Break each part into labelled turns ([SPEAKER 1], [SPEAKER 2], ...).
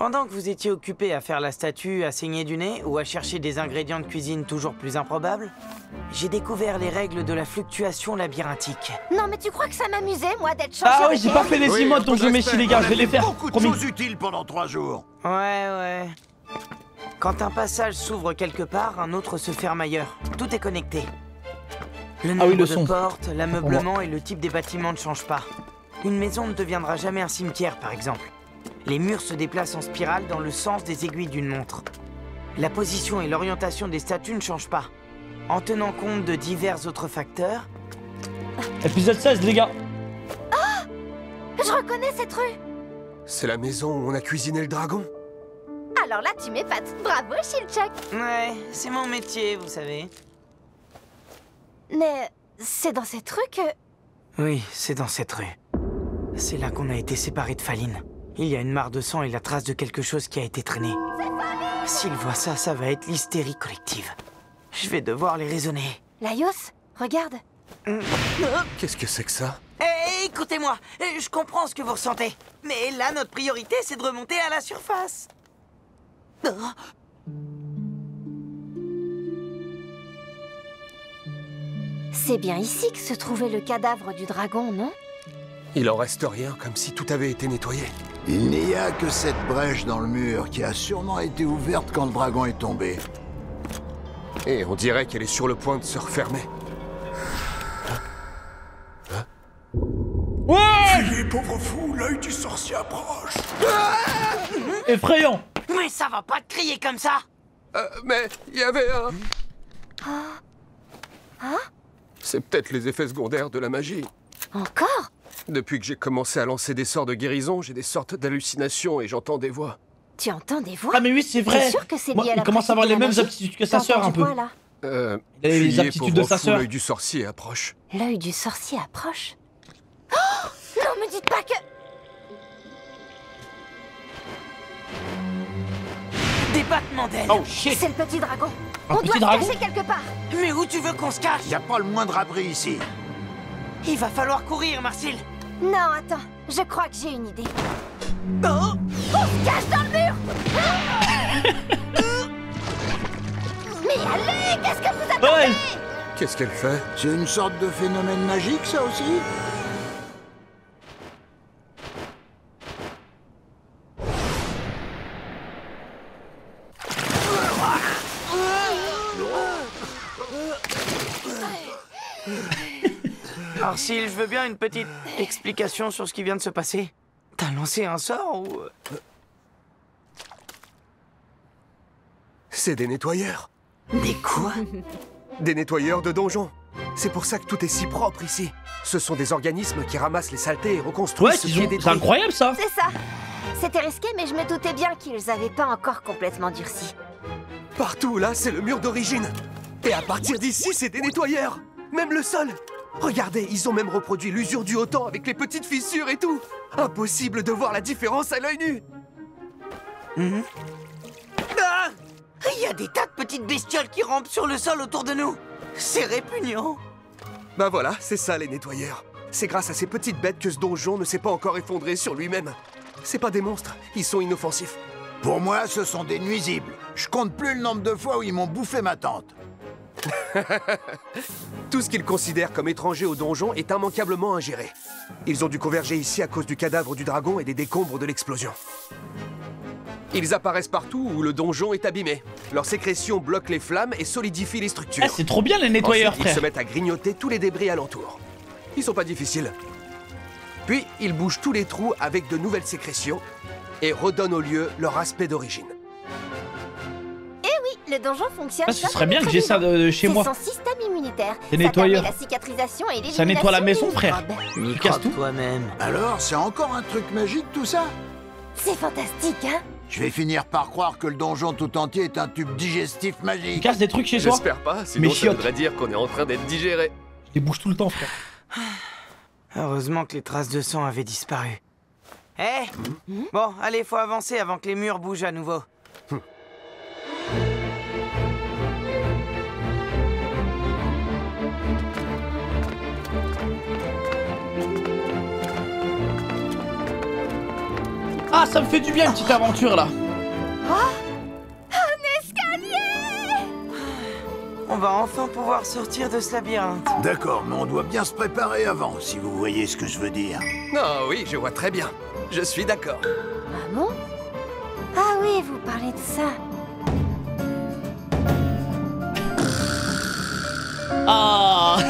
[SPEAKER 1] Pendant que vous étiez occupé à faire la statue, à saigner du nez ou à chercher des ingrédients de cuisine toujours plus improbables, j'ai découvert les règles de la fluctuation labyrinthique.
[SPEAKER 2] Non mais tu crois que ça m'amusait moi d'être changé?
[SPEAKER 3] Ah ouais, j'ai pas fait les emotes dont je mets les gars, je vais les faire.
[SPEAKER 4] Beaucoup de
[SPEAKER 3] Promis.
[SPEAKER 4] choses utiles pendant 3 jours.
[SPEAKER 1] Ouais. Quand un passage s'ouvre quelque part, un autre se ferme ailleurs. Tout est connecté. Le nombre
[SPEAKER 3] le
[SPEAKER 1] de
[SPEAKER 3] son.
[SPEAKER 1] portes, l'ameublement et le type des bâtiments ne changent pas. Une maison ne deviendra jamais un cimetière, par exemple. Les murs se déplacent en spirale dans le sens des aiguilles d'une montre. La position et l'orientation des statues ne changent pas. En tenant compte de divers autres facteurs...
[SPEAKER 3] Épisode 16, les gars.
[SPEAKER 2] Je reconnais cette rue.
[SPEAKER 5] C'est la maison où on a cuisiné le dragon.
[SPEAKER 2] Alors là tu m'épates. Bravo Shilchak.
[SPEAKER 1] Ouais, c'est mon métier, vous savez.
[SPEAKER 2] Mais c'est dans cette rue que...
[SPEAKER 1] Oui, c'est dans cette rue. C'est là qu'on a été séparés de Faline. Il y a une mare de sang et la trace de quelque chose qui a été traîné. S'ils voient ça, ça va être l'hystérie collective. Je vais devoir les raisonner.
[SPEAKER 2] Laios, regarde.
[SPEAKER 5] Qu'est-ce que c'est que ça?
[SPEAKER 1] Écoutez-moi, je comprends ce que vous ressentez. Mais là, notre priorité, c'est de remonter à la surface.
[SPEAKER 2] C'est bien ici que se trouvait le cadavre du dragon, non?
[SPEAKER 5] Il en reste rien, comme si tout avait été nettoyé.
[SPEAKER 4] Il n'y a que cette brèche dans le mur qui a sûrement été ouverte quand le dragon est tombé.
[SPEAKER 5] Et on dirait qu'elle est sur le point de se refermer.
[SPEAKER 3] Ouais.
[SPEAKER 4] Les pauvres fous, l'œil du sorcier approche.
[SPEAKER 3] Effrayant.
[SPEAKER 1] Mais ça va pas te crier comme ça.
[SPEAKER 5] Mais il y avait un...
[SPEAKER 2] Hein?
[SPEAKER 5] C'est peut-être les effets secondaires de la magie.
[SPEAKER 2] Encore?
[SPEAKER 5] Depuis que j'ai commencé à lancer des sorts de guérison, j'ai des sortes d'hallucinations et j'entends des voix.
[SPEAKER 2] Tu entends des voix?
[SPEAKER 3] Ah mais oui, c'est vrai.
[SPEAKER 2] T'es sûr que c'est
[SPEAKER 3] Moi,
[SPEAKER 2] lié à la
[SPEAKER 3] il commence à avoir les
[SPEAKER 2] pratique de
[SPEAKER 3] mêmes
[SPEAKER 2] la magie?
[SPEAKER 3] aptitudes que sa
[SPEAKER 2] T'as
[SPEAKER 3] sœur un
[SPEAKER 2] entendu
[SPEAKER 3] peu.
[SPEAKER 2] quoi, là?
[SPEAKER 3] Il a les
[SPEAKER 5] Fuyez,
[SPEAKER 3] aptitudes de
[SPEAKER 5] pauvre
[SPEAKER 3] sa
[SPEAKER 5] fou,
[SPEAKER 3] sœur.
[SPEAKER 5] l'œil du sorcier approche.
[SPEAKER 2] L'œil du sorcier approche. Oh! Non, me dites pas que...
[SPEAKER 1] Des battements d'ailes.
[SPEAKER 3] Oh shit.
[SPEAKER 2] C'est le petit dragon.
[SPEAKER 3] Un
[SPEAKER 2] On
[SPEAKER 3] petit
[SPEAKER 2] doit se
[SPEAKER 3] dragon?
[SPEAKER 2] cacher quelque part.
[SPEAKER 1] Mais où tu veux qu'on se cache?
[SPEAKER 4] Il n'y a pas le moindre abri ici.
[SPEAKER 1] Il va falloir courir, Marcille.
[SPEAKER 2] Non, attends. Je crois que j'ai une idée.
[SPEAKER 1] Oh!
[SPEAKER 2] On se cache dans le mur. Mais allez, qu'est-ce que vous attendez?
[SPEAKER 3] Ouais.
[SPEAKER 5] Qu'est-ce qu'elle fait?
[SPEAKER 4] C'est une sorte de phénomène magique, ça aussi?
[SPEAKER 1] Marcille, je veux bien une petite explication sur ce qui vient de se passer. T'as lancé un sort ou...
[SPEAKER 5] C'est des nettoyeurs.
[SPEAKER 1] Des quoi?
[SPEAKER 5] Des nettoyeurs de donjons. C'est pour ça que tout est si propre ici. Ce sont des organismes qui ramassent les saletés et reconstruisent
[SPEAKER 3] Ouais,
[SPEAKER 5] ce qui est
[SPEAKER 3] c'est
[SPEAKER 5] détruit.
[SPEAKER 3] incroyable ça.
[SPEAKER 2] C'est ça. C'était risqué, mais je me doutais bien qu'ils avaient pas encore complètement durci.
[SPEAKER 5] Partout là, c'est le mur d'origine. Et à partir d'ici, c'est des nettoyeurs. Même le sol. Regardez, ils ont même reproduit l'usure du haut temps avec les petites fissures et tout. Impossible de voir la différence à l'œil nu.
[SPEAKER 1] Ah! Il y a des tas de petites bestioles qui rampent sur le sol autour de nous. C'est répugnant.
[SPEAKER 5] Bah voilà, c'est ça les nettoyeurs. C'est grâce à ces petites bêtes que ce donjon ne s'est pas encore effondré sur lui-même. C'est pas des monstres, ils sont inoffensifs.
[SPEAKER 4] Pour moi, ce sont des nuisibles. Je compte plus le nombre de fois où ils m'ont bouffé ma tante.
[SPEAKER 5] Tout ce qu'ils considèrent comme étranger au donjon est immanquablement ingéré. Ils ont dû converger ici à cause du cadavre du dragon et des décombres de l'explosion. Ils apparaissent partout où le donjon est abîmé. Leurs sécrétions bloquent les flammes et solidifient les structures.
[SPEAKER 3] Ah, c'est trop bien les nettoyeurs,
[SPEAKER 5] Ensuite,
[SPEAKER 3] frère.
[SPEAKER 5] ils se mettent à grignoter tous les débris alentour. Ils sont pas difficiles. Puis, ils bougent tous les trous avec de nouvelles sécrétions et redonnent au lieu leur aspect d'origine.
[SPEAKER 2] Le donjon fonctionne.
[SPEAKER 3] Ah, ce
[SPEAKER 2] comme
[SPEAKER 3] serait
[SPEAKER 2] un
[SPEAKER 3] bien que j'ai ça de chez moi.
[SPEAKER 2] C'est son système immunitaire.
[SPEAKER 3] Des
[SPEAKER 2] Ça
[SPEAKER 3] nettoyeurs.
[SPEAKER 2] permet la cicatrisation et l'élimination
[SPEAKER 3] Ça nettoie la
[SPEAKER 2] des
[SPEAKER 3] maison, frère.
[SPEAKER 2] microbes.
[SPEAKER 3] casse tout.
[SPEAKER 1] toi-même.
[SPEAKER 4] Alors, c'est encore un truc magique tout ça?
[SPEAKER 2] C'est fantastique, hein?
[SPEAKER 4] Je vais finir par croire que le donjon tout entier est un tube digestif
[SPEAKER 3] Tu
[SPEAKER 4] magique.
[SPEAKER 3] casses des trucs chez toi?
[SPEAKER 5] J'espère pas, sinon
[SPEAKER 3] Mais
[SPEAKER 5] ça
[SPEAKER 3] chiottes.
[SPEAKER 5] voudrait dire qu'on est en train d'être digéré.
[SPEAKER 3] Je les bouge tout le temps, frère.
[SPEAKER 1] Heureusement que les traces de sang avaient disparu. Bon, allez, faut avancer avant que les murs bougent à nouveau.
[SPEAKER 3] Ah, ça me fait du bien une petite aventure là.
[SPEAKER 1] On va enfin pouvoir sortir de ce labyrinthe.
[SPEAKER 4] D'accord, mais on doit bien se préparer avant, si vous voyez ce que je veux dire.
[SPEAKER 5] Ah oui, je vois très bien. Je suis d'accord.
[SPEAKER 2] Ah bon? Ah oui, vous parlez de ça.
[SPEAKER 3] Ah.
[SPEAKER 2] Ah,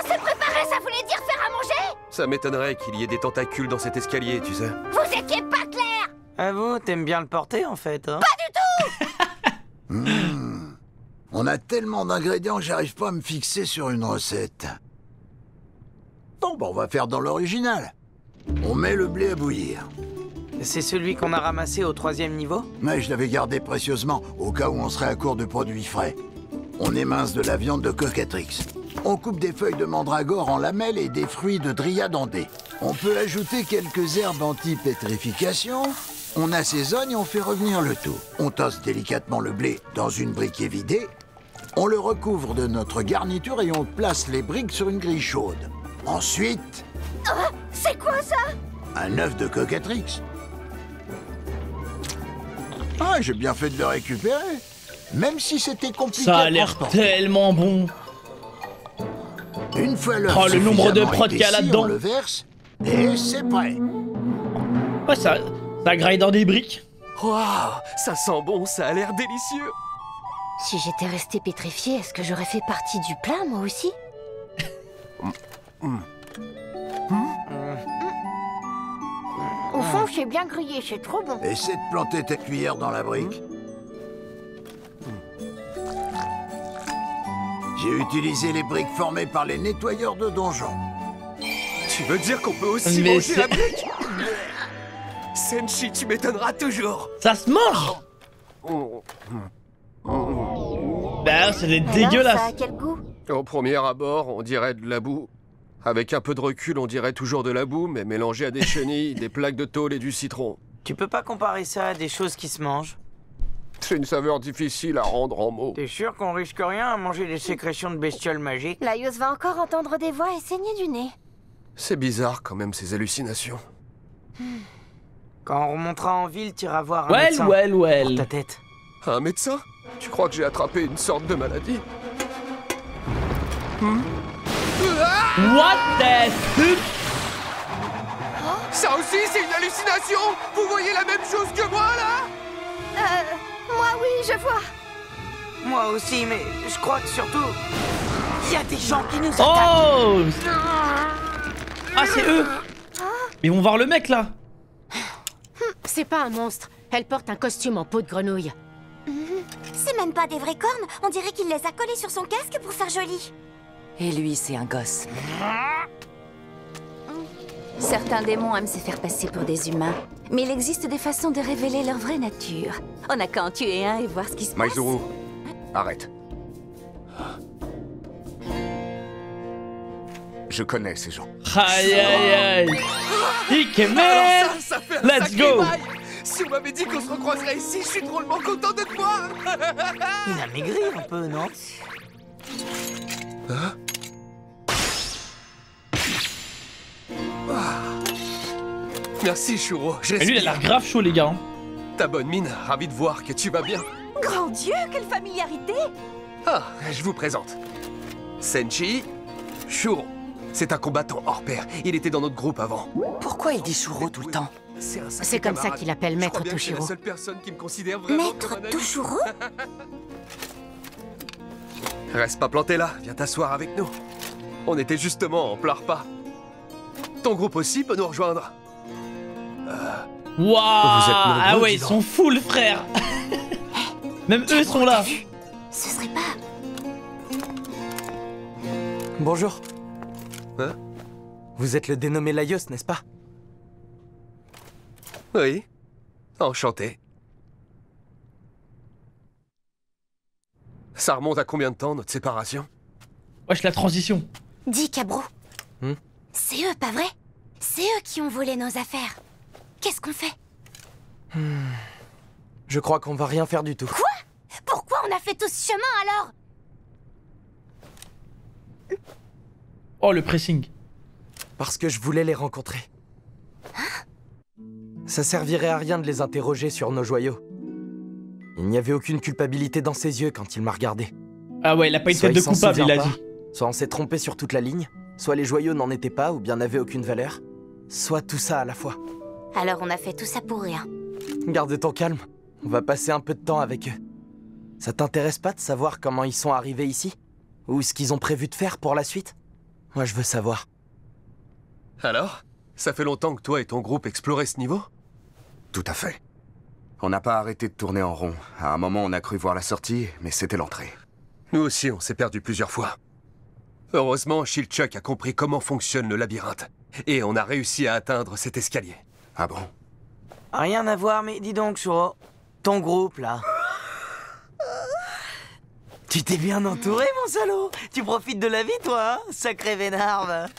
[SPEAKER 2] se préparer, ça voulait dire faire à manger?
[SPEAKER 5] Ça m'étonnerait qu'il y ait des tentacules dans cet escalier, tu sais.
[SPEAKER 2] Vous étiez pas clair!
[SPEAKER 1] Avoue, t'aimes bien le porter en fait, hein?
[SPEAKER 4] On a tellement d'ingrédients que j'arrive pas à me fixer sur une recette. Bon, on va faire dans l'original. On met le blé à bouillir.
[SPEAKER 1] C'est celui qu'on a ramassé au 3e niveau?
[SPEAKER 4] Mais je l'avais gardé précieusement, au cas où on serait à court de produits frais. On émince de la viande de cocatrix. On coupe des feuilles de mandragore en lamelles et des fruits de dryade en dés. On peut ajouter quelques herbes anti-pétrification. On assaisonne et on fait revenir le tout. On tosse délicatement le blé dans une briquet vidée. On le recouvre de notre garniture et on place les briques sur une grille chaude. Ensuite,
[SPEAKER 2] C'est quoi ça?
[SPEAKER 4] un œuf de cocatrix. Ah, j'ai bien fait de le récupérer. Même si c'était compliqué
[SPEAKER 3] Ça a
[SPEAKER 4] à
[SPEAKER 3] l'air
[SPEAKER 4] transporter.
[SPEAKER 3] tellement bon.
[SPEAKER 4] Une fois l'œuf
[SPEAKER 3] Oh, le nombre de
[SPEAKER 4] suffisamment
[SPEAKER 3] prods qu'il y a
[SPEAKER 4] épaissi,
[SPEAKER 3] là-dedans.
[SPEAKER 4] on le verse et c'est prêt.
[SPEAKER 3] Ouais, ça graille dans des briques.
[SPEAKER 5] Waouh, ça sent bon, ça a l'air délicieux.
[SPEAKER 2] Si j'étais restée pétrifiée, est-ce que j'aurais fait partie du plat, moi aussi? Au fond, c'est bien grillé, c'est trop bon.
[SPEAKER 4] Essaie de planter ta cuillère dans la brique. J'ai utilisé les briques formées par les nettoyeurs de donjons.
[SPEAKER 5] Tu veux dire qu'on peut aussi
[SPEAKER 3] Mais
[SPEAKER 5] manger
[SPEAKER 3] c'est-
[SPEAKER 5] la brique? Senshi, tu m'étonneras toujours.
[SPEAKER 3] Ça se mange. Bah, c'est
[SPEAKER 2] Alors, ça
[SPEAKER 3] dégueulasse.
[SPEAKER 2] a quel goût?
[SPEAKER 5] Au premier abord, on dirait de la boue. Avec un peu de recul, on dirait toujours de la boue, mais mélangée à des chenilles, des plaques de tôle et du citron.
[SPEAKER 1] Tu peux pas comparer ça à des choses qui se mangent?
[SPEAKER 5] C'est une saveur difficile à rendre en mots.
[SPEAKER 1] T'es sûr qu'on risque rien à manger des sécrétions de bestioles magiques?
[SPEAKER 2] Laios va encore entendre des voix et saigner du nez.
[SPEAKER 5] C'est bizarre quand même ces hallucinations.
[SPEAKER 1] Quand on remontera en ville, t'iras voir un médecin.
[SPEAKER 3] Well,
[SPEAKER 1] Pour
[SPEAKER 3] well.
[SPEAKER 1] ta tête.
[SPEAKER 5] Un médecin? Tu crois que j'ai attrapé une sorte de maladie?
[SPEAKER 3] What the fuck?
[SPEAKER 5] Ça aussi, c'est une hallucination! Vous voyez la même chose que moi, là?
[SPEAKER 2] Moi oui, je vois.
[SPEAKER 1] Moi aussi, mais je crois que surtout, il y a des gens qui nous attaquent.
[SPEAKER 3] Oh. Ah, c'est eux. Ils vont voir le mec là.
[SPEAKER 6] C'est pas un monstre. Elle porte un costume en peau de grenouille.
[SPEAKER 2] C'est même pas des vraies cornes. On dirait qu'il les a collées sur son casque pour faire joli.
[SPEAKER 7] Et lui, c'est un gosse.
[SPEAKER 8] Certains démons aiment se faire passer pour des humains, mais il existe des façons de révéler leur vraie nature. On n'a qu'à en tuer un et voir ce qui se passe.
[SPEAKER 5] Maizuru, arrête. Je connais ces gens.
[SPEAKER 3] Aïe aïe aïe. Ikeme.
[SPEAKER 5] Alors ça fait un
[SPEAKER 3] Let's
[SPEAKER 5] sacré
[SPEAKER 3] go.
[SPEAKER 5] bail. Si vous m'avez dit qu'on se recroiserait ici, je suis drôlement content de te voir.
[SPEAKER 1] Il a maigri un peu, non?
[SPEAKER 5] Merci, Shuro. Je
[SPEAKER 3] Mais lui, il a l'air
[SPEAKER 5] respire.
[SPEAKER 3] grave chaud, les gars. hein.
[SPEAKER 5] Ta bonne mine, ravi de voir que tu vas bien.
[SPEAKER 8] Grand Dieu, quelle familiarité!
[SPEAKER 5] Ah, je vous présente. Senshi Shuro. C'est un combattant hors pair. Il était dans notre groupe avant.
[SPEAKER 7] Pourquoi il dit Shuro tout le temps?
[SPEAKER 5] C'est un sacré
[SPEAKER 6] C'est comme ça
[SPEAKER 5] camarade.
[SPEAKER 6] qu'il appelle
[SPEAKER 5] Je
[SPEAKER 6] Maître
[SPEAKER 5] crois bien que c'est
[SPEAKER 6] Toshiro.
[SPEAKER 5] la seule personne qui me considère vraiment comme un ami.
[SPEAKER 2] Toshiro?
[SPEAKER 5] Reste pas planté là, viens t'asseoir avec nous. On était justement en plein repas. Ton groupe aussi peut nous rejoindre.
[SPEAKER 3] Waouh. Ah
[SPEAKER 5] nombreux,
[SPEAKER 3] ouais,
[SPEAKER 5] dis
[SPEAKER 3] ils
[SPEAKER 5] donc.
[SPEAKER 3] sont full, frère. Même eux sont là.
[SPEAKER 2] Ce serait pas...
[SPEAKER 9] Bonjour.
[SPEAKER 5] Hein?
[SPEAKER 9] Vous êtes le dénommé Laios, n'est-ce pas?
[SPEAKER 5] Oui, enchanté. Ça remonte à combien de temps, notre séparation?
[SPEAKER 3] Wesh, la transition.
[SPEAKER 2] Dis, Cabro.
[SPEAKER 9] Hmm?
[SPEAKER 2] C'est eux, pas vrai? C'est eux qui ont volé nos affaires. Qu'est-ce qu'on fait?
[SPEAKER 9] Je crois qu'on va rien faire du tout.
[SPEAKER 2] Pourquoi on a fait tout ce chemin, alors?
[SPEAKER 3] Oh, le pressing.
[SPEAKER 9] Parce que je voulais les rencontrer. Ça servirait à rien de les interroger sur nos joyaux. Il n'y avait aucune culpabilité dans ses yeux quand il m'a regardé.
[SPEAKER 3] Ah ouais, il a pas une
[SPEAKER 9] Soit
[SPEAKER 3] tête de
[SPEAKER 9] il s'en
[SPEAKER 3] coupable,
[SPEAKER 9] souvient
[SPEAKER 3] il a
[SPEAKER 9] pas,
[SPEAKER 3] dit.
[SPEAKER 9] Soit on s'est trompé sur toute la ligne, soit les joyaux n'en étaient pas ou bien n'avaient aucune valeur, soit tout ça à la fois.
[SPEAKER 2] Alors on a fait tout ça pour rien.
[SPEAKER 9] Garde ton calme, on va passer un peu de temps avec eux. Ça t'intéresse pas de savoir comment ils sont arrivés ici? Ou ce qu'ils ont prévu de faire pour la suite? Moi je veux savoir.
[SPEAKER 5] Alors? Ça fait longtemps que toi et ton groupe exploraient ce niveau?
[SPEAKER 10] Tout à fait. On n'a pas arrêté de tourner en rond. À un moment, on a cru voir la sortie, mais c'était l'entrée.
[SPEAKER 5] Nous aussi, on s'est perdu plusieurs fois. Heureusement, Shilchuk a compris comment fonctionne le labyrinthe. Et on a réussi à atteindre cet escalier.
[SPEAKER 10] Ah bon?
[SPEAKER 1] Rien à voir, mais dis donc, Shuro. Ton groupe, là. Tu t'es bien entouré, mon salaud. Tu profites de la vie, toi, hein? Sacré vénarve.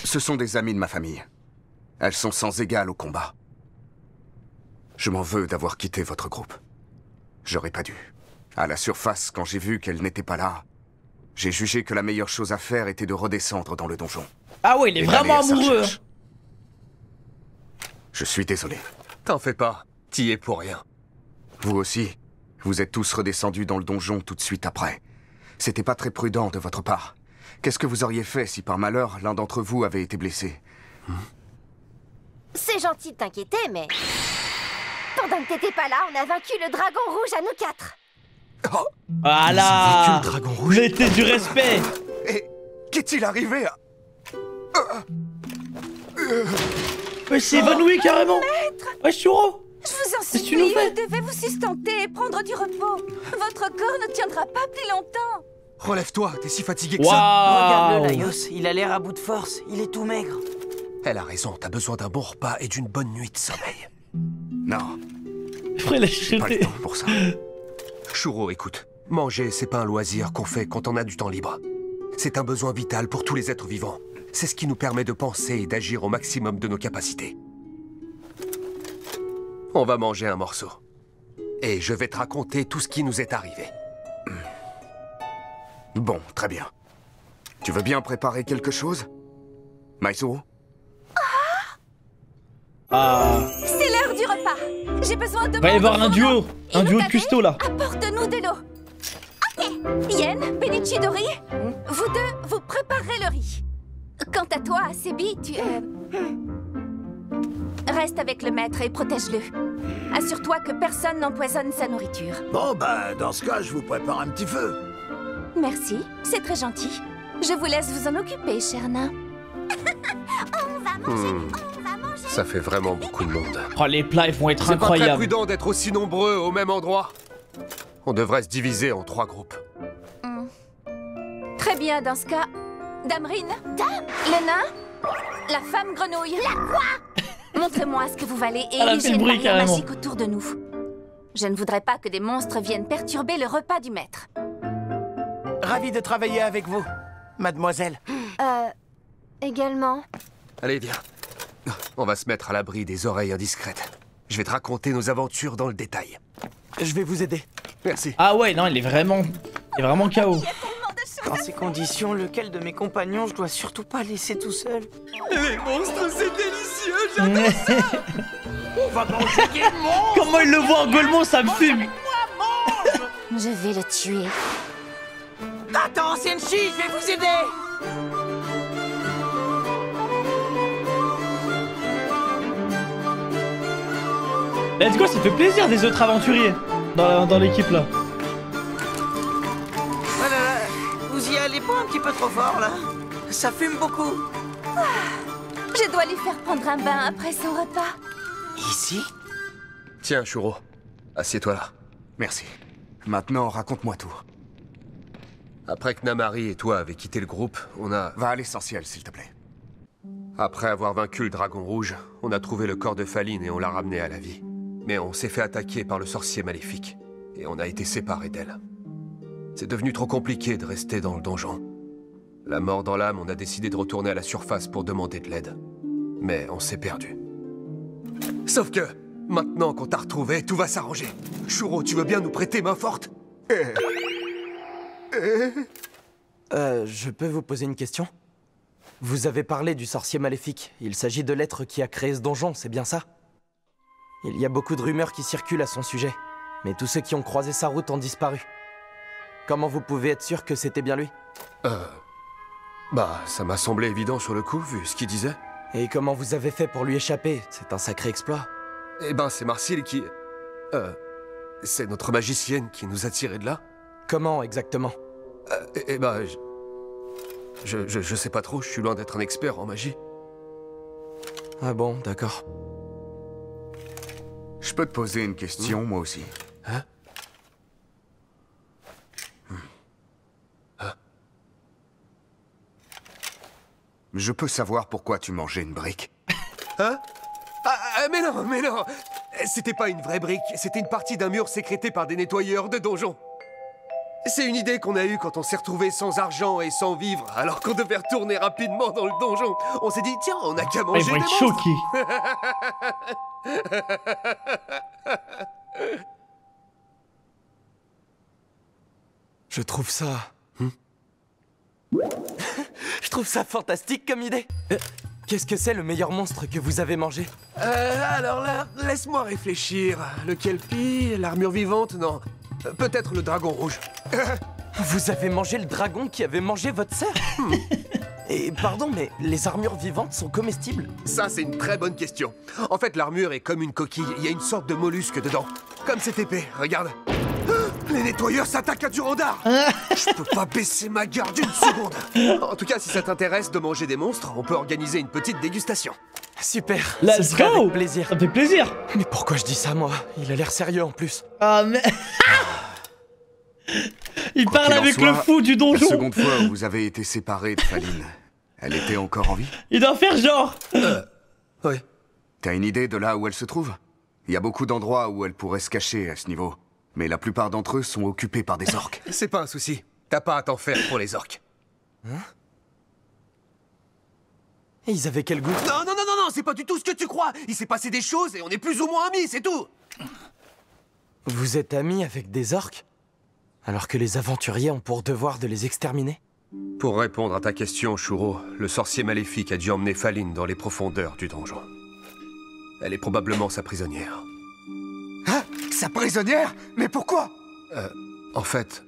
[SPEAKER 10] Ce sont des amis de ma famille. Elles sont sans égal au combat. Je m'en veux d'avoir quitté votre groupe. J'aurais pas dû. À la surface, quand j'ai vu qu'elles n'étaient pas là, j'ai jugé que la meilleure chose à faire était de redescendre dans le donjon.
[SPEAKER 3] Ah ouais, il est
[SPEAKER 10] Et
[SPEAKER 3] vraiment
[SPEAKER 10] d'aller à sa
[SPEAKER 3] amoureux.
[SPEAKER 10] recherche. Je suis désolé.
[SPEAKER 5] T'en fais pas, t'y es pour rien.
[SPEAKER 10] Vous aussi, vous êtes tous redescendus dans le donjon tout de suite après. C'était pas très prudent de votre part. Qu'est-ce que vous auriez fait si par malheur l'un d'entre vous avait été blessé?
[SPEAKER 2] C'est gentil de t'inquiéter, mais... Pendant que t'étais pas là, on a vaincu le dragon rouge à nous 4.
[SPEAKER 3] Voilà.
[SPEAKER 9] le dragon rouge.
[SPEAKER 3] Mettez du respect.
[SPEAKER 10] Et qu'est-il arrivé à...
[SPEAKER 3] Mais c'est évanoui carrément. Ouais, Shuro.
[SPEAKER 8] Je vous en
[SPEAKER 3] Qu'est-ce que tu nous
[SPEAKER 8] supplie,
[SPEAKER 3] fais?
[SPEAKER 8] vous devez vous sustenter et prendre du repos. Votre corps ne tiendra pas plus longtemps.
[SPEAKER 5] Relève-toi, t'es si fatigué que ça.
[SPEAKER 1] Regarde-le,
[SPEAKER 3] Waouh.
[SPEAKER 1] Laios. Il a l'air à bout de force. Il est tout maigre.
[SPEAKER 5] Elle a raison, t'as besoin d'un bon repas et d'une bonne nuit de sommeil.
[SPEAKER 10] Non,
[SPEAKER 3] Frère, il a
[SPEAKER 10] j'ai pas le
[SPEAKER 3] chuté.
[SPEAKER 10] temps pour ça.
[SPEAKER 5] Shuro, écoute. Manger, c'est pas un loisir qu'on fait quand on a du temps libre. C'est un besoin vital pour tous les êtres vivants. C'est ce qui nous permet de penser et d'agir au maximum de nos capacités. On va manger un morceau. Et je vais te raconter tout ce qui nous est arrivé.
[SPEAKER 10] Bon, très bien. Tu veux bien préparer quelque chose, Maizuru?
[SPEAKER 3] Ah.
[SPEAKER 8] C'est l'heure du repas. J'ai besoin de...
[SPEAKER 3] Va y avoir un duo. Un duo de custo là.
[SPEAKER 8] Apporte-nous de l'eau. Ok. Yen, Benichidori, vous deux, vous préparez le riz. Quant à toi, Sebi, tu... Reste avec le maître et protège-le. Assure-toi que personne n'empoisonne sa nourriture.
[SPEAKER 4] Bon, bah, dans ce cas, je vous prépare un petit feu.
[SPEAKER 8] Merci, c'est très gentil. Je vous laisse vous en occuper, cher nain.
[SPEAKER 5] Ça fait vraiment beaucoup de monde.
[SPEAKER 3] Oh, les plats ils vont être
[SPEAKER 5] C'est pas très
[SPEAKER 3] incroyables.
[SPEAKER 5] prudent d'être aussi nombreux au même endroit. On devrait se diviser en 3 groupes.
[SPEAKER 8] Très bien, dans ce cas. Damrine, le nain, la femme grenouille. La quoi? Montrez-moi ce que vous valez et
[SPEAKER 3] Elle a fait
[SPEAKER 8] érigez
[SPEAKER 3] le
[SPEAKER 8] une
[SPEAKER 3] bruit,
[SPEAKER 8] barrière
[SPEAKER 3] carrément.
[SPEAKER 8] magique autour de nous. Je ne voudrais pas que des monstres viennent perturber le repas du maître.
[SPEAKER 11] Ravi de travailler avec vous, mademoiselle.
[SPEAKER 2] Également.
[SPEAKER 5] Allez, viens. On va se mettre à l'abri des oreilles indiscrètes. Je vais te raconter nos aventures dans le détail.
[SPEAKER 9] Je vais vous aider.
[SPEAKER 5] Merci.
[SPEAKER 3] Ah ouais, non, il est vraiment KO.
[SPEAKER 1] Dans ces conditions, lequel de mes compagnons je dois surtout pas laisser tout seul?
[SPEAKER 5] Les monstres, c'est délicieux,
[SPEAKER 11] On va manger des monstres.
[SPEAKER 3] Comment il le voit en Golemon, ça me fume.
[SPEAKER 2] Je vais le tuer.
[SPEAKER 1] Attends, Senshi, je vais vous aider!
[SPEAKER 3] Let's go, ça fait plaisir des autres aventuriers dans l'équipe là.
[SPEAKER 1] Voilà, vous y allez pas un petit peu trop fort, là? Ça fume beaucoup.
[SPEAKER 8] Je dois lui faire prendre un bain après son repas.
[SPEAKER 1] Ici?
[SPEAKER 5] Tiens, Shuro. Assieds-toi là.
[SPEAKER 10] Merci. Maintenant, raconte-moi tout.
[SPEAKER 5] Après que Namari et toi avez quitté le groupe, on a...
[SPEAKER 10] Va à l'essentiel, s'il te plaît.
[SPEAKER 5] Après avoir vaincu le dragon rouge, on a trouvé le corps de Faline et on l'a ramené à la vie. Mais on s'est fait attaquer par le sorcier maléfique. Et on a été séparés d'elle. C'est devenu trop compliqué de rester dans le donjon. La mort dans l'âme, on a décidé de retourner à la surface pour demander de l'aide. Mais on s'est perdu. Sauf que, maintenant qu'on t'a retrouvé, tout va s'arranger. Shuro, tu veux bien nous prêter main forte?
[SPEAKER 9] Je peux vous poser une question? Vous avez parlé du sorcier maléfique. Il s'agit de l'être qui a créé ce donjon, c'est bien ça? Il y a beaucoup de rumeurs qui circulent à son sujet, mais tous ceux qui ont croisé sa route ont disparu. Comment vous pouvez être sûr que c'était bien lui?
[SPEAKER 5] Bah, ça m'a semblé évident sur le coup, vu ce qu'il disait.
[SPEAKER 9] Et comment vous avez fait pour lui échapper? C'est un sacré exploit.
[SPEAKER 5] Eh ben, c'est Marcille qui... c'est notre magicienne qui nous a tirés de là.
[SPEAKER 9] Comment exactement?
[SPEAKER 5] Eh ben, je sais pas trop, je suis loin d'être un expert en magie.
[SPEAKER 9] Ah bon, d'accord.
[SPEAKER 10] Je peux te poser une question, moi aussi.
[SPEAKER 5] Hein?
[SPEAKER 10] Je peux savoir pourquoi tu mangeais une brique?
[SPEAKER 5] Hein? Mais non! C'était pas une vraie brique, c'était une partie d'un mur sécrété par des nettoyeurs de donjons. C'est une idée qu'on a eue quand on s'est retrouvés sans argent et sans vivre, alors qu'on devait retourner rapidement dans le donjon. On s'est dit, tiens, on a qu'à manger
[SPEAKER 3] Ils vont
[SPEAKER 5] des
[SPEAKER 3] être
[SPEAKER 5] monstres.
[SPEAKER 3] choqués.
[SPEAKER 9] Je trouve ça... Je trouve ça fantastique comme idée. Qu'est-ce que c'est le meilleur monstre que vous avez mangé?
[SPEAKER 5] Alors là, laisse-moi réfléchir. Le kelpie, l'armure vivante, non. Peut-être le dragon rouge.
[SPEAKER 9] Vous avez mangé le dragon qui avait mangé votre sœur? Et pardon, mais les armures vivantes sont comestibles?
[SPEAKER 5] Ça, c'est une très bonne question. En fait, l'armure est comme une coquille. Il y a une sorte de mollusque dedans. Comme cette épée, regarde. Les nettoyeurs s'attaquent à Durandar. Je peux pas baisser ma garde une seconde. En tout cas, si ça t'intéresse de manger des monstres, on peut organiser une petite dégustation.
[SPEAKER 9] Super,
[SPEAKER 3] Let's
[SPEAKER 9] ce serait
[SPEAKER 3] go.
[SPEAKER 9] avec plaisir.
[SPEAKER 3] Ça fait plaisir.
[SPEAKER 9] Mais pourquoi je dis ça, moi? Il a l'air sérieux en plus.
[SPEAKER 3] Ah, mais... Il
[SPEAKER 10] Quoi
[SPEAKER 3] parle
[SPEAKER 10] qu'il en
[SPEAKER 3] avec
[SPEAKER 10] soit,
[SPEAKER 3] le fou du
[SPEAKER 10] La
[SPEAKER 3] donjon.
[SPEAKER 10] seconde fois où vous avez été séparés de Faline, elle était encore en vie?
[SPEAKER 3] Il doit faire genre.
[SPEAKER 5] Oui.
[SPEAKER 10] T'as une idée de là où elle se trouve? Il y a beaucoup d'endroits où elle pourrait se cacher à ce niveau. Mais la plupart d'entre eux sont occupés par des orques.
[SPEAKER 5] C'est pas un souci. T'as pas à t'en faire pour les orques.
[SPEAKER 9] Et ils avaient quel goût?
[SPEAKER 5] Non, c'est pas du tout ce que tu crois. Il s'est passé des choses et on est plus ou moins amis, c'est tout.
[SPEAKER 9] Vous êtes amis avec des orques? Alors que les aventuriers ont pour devoir de les exterminer?
[SPEAKER 5] Pour répondre à ta question, Shuro, le sorcier maléfique a dû emmener Faline dans les profondeurs du donjon. Elle est probablement sa prisonnière.
[SPEAKER 10] Hein? Sa prisonnière? Mais pourquoi?
[SPEAKER 5] En fait,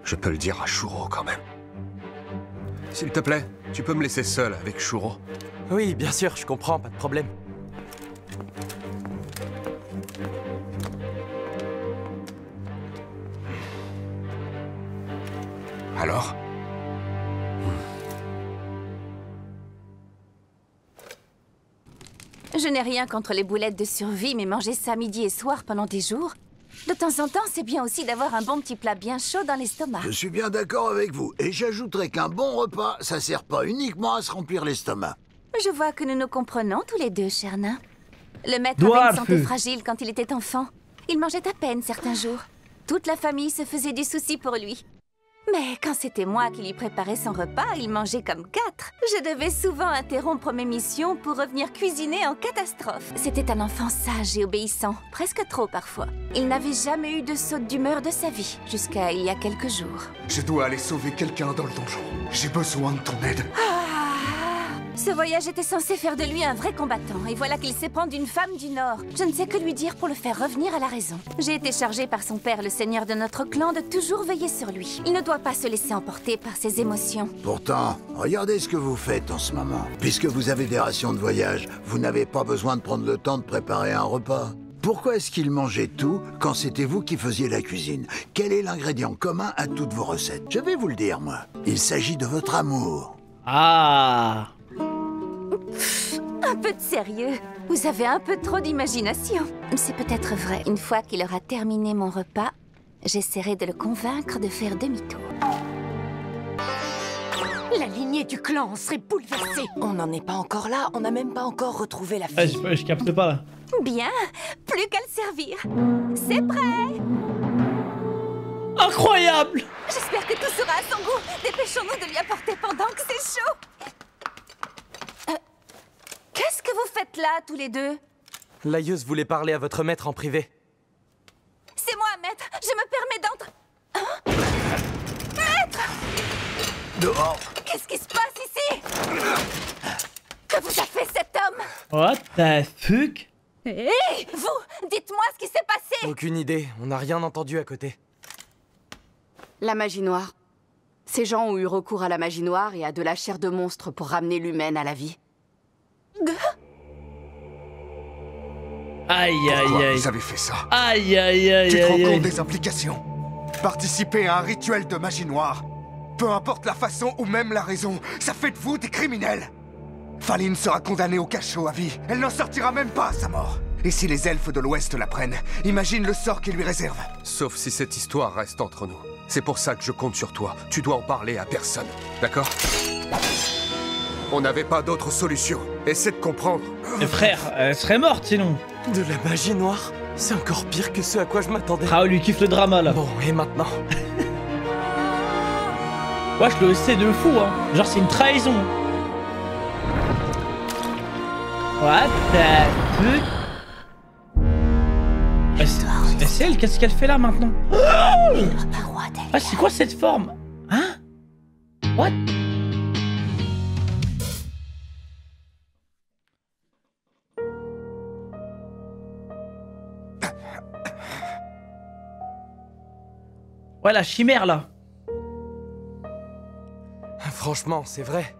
[SPEAKER 5] je peux le dire à Shuro quand même. S'il te plaît, tu peux me laisser seul avec Shuro?
[SPEAKER 9] Oui, bien sûr, je comprends, pas de problème.
[SPEAKER 10] Alors?
[SPEAKER 8] Je n'ai rien contre les boulettes de survie, mais manger ça midi et soir pendant des jours... De temps en temps, c'est bien aussi d'avoir un bon petit plat bien chaud dans l'estomac.
[SPEAKER 4] Je suis bien d'accord avec vous. Et j'ajouterais qu'un bon repas, ça sert pas uniquement à se remplir l'estomac.
[SPEAKER 8] Je vois que nous nous comprenons tous les deux, cher nain. Le maître
[SPEAKER 3] Dwarf.
[SPEAKER 8] avait une santé fragile quand il était enfant. Il mangeait à peine certains jours. Toute la famille se faisait du souci pour lui. Mais quand c'était moi qui lui préparais son repas, il mangeait comme 4. Je devais souvent interrompre mes missions pour revenir cuisiner en catastrophe. C'était un enfant sage et obéissant, presque trop parfois. Il n'avait jamais eu de saute d'humeur de sa vie, jusqu'à il y a quelques jours.
[SPEAKER 10] Je dois aller sauver quelqu'un dans le donjon. J'ai besoin de ton aide.
[SPEAKER 8] Ce voyage était censé faire de lui un vrai combattant, et voilà qu'il s'éprend d'une femme du Nord. Je ne sais que lui dire pour le faire revenir à la raison. J'ai été chargée par son père, le seigneur de notre clan, de toujours veiller sur lui. Il ne doit pas se laisser emporter par ses émotions.
[SPEAKER 4] Pourtant, regardez ce que vous faites en ce moment. Puisque vous avez des rations de voyage, vous n'avez pas besoin de prendre le temps de préparer un repas. Pourquoi est-ce qu'il mangeait tout quand c'était vous qui faisiez la cuisine? Quel est l'ingrédient commun à toutes vos recettes? Je vais vous le dire, moi. Il s'agit de votre amour.
[SPEAKER 3] Ah.
[SPEAKER 8] Un peu de sérieux. Vous avez un peu trop d'imagination. C'est peut-être vrai. Une fois qu'il aura terminé mon repas, j'essaierai de le convaincre de faire demi-tour.
[SPEAKER 6] La lignée du clan serait bouleversée.
[SPEAKER 7] On n'en est pas encore là, on n'a même pas encore retrouvé la
[SPEAKER 3] Ah,
[SPEAKER 7] fille.
[SPEAKER 3] je capte pas là.
[SPEAKER 8] Bien, plus qu'à le servir. C'est prêt.
[SPEAKER 3] Incroyable.
[SPEAKER 8] J'espère que tout sera à son goût. Dépêchons-nous de lui apporter pendant que c'est chaud. Qu'est-ce que vous faites là, tous les deux?
[SPEAKER 9] L'aïeuse voulait parler à votre maître en privé.
[SPEAKER 8] C'est moi, maître. Je me permets d'entrer. Hein? Maître!
[SPEAKER 4] Dehors!
[SPEAKER 8] Qu'est-ce qui se passe ici? Que vous a fait cet homme?
[SPEAKER 3] What the fuck?
[SPEAKER 8] Hé, vous, dites-moi ce qui s'est passé.
[SPEAKER 9] Aucune idée, on n'a rien entendu à côté.
[SPEAKER 12] La magie noire. Ces gens ont eu recours à la magie noire et à de la chair de monstre pour ramener l'humaine à la vie.
[SPEAKER 3] Aïe aïe
[SPEAKER 10] Pourquoi
[SPEAKER 3] aïe.
[SPEAKER 10] vous avez fait ça?
[SPEAKER 3] Aïe aïe aïe
[SPEAKER 13] Tu te rends
[SPEAKER 3] aïe
[SPEAKER 13] compte
[SPEAKER 3] aïe.
[SPEAKER 13] des implications? Participer à un rituel de magie noire, peu importe la façon ou même la raison, ça fait de vous des criminels. Faline sera condamnée au cachot à vie. Elle n'en sortira même pas à sa mort. Et si les elfes de l'Ouest la prennent, imagine le sort qu'ils lui réservent.
[SPEAKER 5] Sauf si cette histoire reste entre nous. C'est pour ça que je compte sur toi. Tu dois en parler à personne. D'accord? On n'avait pas d'autre solution. Essaie de comprendre.
[SPEAKER 3] Mais frère, elle serait morte sinon.
[SPEAKER 9] De la magie noire? C'est encore pire que ce à quoi je m'attendais.
[SPEAKER 3] Ah, lui kiffe le drama là.
[SPEAKER 9] Bon, et maintenant?
[SPEAKER 3] Wesh, le sais de fou, hein. Genre, c'est une trahison. What the fuck? C'est elle, qu'est-ce qu'elle fait là maintenant? Ah, c'est quoi cette forme? Hein? What? Ouais, la chimère là.
[SPEAKER 9] Franchement, c'est vrai.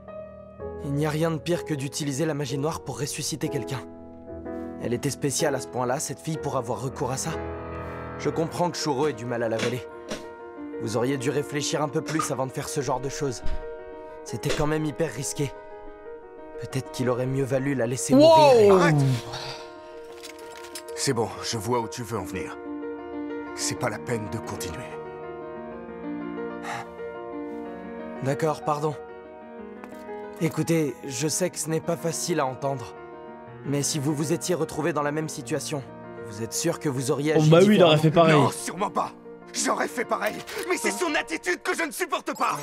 [SPEAKER 9] Il n'y a rien de pire que d'utiliser la magie noire pour ressusciter quelqu'un. Elle était spéciale à ce point-là, cette fille, pour avoir recours à ça. Je comprends que Shuro ait du mal à l'avaler. Vous auriez dû réfléchir un peu plus avant de faire ce genre de choses. C'était quand même hyper risqué. Peut-être qu'il aurait mieux valu la laisser mourir.
[SPEAKER 10] Arrête! C'est bon, je vois où tu veux en venir. C'est pas la peine de continuer.
[SPEAKER 9] D'accord, pardon. Écoutez, je sais que ce n'est pas facile à entendre. Mais si vous vous étiez retrouvés dans la même situation, vous êtes sûr que vous auriez agi
[SPEAKER 3] Oh bah oui, il aurait fait pareil.
[SPEAKER 13] Non, sûrement pas. J'aurais fait pareil. Mais c'est son attitude que je ne supporte pas.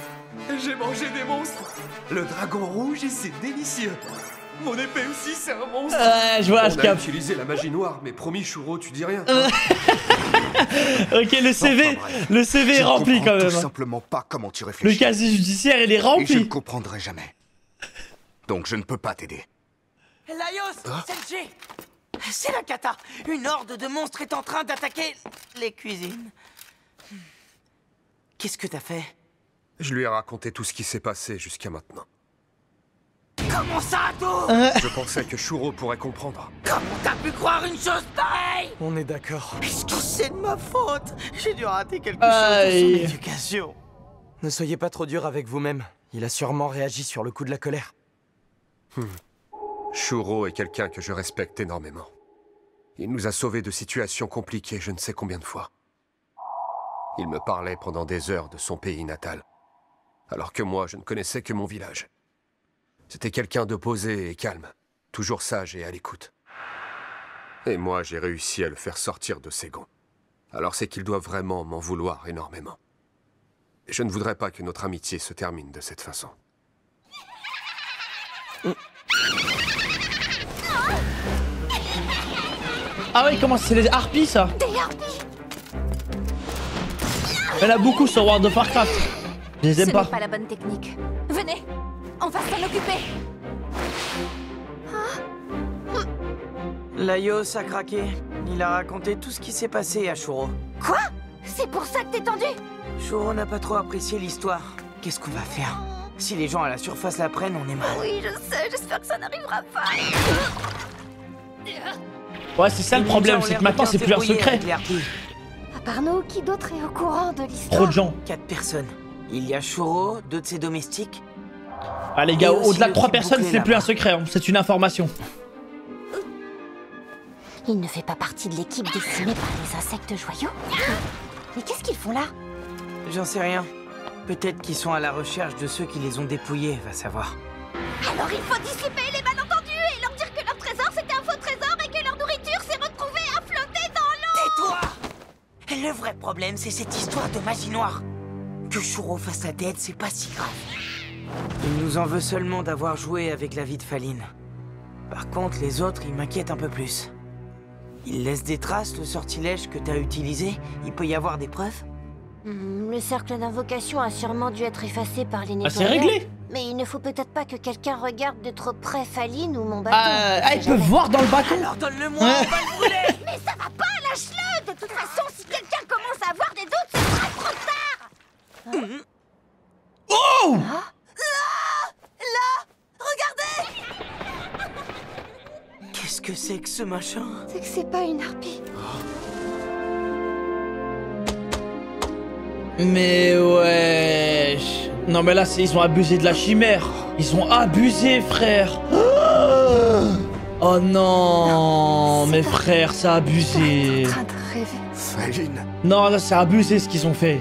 [SPEAKER 5] J'ai mangé des monstres. Le dragon rouge, et c'est délicieux. Mon épée aussi, c'est un monstre.
[SPEAKER 3] Je vois, je
[SPEAKER 5] On a
[SPEAKER 3] capte.
[SPEAKER 5] utilisé la magie noire, mais promis, Shuro, tu dis rien.
[SPEAKER 3] Ok, le CV, le CV est rempli quand même.
[SPEAKER 10] Tout simplement pas comment tu réfléchis.
[SPEAKER 3] Le casier judiciaire, il est
[SPEAKER 10] Et je ne
[SPEAKER 3] rempli.
[SPEAKER 10] comprendrai jamais. Donc je ne peux pas t'aider.
[SPEAKER 1] Laios, Senshi, c'est la cata. Une horde de monstres est en train d'attaquer les cuisines. Qu'est-ce que t'as fait?
[SPEAKER 5] Je lui ai raconté tout ce qui s'est passé jusqu'à maintenant.
[SPEAKER 1] Comment ça, tout?
[SPEAKER 5] Je pensais que Shuro pourrait comprendre.
[SPEAKER 1] Comment t'as pu croire une chose pareille?
[SPEAKER 9] On est d'accord.
[SPEAKER 1] Est-ce que c'est de ma faute? J'ai dû rater quelque chose de son éducation.
[SPEAKER 9] Ne soyez pas trop dur avec vous-même. Il a sûrement réagi sur le coup de la colère.
[SPEAKER 5] Shuro est quelqu'un que je respecte énormément. Il nous a sauvés de situations compliquées je ne sais combien de fois. Il me parlait pendant des heures de son pays natal, alors que moi je ne connaissais que mon village. C'était quelqu'un de posé et calme, toujours sage et à l'écoute. Et moi j'ai réussi à le faire sortir de ses gonds. Alors c'est qu'il doit vraiment m'en vouloir énormément. Et je ne voudrais pas que notre amitié se termine de cette façon.
[SPEAKER 3] Ah oui, comment c'est les harpies ça?
[SPEAKER 2] Des harpies.
[SPEAKER 3] Il y en a beaucoup sur World of Warcraft. Je les aime
[SPEAKER 8] Ce
[SPEAKER 3] pas.
[SPEAKER 8] n'est pas la bonne technique. Venez, on va s'en occuper.
[SPEAKER 1] Laios a craqué. Il a raconté tout ce qui s'est passé à Shuro.
[SPEAKER 2] Quoi? C'est pour ça que t'es tendu?
[SPEAKER 1] Shuro n'a pas trop apprécié l'histoire. Qu'est-ce qu'on va faire? Si les gens à la surface l'apprennent, on est mal.
[SPEAKER 2] Oui, je sais, j'espère que ça n'arrivera pas.
[SPEAKER 3] Ouais, c'est ça le problème, c'est que maintenant c'est plus un secret.
[SPEAKER 2] À part nous, qui d'autre est au courant de l'histoire?
[SPEAKER 3] Trop de gens.
[SPEAKER 1] 4 personnes. Il y a Shuro, 2 de ses domestiques.
[SPEAKER 3] Ah les gars,
[SPEAKER 1] Et aussi
[SPEAKER 3] au-delà de
[SPEAKER 1] le
[SPEAKER 3] 3
[SPEAKER 1] type
[SPEAKER 3] personnes,
[SPEAKER 1] bouclé
[SPEAKER 3] c'est plus un
[SPEAKER 1] là-bas.
[SPEAKER 3] secret, hein. C'est une information.
[SPEAKER 2] Il ne fait pas partie de l'équipe décimée par les insectes joyaux? Mais qu'est-ce qu'ils font là?
[SPEAKER 1] J'en sais rien. Peut-être qu'ils sont à la recherche de ceux qui les ont dépouillés, va savoir.
[SPEAKER 2] Alors il faut dissiper les malentendus et leur dire que leur trésor c'était un faux trésor et que leur nourriture s'est retrouvée à flotter dans l'eau.
[SPEAKER 1] Tais-toi! Le vrai problème, c'est cette histoire de magie noire. Que Shuro fasse la tête, c'est pas si grave. Il nous en veut seulement d'avoir joué avec la vie de Faline. Par contre, les autres, ils m'inquiètent un peu plus. Il laisse des traces, le sortilège que t'as utilisé? Il peut y avoir des preuves?
[SPEAKER 2] Le cercle d'invocation a sûrement dû être effacé par les nettoyeurs.
[SPEAKER 3] Ah, c'est réglé.
[SPEAKER 2] Mais il ne faut peut-être pas que quelqu'un regarde de trop près Faline ou mon bâton.
[SPEAKER 3] Ah, il peut voir dans le bâton.
[SPEAKER 1] Alors donne-le-moi, on va le brûler.
[SPEAKER 2] Mais ça va pas, lâche-le. De toute façon, si quelqu'un commence à avoir des doutes, ce sera trop tard.
[SPEAKER 3] Oh!
[SPEAKER 2] Là, regardez.
[SPEAKER 1] Qu'est-ce que c'est que ce machin?
[SPEAKER 2] C'est que c'est pas une harpie.
[SPEAKER 3] Mais wesh. Non mais là, ils ont abusé de la chimère. Ils ont abusé, frère. Oh non, mes frères, ça a abusé.
[SPEAKER 5] Faline.
[SPEAKER 3] Non, là, c'est abusé ce qu'ils ont fait.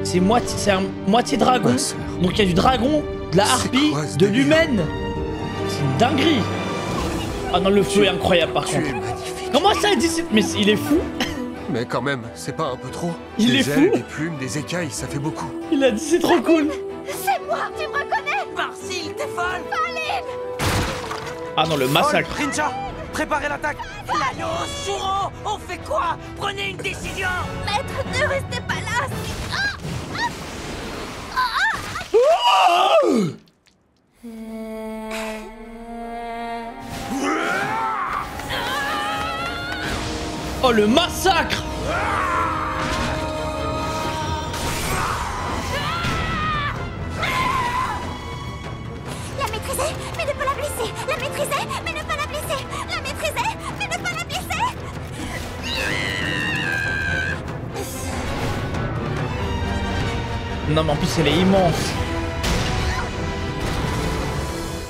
[SPEAKER 3] C'est moitié dragon. Donc il y a du dragon, de la harpie, de l'humaine. C'est une dinguerie. Ah non, le feu est incroyable par contre. Comment ça, il dit... Mais il est fou.
[SPEAKER 5] Mais quand même, c'est pas un peu trop?
[SPEAKER 3] Il est fou.
[SPEAKER 5] Des plumes, des écailles, ça fait beaucoup.
[SPEAKER 3] Il a dit c'est trop cool.
[SPEAKER 2] C'est moi, tu me reconnais?
[SPEAKER 1] Marcille, t'es folle.
[SPEAKER 2] Faline.
[SPEAKER 3] Ah non, le massacre.
[SPEAKER 1] Rinja, préparez l'attaque. Laios, Shuro, on fait quoi? Prenez une décision.
[SPEAKER 2] Maître, ne restez pas là.
[SPEAKER 3] Oh, le massacre.
[SPEAKER 2] La maîtriser, mais ne pas la blesser. La maîtriser, mais ne pas la blesser. La maîtriser, mais ne pas la blesser.
[SPEAKER 3] Non mais en plus elle est immense.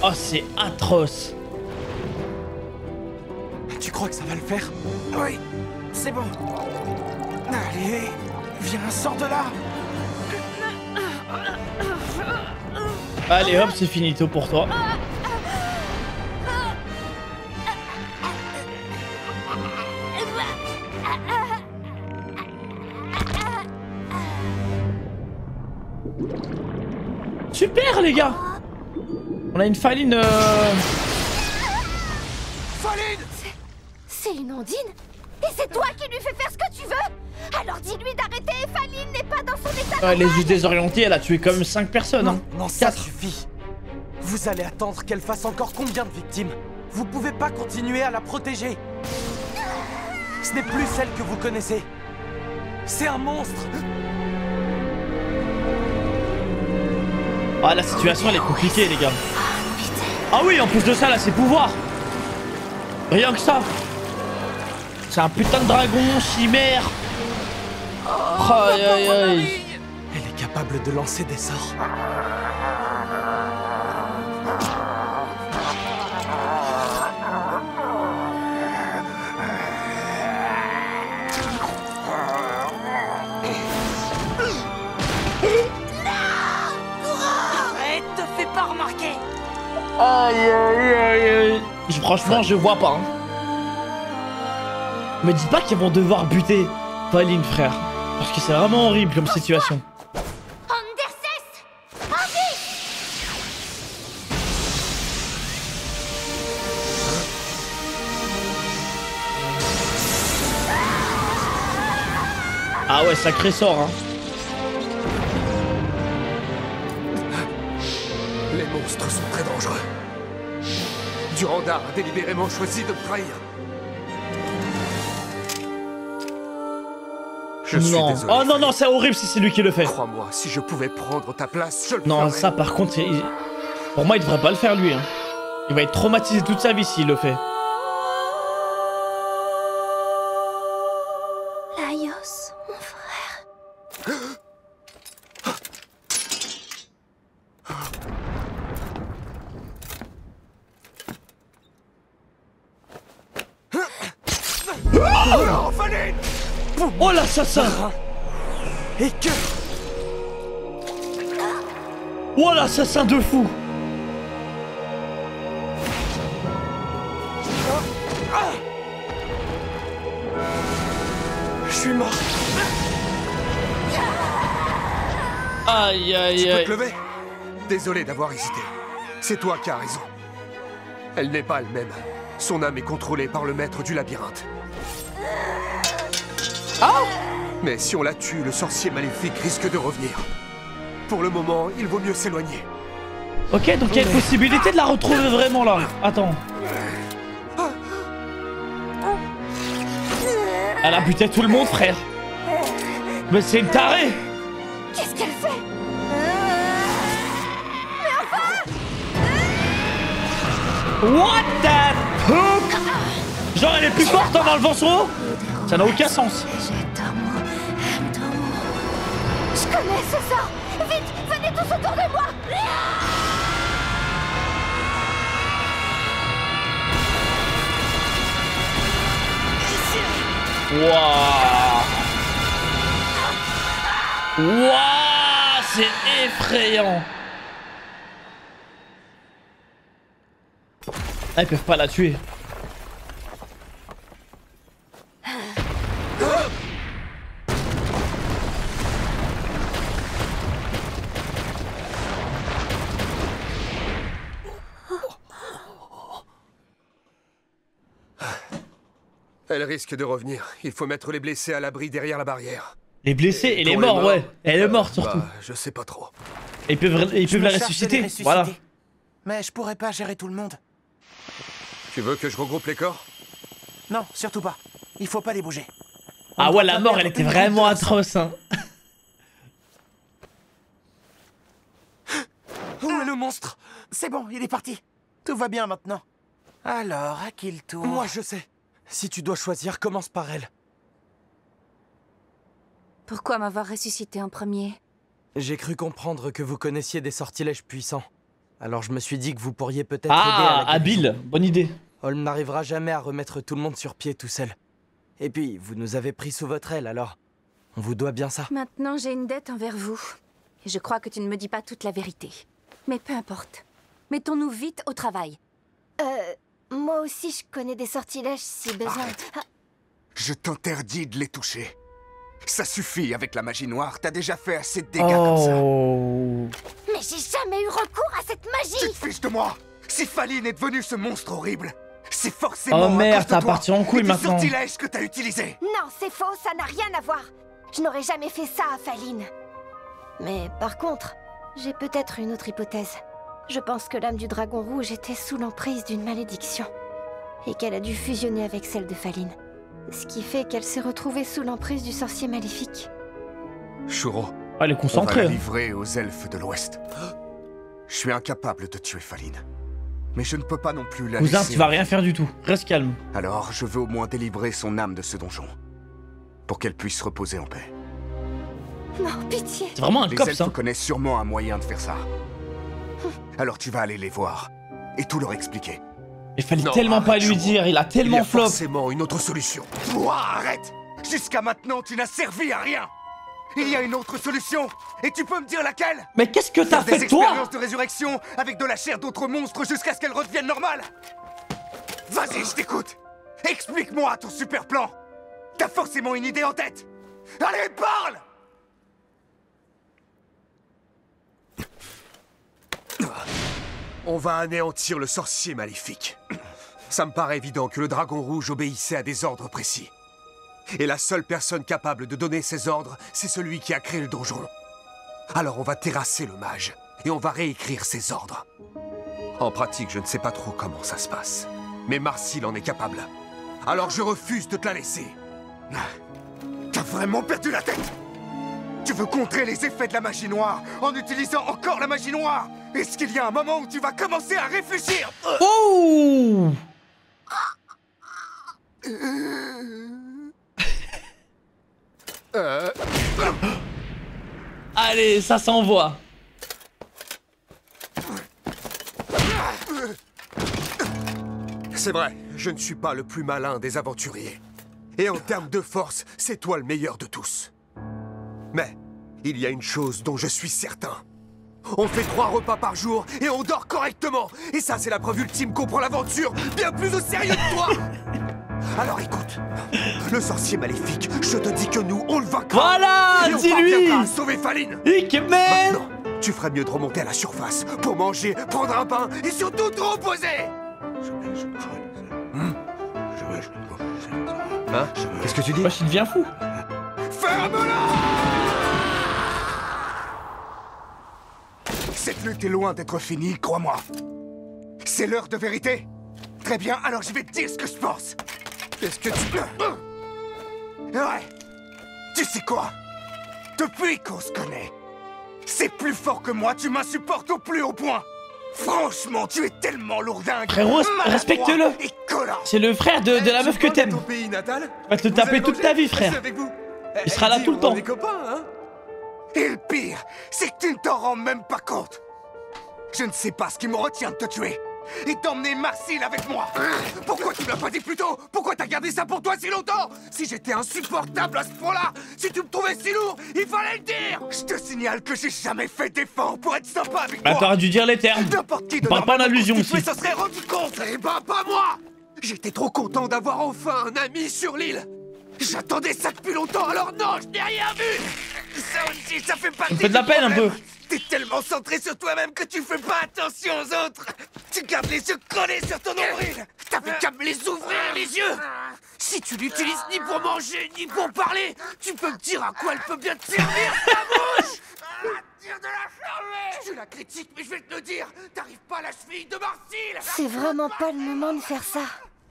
[SPEAKER 3] Oh, c'est atroce.
[SPEAKER 11] Tu crois que ça va le faire?
[SPEAKER 1] Oui, c'est bon. Allez, viens, sors de là.
[SPEAKER 3] Allez hop, c'est finito pour toi. Super les gars. On a une Faline
[SPEAKER 2] Faline! C'est une ondine? Et c'est toi qui lui fais faire ce que tu veux? Alors dis-lui d'arrêter, Faline n'est pas dans son état normal.
[SPEAKER 3] Elle est juste désorientée, elle a tué quand même 5 personnes.
[SPEAKER 11] Non,
[SPEAKER 3] hein.
[SPEAKER 11] non, ça suffit. Vous allez attendre qu'elle fasse encore combien de victimes? Vous pouvez pas continuer à la protéger. Ce n'est plus celle que vous connaissez. C'est un monstre.
[SPEAKER 3] Ah, la situation elle est compliquée les gars. Ah oui, en plus de ça là, c'est pouvoir. Rien que ça. C'est un putain de dragon, chimère. Aïe aïe aïe.
[SPEAKER 11] Elle est capable de lancer des sorts.
[SPEAKER 1] Arrête, te fais pas remarquer.
[SPEAKER 3] Aïe aïe aïe aïe. Franchement, je vois pas. Hein. Me dis pas qu'ils vont devoir buter Faline, frère. Parce que c'est vraiment horrible comme situation. Ah ouais, sacré sort, hein.
[SPEAKER 5] Les monstres sont très dangereux. Durandar a délibérément choisi de me trahir. Je suis désolé.
[SPEAKER 3] Oh non, non, c'est horrible si c'est lui qui le fait.
[SPEAKER 5] Crois-moi, si je pouvais prendre ta place, je le
[SPEAKER 3] Non,
[SPEAKER 5] ferais.
[SPEAKER 3] ça par contre, pour moi, il devrait pas le faire lui. Hein. Il va être traumatisé toute sa vie s'il le fait.
[SPEAKER 2] Laios, mon frère.
[SPEAKER 3] Oh l'assassin!
[SPEAKER 11] Et que...
[SPEAKER 3] Oh l'assassin de fou!
[SPEAKER 11] Je suis mort.
[SPEAKER 3] Aïe aïe
[SPEAKER 5] Tu peux
[SPEAKER 3] aïe.
[SPEAKER 5] te lever? Désolé d'avoir hésité. C'est toi qui as raison. Elle n'est pas elle-même. Son âme est contrôlée par le maître du labyrinthe.
[SPEAKER 3] Ah!
[SPEAKER 5] Mais si on la tue, le sorcier maléfique risque de revenir. Pour le moment, il vaut mieux s'éloigner.
[SPEAKER 3] Ok, donc il y a une possibilité de la retrouver vraiment là. Attends. Elle a buté tout le monde, frère. Mais c'est une tarée.
[SPEAKER 2] Qu'est-ce qu'elle fait?
[SPEAKER 3] What the fuck? Genre elle est plus forte en enlevant son haut? Ça n'a aucun sens.
[SPEAKER 2] Je connais ce sort. Vite, venez tous autour de moi.
[SPEAKER 3] Wouah. Wouah, c'est effrayant. Ah, ils peuvent pas la tuer.
[SPEAKER 5] Elle risque de revenir. Il faut mettre les blessés à l'abri derrière la barrière.
[SPEAKER 3] Les blessés et les morts, ouais. Elle est morte surtout.
[SPEAKER 5] Bah, je sais pas trop.
[SPEAKER 3] Et ils peuvent la ressusciter. Voilà.
[SPEAKER 11] Mais je pourrais pas gérer tout le monde.
[SPEAKER 5] Tu veux que je regroupe les corps?
[SPEAKER 11] Non, surtout pas. Il faut pas les bouger.
[SPEAKER 3] Ah ouais, la mort, elle était vraiment atroce, hein.
[SPEAKER 11] Où est le monstre? C'est bon, il est parti. Tout va bien maintenant. Alors, à qui le tour?
[SPEAKER 9] Moi, je sais. Si tu dois choisir, commence par elle.
[SPEAKER 8] Pourquoi m'avoir ressuscité en premier?
[SPEAKER 9] J'ai cru comprendre que vous connaissiez des sortilèges puissants. Alors je me suis dit que vous pourriez peut-être aider
[SPEAKER 3] Ah,
[SPEAKER 9] à la
[SPEAKER 3] habile. Bonne idée.
[SPEAKER 9] Holm n'arrivera jamais à remettre tout le monde sur pied tout seul. Et puis, vous nous avez pris sous votre aile, alors on vous doit bien ça.
[SPEAKER 8] Maintenant, j'ai une dette envers vous. Et je crois que tu ne me dis pas toute la vérité. Mais peu importe. Mettons-nous vite au travail.
[SPEAKER 2] Moi aussi, je connais des sortilèges si besoin.
[SPEAKER 10] Arrête. Je t'interdis de les toucher. Ça suffit avec la magie noire, t'as déjà fait assez de dégâts comme ça.
[SPEAKER 2] Mais j'ai jamais eu recours à cette magie.
[SPEAKER 13] Tu te fiches de moi. Si Faline est devenue ce monstre horrible, c'est forcément
[SPEAKER 3] Oh merde,
[SPEAKER 13] à cause de
[SPEAKER 3] t'as
[SPEAKER 13] toi
[SPEAKER 3] parti en couille
[SPEAKER 13] et du
[SPEAKER 3] maintenant.
[SPEAKER 13] sortilège que t'as utilisé.
[SPEAKER 2] Non, c'est faux, ça n'a rien à voir. Je n'aurais jamais fait ça à Faline. Mais par contre, j'ai peut-être une autre hypothèse. Je pense que l'âme du dragon rouge était sous l'emprise d'une malédiction. Et qu'elle a dû fusionner avec celle de Faline. Ce qui fait qu'elle s'est retrouvée sous l'emprise du sorcier maléfique.
[SPEAKER 5] Shuro,
[SPEAKER 3] elle est
[SPEAKER 10] on va
[SPEAKER 3] concentrée.
[SPEAKER 10] la livrer aux elfes de l'Ouest. Je suis incapable de tuer Faline. Mais je ne peux pas non plus la
[SPEAKER 3] Cousin,
[SPEAKER 10] laisser.
[SPEAKER 3] tu vas rien faire du tout. Reste calme.
[SPEAKER 10] Alors, je veux au moins délivrer son âme de ce donjon. Pour qu'elle puisse reposer en paix.
[SPEAKER 2] Non, pitié.
[SPEAKER 3] C'est vraiment un
[SPEAKER 10] Les
[SPEAKER 3] cops,
[SPEAKER 10] elfes
[SPEAKER 3] hein.
[SPEAKER 10] connaissent sûrement un moyen de faire ça. Alors tu vas aller les voir et tout leur expliquer.
[SPEAKER 3] Il fallait tellement pas lui dire, il a tellement flop.
[SPEAKER 5] Forcément une autre solution.
[SPEAKER 13] Toi, arrête. Jusqu'à maintenant, tu n'as servi à rien. Il y a une autre solution. Et tu peux me dire laquelle?
[SPEAKER 3] Mais qu'est-ce que t'as
[SPEAKER 13] Faire
[SPEAKER 3] fait
[SPEAKER 13] des
[SPEAKER 3] toi?
[SPEAKER 13] expériences de résurrection avec de la chair d'autres monstres jusqu'à ce qu'elles redeviennent normales. Vas-y, je t'écoute. Explique-moi ton super plan. T'as forcément une idée en tête. Allez, parle!
[SPEAKER 5] On va anéantir le sorcier maléfique. Ça me paraît évident que le dragon rouge obéissait à des ordres précis. Et la seule personne capable de donner ces ordres, c'est celui qui a créé le donjon. Alors on va terrasser le mage, et on va réécrire ses ordres. En pratique, je ne sais pas trop comment ça se passe. Mais Marcille en est capable. Alors je refuse de te la laisser.
[SPEAKER 13] T'as vraiment perdu la tête? Tu veux contrer les effets de la magie noire en utilisant encore la magie noire? Est-ce qu'il y a un moment où tu vas commencer à réfléchir?
[SPEAKER 3] Oh! Allez, ça s'envoie.
[SPEAKER 5] C'est vrai, je ne suis pas le plus malin des aventuriers. Et en termes de force, c'est toi le meilleur de tous. Mais il y a une chose dont je suis certain. On fait 3 repas par jour et on dort correctement. Et ça, c'est la preuve ultime qu'on prend l'aventure bien plus au sérieux que toi. Alors écoute, le sorcier maléfique, je te dis que nous, on le vaincra.
[SPEAKER 3] Voilà,
[SPEAKER 5] et on
[SPEAKER 3] dis-lui.
[SPEAKER 5] parviendra à sauver Faline.
[SPEAKER 3] Maintenant,
[SPEAKER 5] tu ferais mieux de remonter à la surface pour manger, prendre un bain et surtout te reposer. Hein? Qu'est-ce que tu dis?
[SPEAKER 3] Moi, je deviens fou.
[SPEAKER 13] Fais Cette lutte est loin d'être finie, crois-moi. C'est l'heure de vérité. Très bien, alors je vais te dire ce que je pense.
[SPEAKER 5] Qu'est-ce que tu...
[SPEAKER 13] Ouais. Tu sais quoi? Depuis qu'on se connaît, c'est plus fort que moi, tu m'insupportes au plus haut point. Franchement, tu es tellement lourdingue.
[SPEAKER 3] Frérot, respecte-le. C'est le frère de la meuf que t'aimes.
[SPEAKER 5] Ton pays natal?
[SPEAKER 3] Tu vas te le taper toute ta vie, frère. Il sera là tout le temps.
[SPEAKER 5] On est copains, hein?
[SPEAKER 13] Et le pire, c'est que tu ne t'en rends même pas compte. Je ne sais pas ce qui me retient de te tuer. Et d'emmener Marcille avec moi. Pourquoi tu me l'as pas dit plus tôt? Pourquoi t'as gardé ça pour toi si longtemps? Si j'étais insupportable à ce point-là, si tu me trouvais si lourd, il fallait le dire. Je te signale que j'ai jamais fait d'effort pour être sympa avec toi.
[SPEAKER 3] Bah t'aurais dû dire les termes.
[SPEAKER 13] N'importe qui
[SPEAKER 3] on parle pas en allusion
[SPEAKER 13] ici.
[SPEAKER 3] ici.
[SPEAKER 13] Ça serait rendu compte.
[SPEAKER 5] Eh ben, pas moi. J'étais trop content d'avoir enfin un ami sur l'île. J'attendais ça depuis longtemps, alors non, je n'ai rien vu. Ça aussi, ça fait partie.
[SPEAKER 3] Ça fait de la peine un peu.
[SPEAKER 5] T'es tellement centré sur toi-même que tu fais pas attention aux autres. Tu gardes les yeux collés sur ton nombril. T'avais qu'à me les ouvrir les yeux. Si tu l'utilises ni pour manger ni pour parler, tu peux me dire à quoi elle peut bien te servir, ta bouche. Dire de la fermer. Je la critique, mais je vais te le dire. T'arrives pas à la cheville de Marcille.
[SPEAKER 2] C'est vraiment pas le moment de faire ça.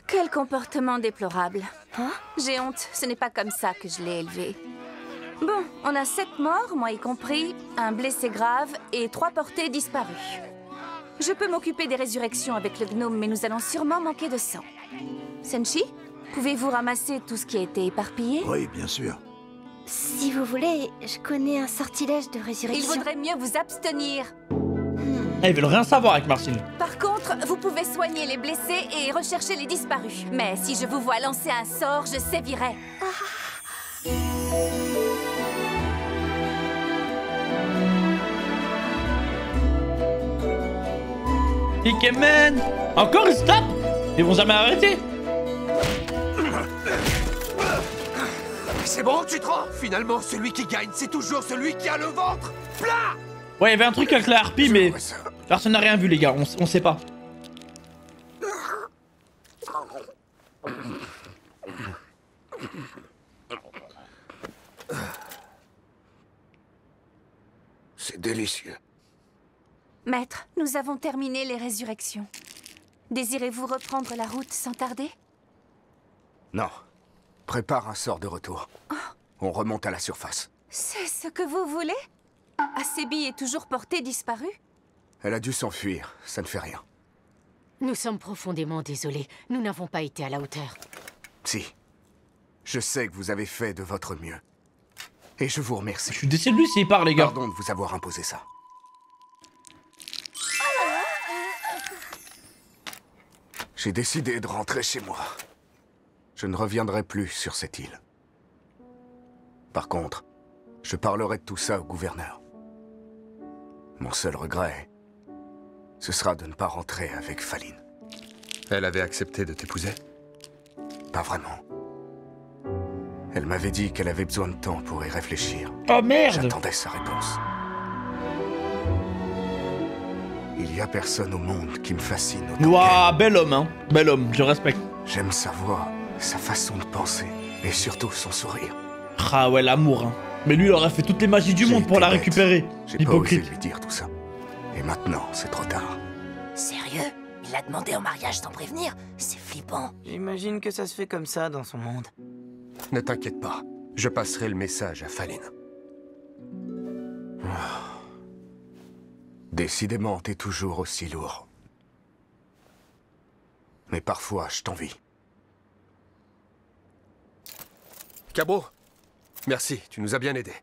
[SPEAKER 8] Quel comportement déplorable. Hein? J'ai honte, ce n'est pas comme ça que je l'ai élevé. Bon, on a 7 morts, moi y compris, un blessé grave et 3 portés disparus. Je peux m'occuper des résurrections avec le gnome, mais nous allons sûrement manquer de sang. Senshi, pouvez-vous ramasser tout ce qui a été éparpillé?
[SPEAKER 4] Oui, bien sûr.
[SPEAKER 2] Si vous voulez, je connais un sortilège de résurrection.
[SPEAKER 8] Il vaudrait mieux vous abstenir.
[SPEAKER 3] Ah, ils veulent rien savoir avec Marcille.
[SPEAKER 8] Par contre, vous pouvez soigner les blessés et rechercher les disparus. Mais si je vous vois lancer un sort, je sévirai.
[SPEAKER 3] Ikemen! Encore ils se tapent? Ils vont jamais arrêter.
[SPEAKER 5] C'est bon, tu te rends? Finalement, celui qui gagne, c'est toujours celui qui a le ventre plein.
[SPEAKER 3] Ouais, il y avait un truc avec la harpie, mais personne n'a rien vu, les gars. On sait pas.
[SPEAKER 4] C'est délicieux.
[SPEAKER 8] Maître, nous avons terminé les résurrections. Désirez-vous reprendre la route sans tarder?
[SPEAKER 10] Non. Prépare un sort de retour. On remonte à la surface.
[SPEAKER 8] C'est ce que vous voulez? Asebi est toujours portée disparue?
[SPEAKER 10] Elle a dû s'enfuir, ça ne fait rien.
[SPEAKER 6] Nous sommes profondément désolés. Nous n'avons pas été à la hauteur.
[SPEAKER 10] Si. Je sais que vous avez fait de votre mieux. Et je vous remercie.
[SPEAKER 3] Je suis déçu de lui s'il part, les gars.
[SPEAKER 10] Pardon de vous avoir imposé ça. J'ai décidé de rentrer chez moi. Je ne reviendrai plus sur cette île. Par contre, je parlerai de tout ça au gouverneur. Mon seul regret, ce sera de ne pas rentrer avec Faline.
[SPEAKER 5] Elle avait accepté de t'épouser?
[SPEAKER 10] Pas vraiment. Elle m'avait dit qu'elle avait besoin de temps pour y réfléchir.
[SPEAKER 3] Oh merde!
[SPEAKER 10] J'attendais sa réponse. Il y a personne au monde qui me fascine autant
[SPEAKER 3] Ouah, bel homme, hein. Bel homme, je respecte.
[SPEAKER 10] J'aime sa voix, sa façon de penser, et surtout son sourire.
[SPEAKER 3] Ah ouais, l'amour, hein. Mais lui, il aurait fait toutes les magies du monde pour la récupérer.
[SPEAKER 10] J'ai pas osé lui dire tout ça. Et maintenant, c'est trop tard.
[SPEAKER 7] Sérieux? Il l'a demandé en mariage sans prévenir? C'est flippant.
[SPEAKER 1] J'imagine que ça se fait comme ça dans son monde.
[SPEAKER 5] Ne t'inquiète pas, je passerai le message à Faline.
[SPEAKER 10] Décidément, t'es toujours aussi lourd. Mais parfois, je t'envie.
[SPEAKER 5] Cabo, merci, tu nous as bien aidés.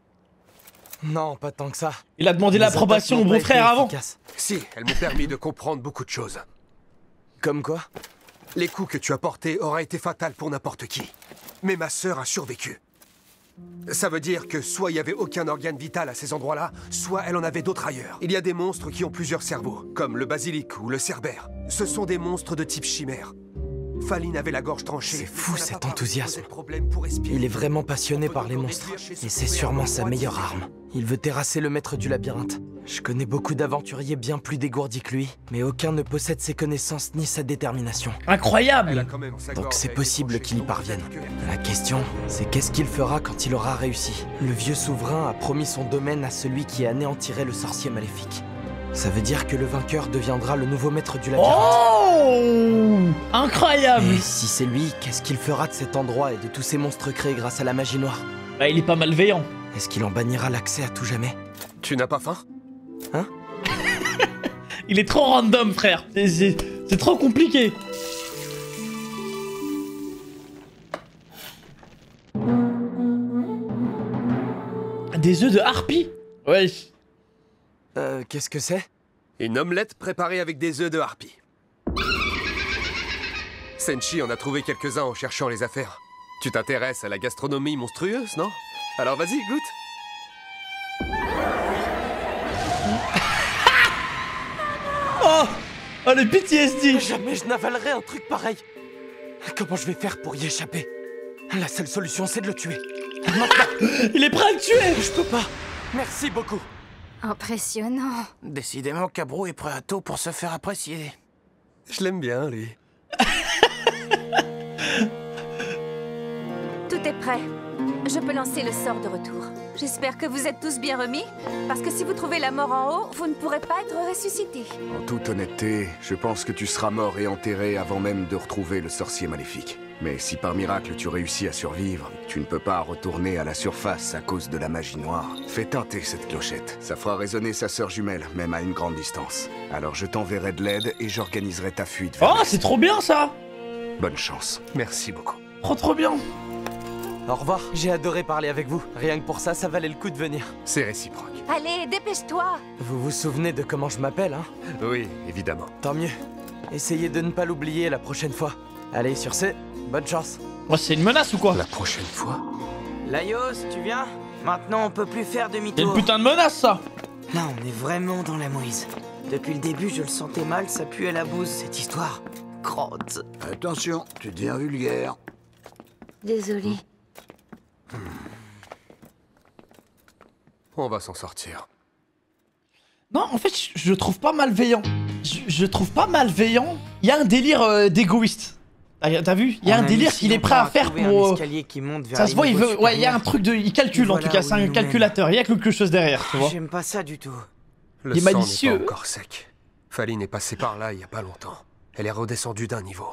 [SPEAKER 11] Non, pas tant que ça.
[SPEAKER 3] Il a demandé l'approbation au beau-frère avant.
[SPEAKER 5] Si, elles m'ont permis de comprendre beaucoup de choses.
[SPEAKER 11] Comme quoi?
[SPEAKER 5] Les coups que tu as portés auraient été fatals pour n'importe qui. Mais ma sœur a survécu. Ça veut dire que soit il n'y avait aucun organe vital à ces endroits-là, soit elle en avait d'autres ailleurs. Il y a des monstres qui ont plusieurs cerveaux, comme le basilic ou le cerbère. Ce sont des monstres de type chimère. Faline avait la gorge tranchée.
[SPEAKER 11] C'est fou cet enthousiasme.
[SPEAKER 5] Pour respirer.
[SPEAKER 11] Il est vraiment passionné par les monstres. Et c'est sûrement sa meilleure arme. Il veut terrasser le maître du labyrinthe. Je connais beaucoup d'aventuriers bien plus dégourdis que lui, mais aucun ne possède ses connaissances ni sa détermination.
[SPEAKER 3] Incroyable!
[SPEAKER 11] Donc c'est possible qu'il y parvienne. La question, c'est qu'est-ce qu'il fera quand il aura réussi? Le vieux souverain a promis son domaine à celui qui anéantirait le sorcier maléfique. Ça veut dire que le vainqueur deviendra le nouveau maître du labyrinthe.
[SPEAKER 3] Oh! Incroyable!
[SPEAKER 11] Et si c'est lui, qu'est-ce qu'il fera de cet endroit et de tous ces monstres créés grâce à la magie noire?
[SPEAKER 3] Bah, il est pas malveillant.
[SPEAKER 11] Est-ce qu'il en bannira l'accès à tout jamais?
[SPEAKER 5] Tu n'as pas faim?
[SPEAKER 11] Hein?
[SPEAKER 3] Il est trop random, frère. C'est trop compliqué. Des œufs de harpie? Ouais.
[SPEAKER 11] Qu'est-ce que c'est?
[SPEAKER 5] Une omelette préparée avec des œufs de harpie. Senshi en a trouvé quelques-uns en cherchant les affaires. Tu t'intéresses à la gastronomie monstrueuse, non? Alors vas-y, goûte.
[SPEAKER 3] Oh, le PTSD!
[SPEAKER 11] Jamais je n'avalerai un truc pareil. Comment je vais faire pour y échapper? La seule solution, c'est de le tuer. Maintenant.
[SPEAKER 3] Il est prêt à le tuer!
[SPEAKER 11] Je peux pas. Merci beaucoup.
[SPEAKER 2] Impressionnant.
[SPEAKER 7] Décidément, Cabro est prêt à tout pour se faire apprécier.
[SPEAKER 5] Je l'aime bien, lui.
[SPEAKER 8] Tout est prêt. Je peux lancer le sort de retour. J'espère que vous êtes tous bien remis, parce que si vous trouvez la mort en haut, vous ne pourrez pas être ressuscité.
[SPEAKER 10] En toute honnêteté, je pense que tu seras mort et enterré avant même de retrouver le sorcier maléfique. Mais si par miracle tu réussis à survivre, tu ne peux pas retourner à la surface à cause de la magie noire. Fais teinter cette clochette. Ça fera résonner sa sœur jumelle, même à une grande distance. Alors je t'enverrai de l'aide et j'organiserai ta fuite vers
[SPEAKER 3] Oh, c'est trop bien ça!
[SPEAKER 10] Bonne chance.
[SPEAKER 5] Merci beaucoup.
[SPEAKER 3] Trop bien.
[SPEAKER 11] Au revoir. J'ai adoré parler avec vous. Rien que pour ça, ça valait le coup de venir.
[SPEAKER 5] C'est réciproque.
[SPEAKER 8] Allez, dépêche-toi!
[SPEAKER 11] Vous vous souvenez de comment je m'appelle, hein?
[SPEAKER 5] Oui, évidemment.
[SPEAKER 11] Tant mieux. Essayez de ne pas l'oublier la prochaine fois. Allez, sur ce, bonne chance.
[SPEAKER 3] Oh, c'est une menace ou quoi?
[SPEAKER 5] La prochaine fois?
[SPEAKER 1] Laios, tu viens? Maintenant, on peut plus faire
[SPEAKER 3] C'est
[SPEAKER 1] demi-tour.
[SPEAKER 3] une putain de menace, ça!
[SPEAKER 1] Là, on est vraiment dans la mouise. Depuis le début, je le sentais mal, ça puait la bouse, cette histoire. Crotte.
[SPEAKER 4] Attention, tu deviens vulgaire.
[SPEAKER 2] Désolée.
[SPEAKER 5] On va s'en sortir.
[SPEAKER 3] Non, en fait, je trouve pas malveillant. Je trouve pas malveillant. Il y a un délire d'égoïste. T'as vu? Il y a un délire qu'il est prêt à faire pour... Ça se voit, il veut... Ouais, il y a un truc de... Il calcule, en tout cas, c'est un calculateur. Il y a quelque chose derrière, tu vois.
[SPEAKER 1] J'aime pas ça du tout.
[SPEAKER 5] Le
[SPEAKER 3] il est
[SPEAKER 5] sang
[SPEAKER 3] malicieux.
[SPEAKER 5] n'est pas encore sec. Faline est passée par là il y a pas longtemps. Elle est redescendue d'un niveau.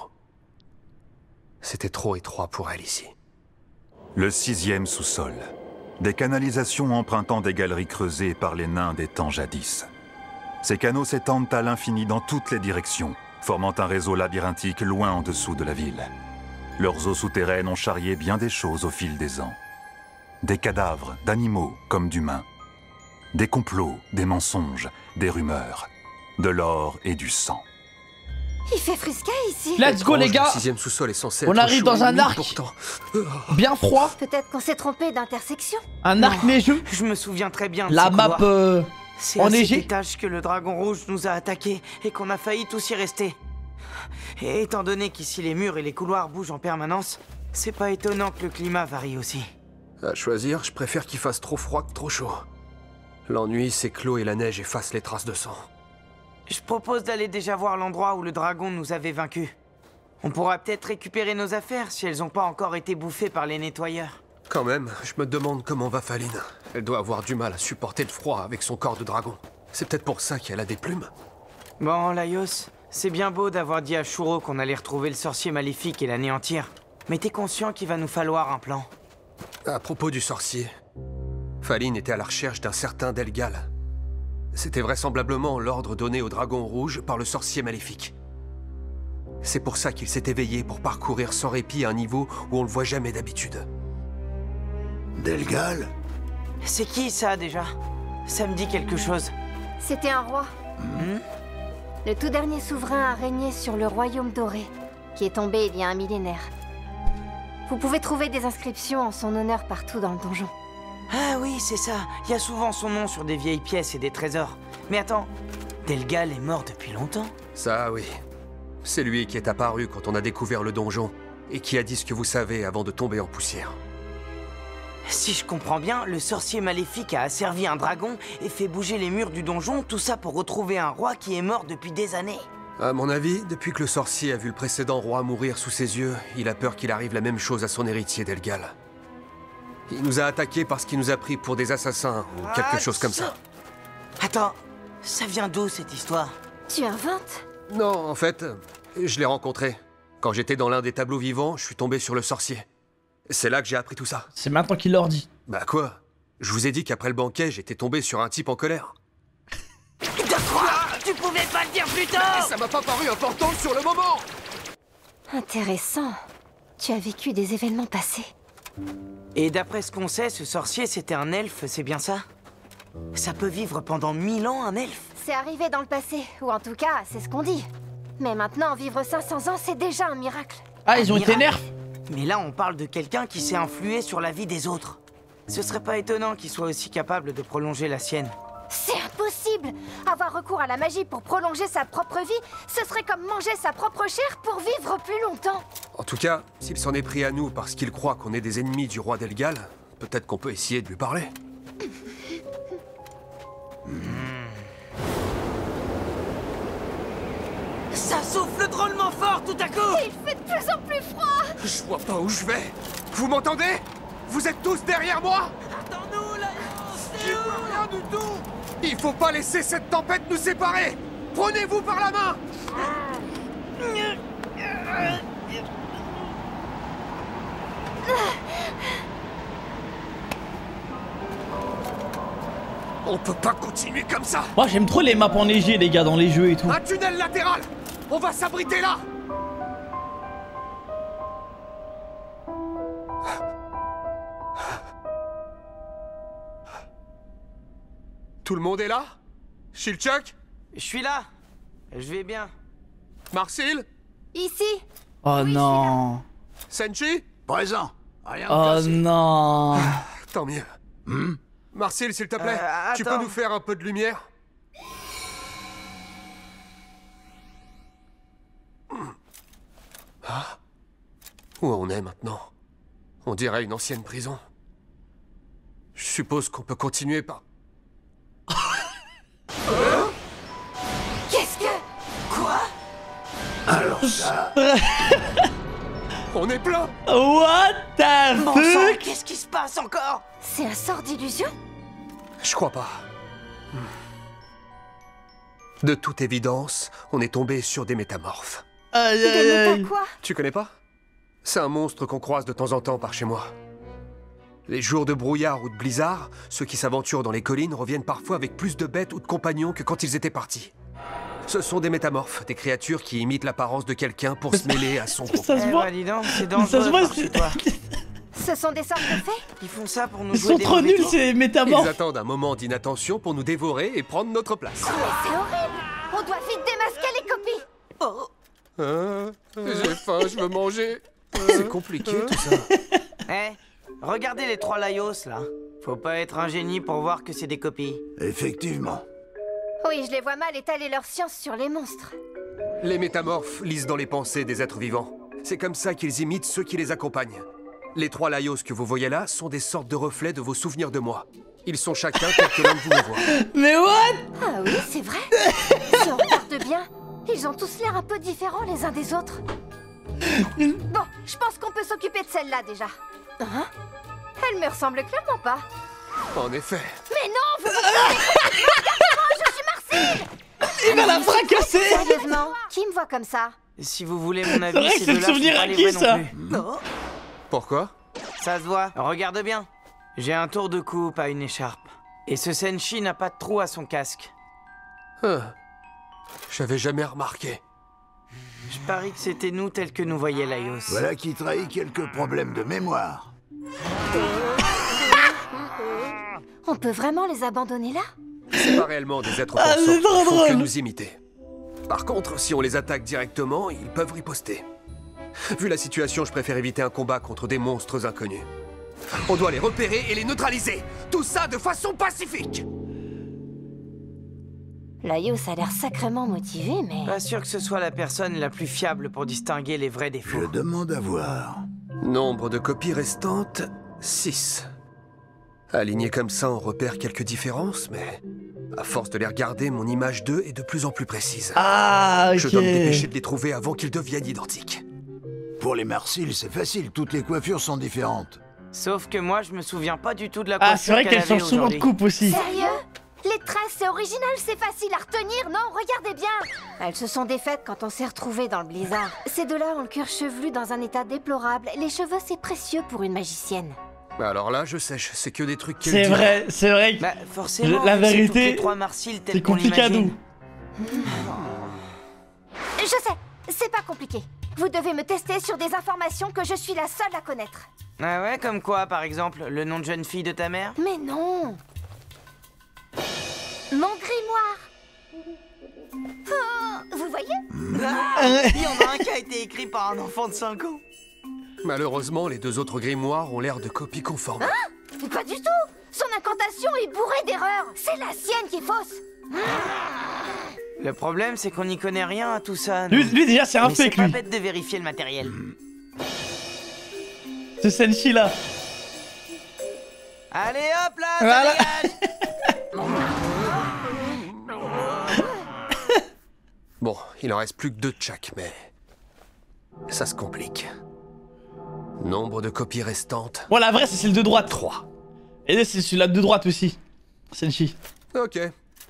[SPEAKER 5] C'était trop étroit pour elle ici.
[SPEAKER 14] Le 6e sous-sol. Des canalisations empruntant des galeries creusées par les nains des temps jadis. Ces canaux s'étendent à l'infini dans toutes les directions, formant un réseau labyrinthique loin en dessous de la ville. Leurs eaux souterraines ont charrié bien des choses au fil des ans. Des cadavres, d'animaux comme d'humains. Des complots, des mensonges, des rumeurs. De l'or et du sang.
[SPEAKER 2] Il fait frisquet ici.
[SPEAKER 3] Let's go, les gars!
[SPEAKER 5] Le 6e sous-sol est censé
[SPEAKER 3] On
[SPEAKER 5] être
[SPEAKER 3] arrive
[SPEAKER 5] chaud
[SPEAKER 3] dans
[SPEAKER 5] et
[SPEAKER 3] un
[SPEAKER 5] humide,
[SPEAKER 3] arc
[SPEAKER 5] pourtant.
[SPEAKER 3] bien froid.
[SPEAKER 2] Peut-être qu'on s'est trompé d'intersection.
[SPEAKER 3] Un arc neigeux.
[SPEAKER 1] Je me souviens très bien de
[SPEAKER 3] La
[SPEAKER 1] ces
[SPEAKER 3] map
[SPEAKER 1] couloirs. C'est à cet
[SPEAKER 3] enneigée.
[SPEAKER 1] étage que le dragon rouge nous a attaqués et qu'on a failli tous y rester. Et étant donné qu'ici les murs et les couloirs bougent en permanence, c'est pas étonnant que le climat varie aussi.
[SPEAKER 5] À choisir, je préfère qu'il fasse trop froid que trop chaud. L'ennui, c'est que l'eau et la neige effacent les traces de sang.
[SPEAKER 1] Je propose d'aller déjà voir l'endroit où le dragon nous avait vaincus. On pourra peut-être récupérer nos affaires si elles n'ont pas encore été bouffées par les nettoyeurs.
[SPEAKER 5] Quand même, je me demande comment va Faline. Elle doit avoir du mal à supporter le froid avec son corps de dragon. C'est peut-être pour ça qu'elle a des plumes.
[SPEAKER 1] Bon, Laios, c'est bien beau d'avoir dit à Shuro qu'on allait retrouver le sorcier maléfique et l'anéantir. Mais t'es conscient qu'il va nous falloir un plan.
[SPEAKER 5] À propos du sorcier, Faline était à la recherche d'un certain Delgal. C'était vraisemblablement l'ordre donné au dragon rouge par le sorcier maléfique. C'est pour ça qu'il s'est éveillé pour parcourir sans répit un niveau où on le voit jamais d'habitude.
[SPEAKER 4] Delgal?
[SPEAKER 1] C'est qui ça déjà? Ça me dit quelque chose.
[SPEAKER 2] C'était un roi. Le tout dernier souverain a régné sur le royaume doré, qui est tombé il y a un millénaire. Vous pouvez trouver des inscriptions en son honneur partout dans le donjon.
[SPEAKER 1] Ah oui, c'est ça. Il y a souvent son nom sur des vieilles pièces et des trésors. Mais attends, Delgal est mort depuis longtemps?
[SPEAKER 5] Ça, oui. C'est lui qui est apparu quand on a découvert le donjon, et qui a dit ce que vous savez avant de tomber en poussière.
[SPEAKER 1] Si je comprends bien, le sorcier maléfique a asservi un dragon et fait bouger les murs du donjon, tout ça pour retrouver un roi qui est mort depuis des années.
[SPEAKER 5] À mon avis, depuis que le sorcier a vu le précédent roi mourir sous ses yeux, il a peur qu'il arrive la même chose à son héritier d'Elgal. Il nous a attaqués parce qu'il nous a pris pour des assassins, ou quelque chose comme ça.
[SPEAKER 1] Attends, ça vient d'où cette histoire?
[SPEAKER 2] Tu inventes?
[SPEAKER 5] Non, en fait, je l'ai rencontré. Quand j'étais dans l'un des tableaux vivants, je suis tombé sur le sorcier. C'est là que j'ai appris tout ça.
[SPEAKER 3] C'est maintenant qu'il leur dit.
[SPEAKER 5] Bah quoi? Je vous ai dit qu'après le banquet, j'étais tombé sur un type en colère.
[SPEAKER 1] De quoi? Tu pouvais pas le dire plus tôt!
[SPEAKER 5] Mais ça m'a pas paru important sur le moment!
[SPEAKER 2] Intéressant. Tu as vécu des événements passés.
[SPEAKER 1] Et d'après ce qu'on sait, ce sorcier c'était un elfe, c'est bien ça? Ça peut vivre pendant 1000 ans, un elfe?
[SPEAKER 2] C'est arrivé dans le passé, ou en tout cas, c'est ce qu'on dit. Mais maintenant, vivre 500 ans, c'est déjà un miracle.
[SPEAKER 3] Ah, ils ont été nerfs?
[SPEAKER 1] Mais là, on parle de quelqu'un qui s'est influé sur la vie des autres. Ce serait pas étonnant qu'il soit aussi capable de prolonger la sienne.
[SPEAKER 2] C'est impossible! Avoir recours à la magie pour prolonger sa propre vie, ce serait comme manger sa propre chair pour vivre plus longtemps.
[SPEAKER 5] En tout cas, s'il s'en est pris à nous parce qu'il croit qu'on est des ennemis du roi d'Elgal, peut-être qu'on peut essayer de lui parler.
[SPEAKER 1] Ça souffle drôlement fort tout à coup!
[SPEAKER 2] Il fait de plus en plus froid!
[SPEAKER 5] Je vois pas où je vais! Vous m'entendez? Vous êtes tous derrière moi?
[SPEAKER 1] Attends-nous, là!
[SPEAKER 5] Je vois rien du tout! Il faut pas laisser cette tempête nous séparer! Prenez-vous par la main! On peut pas continuer comme ça!
[SPEAKER 3] Moi j'aime trop les maps enneigées les gars dans les jeux et tout.
[SPEAKER 5] Un tunnel latéral! On va s'abriter là! Tout le monde est là? Shilchuk?
[SPEAKER 1] Je suis là. Je vais bien.
[SPEAKER 5] Marcil?
[SPEAKER 2] Ici.
[SPEAKER 3] Oh non.
[SPEAKER 5] Senshi?
[SPEAKER 4] Présent. Rien de
[SPEAKER 3] Oh
[SPEAKER 4] cassé.
[SPEAKER 3] non.
[SPEAKER 5] Tant mieux. Marcil, s'il te plaît, tu peux
[SPEAKER 1] attends.
[SPEAKER 5] nous faire un peu de lumière? Ah. Où on est maintenant? On dirait une ancienne prison. Je suppose qu'on peut continuer par...
[SPEAKER 2] Qu'est-ce que...
[SPEAKER 1] Quoi?
[SPEAKER 4] Alors ça...
[SPEAKER 5] On est plein!
[SPEAKER 3] What the
[SPEAKER 1] Bon sang,
[SPEAKER 3] fuck?
[SPEAKER 1] qu'est-ce qui se passe encore?
[SPEAKER 2] C'est un sort d'illusion?
[SPEAKER 5] Je crois pas. De toute évidence, on est tombé sur des métamorphes.
[SPEAKER 3] Aïe
[SPEAKER 2] Des
[SPEAKER 3] aïe aïe.
[SPEAKER 2] méta quoi?
[SPEAKER 5] Tu connais pas? C'est un monstre qu'on croise de temps en temps par chez moi. Les jours de brouillard ou de blizzard, ceux qui s'aventurent dans les collines reviennent parfois avec plus de bêtes ou de compagnons que quand ils étaient partis. Ce sont des métamorphes, des créatures qui imitent l'apparence de quelqu'un pour se mêler à son groupe.
[SPEAKER 3] Ça se
[SPEAKER 1] Eh
[SPEAKER 3] voit.
[SPEAKER 1] bah, dis donc, c'est
[SPEAKER 3] Ça se
[SPEAKER 1] dangereux
[SPEAKER 3] voit,
[SPEAKER 1] par chez toi.
[SPEAKER 2] Ce sont des sortes de fées?
[SPEAKER 1] Ils font ça pour nous
[SPEAKER 3] Ils
[SPEAKER 1] jouer
[SPEAKER 3] sont
[SPEAKER 1] des
[SPEAKER 3] trop
[SPEAKER 1] mauvais
[SPEAKER 3] nuls
[SPEAKER 1] tours.
[SPEAKER 3] ces
[SPEAKER 5] Ils
[SPEAKER 3] métamorphes.
[SPEAKER 5] attendent un moment d'inattention pour nous dévorer et prendre notre place.
[SPEAKER 2] Mais c'est horrible! On doit vite démasquer les copies!
[SPEAKER 1] Oh.
[SPEAKER 5] J'ai faim, je veux manger. C'est compliqué tout ça.
[SPEAKER 1] Eh, regardez les 3 Laios là. Faut pas être un génie pour voir que c'est des copies.
[SPEAKER 4] Effectivement.
[SPEAKER 2] Oui, je les vois mal étaler leur science sur les monstres.
[SPEAKER 5] Les métamorphes lisent dans les pensées des êtres vivants. C'est comme ça qu'ils imitent ceux qui les accompagnent. Les 3 Laios que vous voyez là sont des sortes de reflets de vos souvenirs de moi. Ils sont chacun tel que l'un de vous me voit.
[SPEAKER 3] Mais what?
[SPEAKER 2] Ah oui, c'est vrai. Si on regarde bien, ils ont tous l'air un peu différents les uns des autres. Bon, je pense qu'on peut s'occuper de celle-là déjà. Hein? Elle me ressemble clairement pas.
[SPEAKER 5] En effet.
[SPEAKER 2] Mais non, vous regardez-moi, je suis Marcille!
[SPEAKER 3] Il va la fracasser.
[SPEAKER 2] Sérieusement, qui me voit comme ça?
[SPEAKER 1] Si vous voulez mon
[SPEAKER 3] C'est
[SPEAKER 1] avis,
[SPEAKER 3] vrai que
[SPEAKER 1] ces
[SPEAKER 3] c'est le
[SPEAKER 1] deux-là sont
[SPEAKER 3] souvenir
[SPEAKER 1] pas les
[SPEAKER 3] acquis,
[SPEAKER 1] vrais
[SPEAKER 3] ça.
[SPEAKER 1] non plus. Non.
[SPEAKER 5] Pourquoi?
[SPEAKER 1] Ça se voit. Regarde bien. J'ai un tour de cou, pas une écharpe. Et ce Senshi n'a pas de trou à son casque.
[SPEAKER 5] J'avais jamais remarqué.
[SPEAKER 1] Je parie que c'était nous tels que nous voyait Laios.
[SPEAKER 4] Voilà qui trahit quelques problèmes de mémoire.
[SPEAKER 2] On peut vraiment les abandonner là?
[SPEAKER 5] C'est pas réellement des êtres
[SPEAKER 3] Ah,
[SPEAKER 5] pensants.
[SPEAKER 3] c'est trop
[SPEAKER 5] Ils font que
[SPEAKER 3] drôle.
[SPEAKER 5] nous imiter. Par contre, si on les attaque directement, ils peuvent riposter. Vu la situation, je préfère éviter un combat contre des monstres inconnus. On doit les repérer et les neutraliser. Tout ça de façon pacifique.
[SPEAKER 2] Laios a l'air sacrément motivé, mais...
[SPEAKER 1] Pas sûr que ce soit la personne la plus fiable pour distinguer les vrais défauts.
[SPEAKER 4] Je demande à voir.
[SPEAKER 5] Nombre de copies restantes, 6. Aligné comme ça, on repère quelques différences, mais... à force de les regarder, mon image d'eux est de plus en plus précise.
[SPEAKER 3] Ah, ok.
[SPEAKER 5] Je dois me dépêcher de les trouver avant qu'ils deviennent identiques.
[SPEAKER 4] Pour les Marcil, c'est facile, toutes les coiffures sont différentes.
[SPEAKER 1] Sauf que moi, je me souviens pas du tout de la coiffure.
[SPEAKER 3] Ah, c'est vrai qu'elle
[SPEAKER 1] avait
[SPEAKER 3] change souvent de
[SPEAKER 1] aujourd'hui.
[SPEAKER 3] coupe aussi.
[SPEAKER 2] Sérieux? Les tresses, c'est original, c'est facile à retenir, non? Regardez bien! Elles se sont défaites quand on s'est retrouvés dans le blizzard. Ces deux-là ont le cuir chevelu dans un état déplorable. Les cheveux, c'est précieux pour une magicienne.
[SPEAKER 5] Alors là, je sèche, c'est que des trucs qu'elle
[SPEAKER 3] C'est
[SPEAKER 5] dit.
[SPEAKER 3] vrai, c'est vrai.
[SPEAKER 1] Bah, forcément,
[SPEAKER 3] La
[SPEAKER 1] c'est toutes
[SPEAKER 3] vérité,
[SPEAKER 1] les trois Marsil tels
[SPEAKER 3] c'est
[SPEAKER 1] qu'on
[SPEAKER 3] compliqué à
[SPEAKER 1] l'imagine.
[SPEAKER 3] nous.
[SPEAKER 2] Je sais, c'est pas compliqué. Vous devez me tester sur des informations que je suis la seule à connaître.
[SPEAKER 1] Ah ouais, comme quoi, par exemple, le nom de jeune fille de ta mère?
[SPEAKER 2] Mais non! Mon grimoire! Oh, vous voyez?
[SPEAKER 1] Il y en a un qui a été écrit par un enfant de 5 ans.
[SPEAKER 5] Malheureusement, les deux autres grimoires ont l'air de copies conformes.
[SPEAKER 2] Ah! Pas du tout! Son incantation est bourrée d'erreurs! C'est la sienne qui est fausse!
[SPEAKER 1] Le problème, c'est qu'on n'y connaît rien à tout ça.
[SPEAKER 3] Lui, déjà, c'est un
[SPEAKER 1] Mais
[SPEAKER 3] fake,
[SPEAKER 1] c'est pas
[SPEAKER 3] lui.
[SPEAKER 1] bête de vérifier le matériel.
[SPEAKER 3] Ce Senshi là.
[SPEAKER 1] Allez hop là, ça
[SPEAKER 3] Voilà.
[SPEAKER 1] dégage.
[SPEAKER 5] Bon, il en reste plus que 2 de chaque, mais... ça se complique. Nombre de copies restantes.
[SPEAKER 3] Bon, la vraie, c'est celle de droite.
[SPEAKER 5] 3.
[SPEAKER 3] Et là, c'est celui-là de droite aussi. Senshi.
[SPEAKER 5] Ok,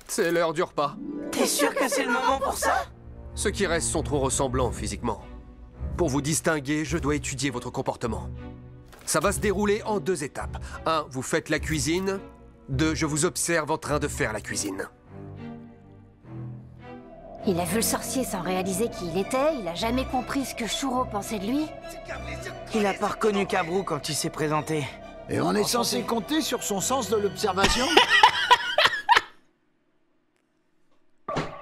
[SPEAKER 5] c'est l'heure du repas.
[SPEAKER 1] T'es sûr que c'est le moment pour ça?
[SPEAKER 5] Ceux qui restent sont trop ressemblants physiquement. Pour vous distinguer, je dois étudier votre comportement. Ça va se dérouler en 2 étapes. 1, vous faites la cuisine. 2, je vous observe en train de faire la cuisine.
[SPEAKER 2] Il a vu le sorcier sans réaliser qui il était, il a jamais compris ce que Shuro pensait de lui.
[SPEAKER 1] Il a pas reconnu Kabrou quand il s'est présenté.
[SPEAKER 4] Et on est censé compter sur son sens de l'observation?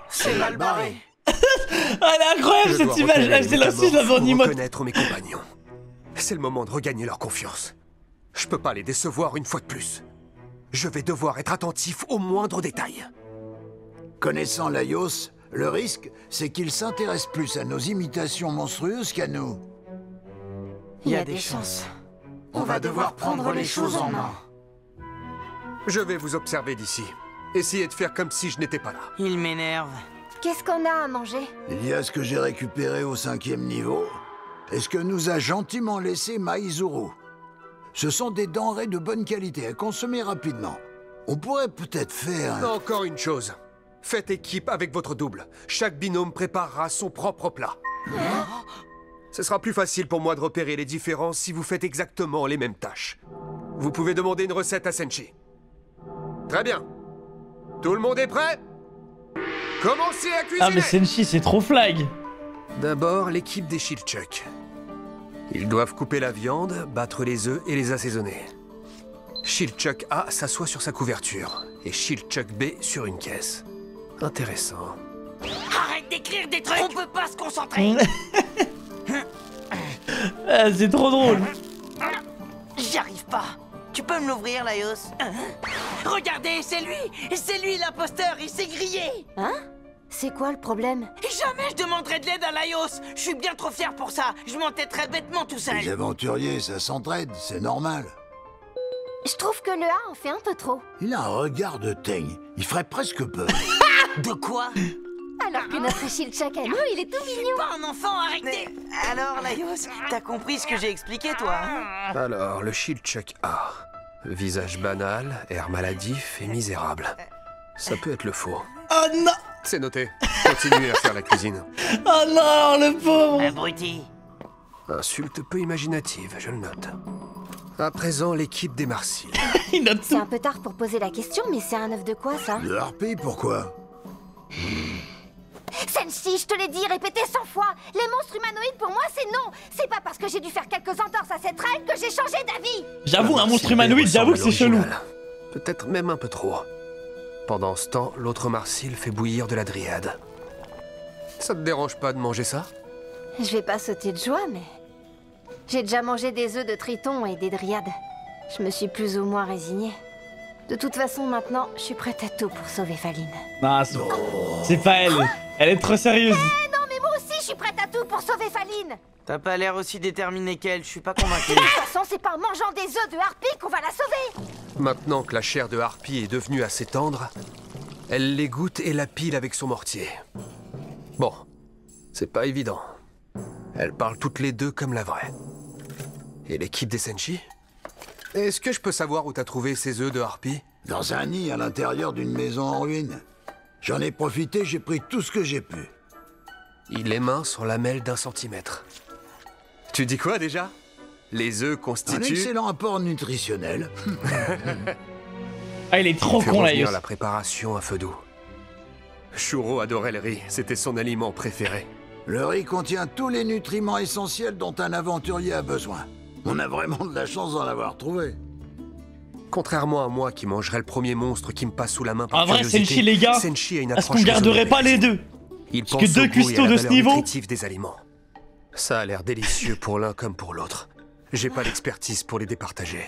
[SPEAKER 1] C'est mal barré.
[SPEAKER 3] Ah, elle est incroyable
[SPEAKER 5] Je
[SPEAKER 3] cette
[SPEAKER 5] dois
[SPEAKER 3] image.
[SPEAKER 5] repérer
[SPEAKER 3] Elle, c'est là aussi, je l'avais en
[SPEAKER 5] pour
[SPEAKER 3] emote.
[SPEAKER 5] reconnaître mes compagnons. C'est le moment de regagner leur confiance. Je peux pas les décevoir une fois de plus. Je vais devoir être attentif aux moindres détails.
[SPEAKER 4] Connaissant Laios, le risque, c'est qu'il s'intéresse plus à nos imitations monstrueuses qu'à nous.
[SPEAKER 1] Il y a des chances.
[SPEAKER 4] On va devoir prendre les choses en main.
[SPEAKER 5] Je vais vous observer d'ici. Essayez de faire comme si je n'étais pas là.
[SPEAKER 1] Il m'énerve.
[SPEAKER 2] Qu'est-ce qu'on a à manger?
[SPEAKER 4] Il y a ce que j'ai récupéré au 5e niveau, et ce que nous a gentiment laissé Maizuru. Ce sont des denrées de bonne qualité à consommer rapidement. On pourrait peut-être faire...
[SPEAKER 5] Encore une chose. Faites équipe avec votre double. Chaque binôme préparera son propre plat. Ce sera plus facile pour moi de repérer les différences si vous faites exactement les mêmes tâches. Vous pouvez demander une recette à Senshi. Très bien. Tout le monde est prêt? Commencez à cuisiner!
[SPEAKER 3] Ah, mais Senshi, c'est trop flag.
[SPEAKER 5] D'abord, l'équipe des Shilchuk. Ils doivent couper la viande, battre les œufs et les assaisonner. Shilchuk A s'assoit sur sa couverture et Shilchuk B sur une caisse. Intéressant.
[SPEAKER 1] Arrête d'écrire des trucs. On peut pas se concentrer.
[SPEAKER 3] Ah, c'est trop drôle.
[SPEAKER 1] J'y arrive pas. Tu peux me l'ouvrir, Laios? Regardez, c'est lui l'imposteur, il s'est grillé.
[SPEAKER 2] Hein? C'est quoi le problème?
[SPEAKER 1] Jamais je demanderai de l'aide à Laios. Je suis bien trop fier pour ça. Je m'entêterais bêtement tout seul.
[SPEAKER 4] Les aventuriers, ça s'entraide, c'est normal.
[SPEAKER 2] Je trouve que le A en fait un peu trop.
[SPEAKER 4] Il a un regard de teigne, il ferait presque peur.
[SPEAKER 1] De quoi?
[SPEAKER 2] Alors que notre Shilchuk à nous, il est tout mignon.
[SPEAKER 1] Pas un enfant, arrêtez. Alors, Laios, t'as compris ce que j'ai expliqué, toi, hein?
[SPEAKER 5] Alors, le Shilchuk A. Visage banal, air maladif et misérable. Ça peut être le faux.
[SPEAKER 3] Oh non!
[SPEAKER 5] C'est noté. Continuez à faire la cuisine.
[SPEAKER 3] Oh non, le pauvre!
[SPEAKER 1] Abruti.
[SPEAKER 5] Insulte peu imaginative, je le note. À présent, l'équipe des Marsil.
[SPEAKER 3] Il note
[SPEAKER 2] C'est
[SPEAKER 3] tout.
[SPEAKER 2] un peu tard pour poser la question, mais c'est un œuf de quoi, ça?
[SPEAKER 4] De harpie, pourquoi?
[SPEAKER 2] Senshi, je te l'ai dit, répété 100 fois. Les monstres humanoïdes, pour moi, c'est non. C'est pas parce que j'ai dû faire quelques entorses à cette règle que j'ai changé d'avis.
[SPEAKER 3] J'avoue, un monstre humanoïde, j'avoue que c'est chelou.
[SPEAKER 5] Peut-être même un peu trop. Pendant ce temps, l'autre Marsil fait bouillir de la dryade. Ça te dérange pas de manger ça?
[SPEAKER 2] Je vais pas sauter de joie, mais... J'ai déjà mangé des œufs de triton et des dryades. Je me suis plus ou moins résignée. De toute façon, maintenant, je suis prête à tout pour sauver Faline.
[SPEAKER 3] Non, c'est pas elle. Elle est trop sérieuse.
[SPEAKER 2] Eh non, mais moi aussi, je suis prête à tout pour sauver Faline.
[SPEAKER 1] T'as pas l'air aussi déterminé qu'elle, je suis pas convaincu.
[SPEAKER 2] De toute façon, c'est pas en mangeant des œufs de harpie qu'on va la sauver.
[SPEAKER 5] Maintenant que la chair de harpie est devenue assez tendre, elle l'égoutte et la pile avec son mortier. Bon, c'est pas évident. Elles parlent toutes les deux comme la vraie. Et l'équipe des Senshi? Est-ce que je peux savoir où t'as trouvé ces œufs de harpie?
[SPEAKER 4] Dans un nid à l'intérieur d'une maison en ruine. J'en ai profité, j'ai pris tout ce que j'ai pu.
[SPEAKER 5] Il les mains sur lamelle d'1 centimètre. Tu dis quoi déjà? Les œufs constituent...
[SPEAKER 4] Un excellent apport nutritionnel.
[SPEAKER 3] Ah, il est trop con, là,
[SPEAKER 5] la préparation à feu doux. Shuro adorait le riz, c'était son aliment préféré.
[SPEAKER 4] Le riz contient tous les nutriments essentiels dont un aventurier a besoin. On a vraiment de la chance d'en avoir trouvé.
[SPEAKER 5] Contrairement à moi qui mangerais le premier monstre qui me passe sous la main par
[SPEAKER 3] en vrai,
[SPEAKER 5] curiosité,
[SPEAKER 3] Senshi, les gars,
[SPEAKER 5] Senshi a une
[SPEAKER 3] est-ce qu'on
[SPEAKER 5] approche
[SPEAKER 3] garderait pas les deux?
[SPEAKER 5] Il
[SPEAKER 3] Parce que deux cuistots de ce niveau...
[SPEAKER 5] des aliments. Ça a l'air délicieux pour l'un comme pour l'autre. J'ai pas l'expertise pour les départager.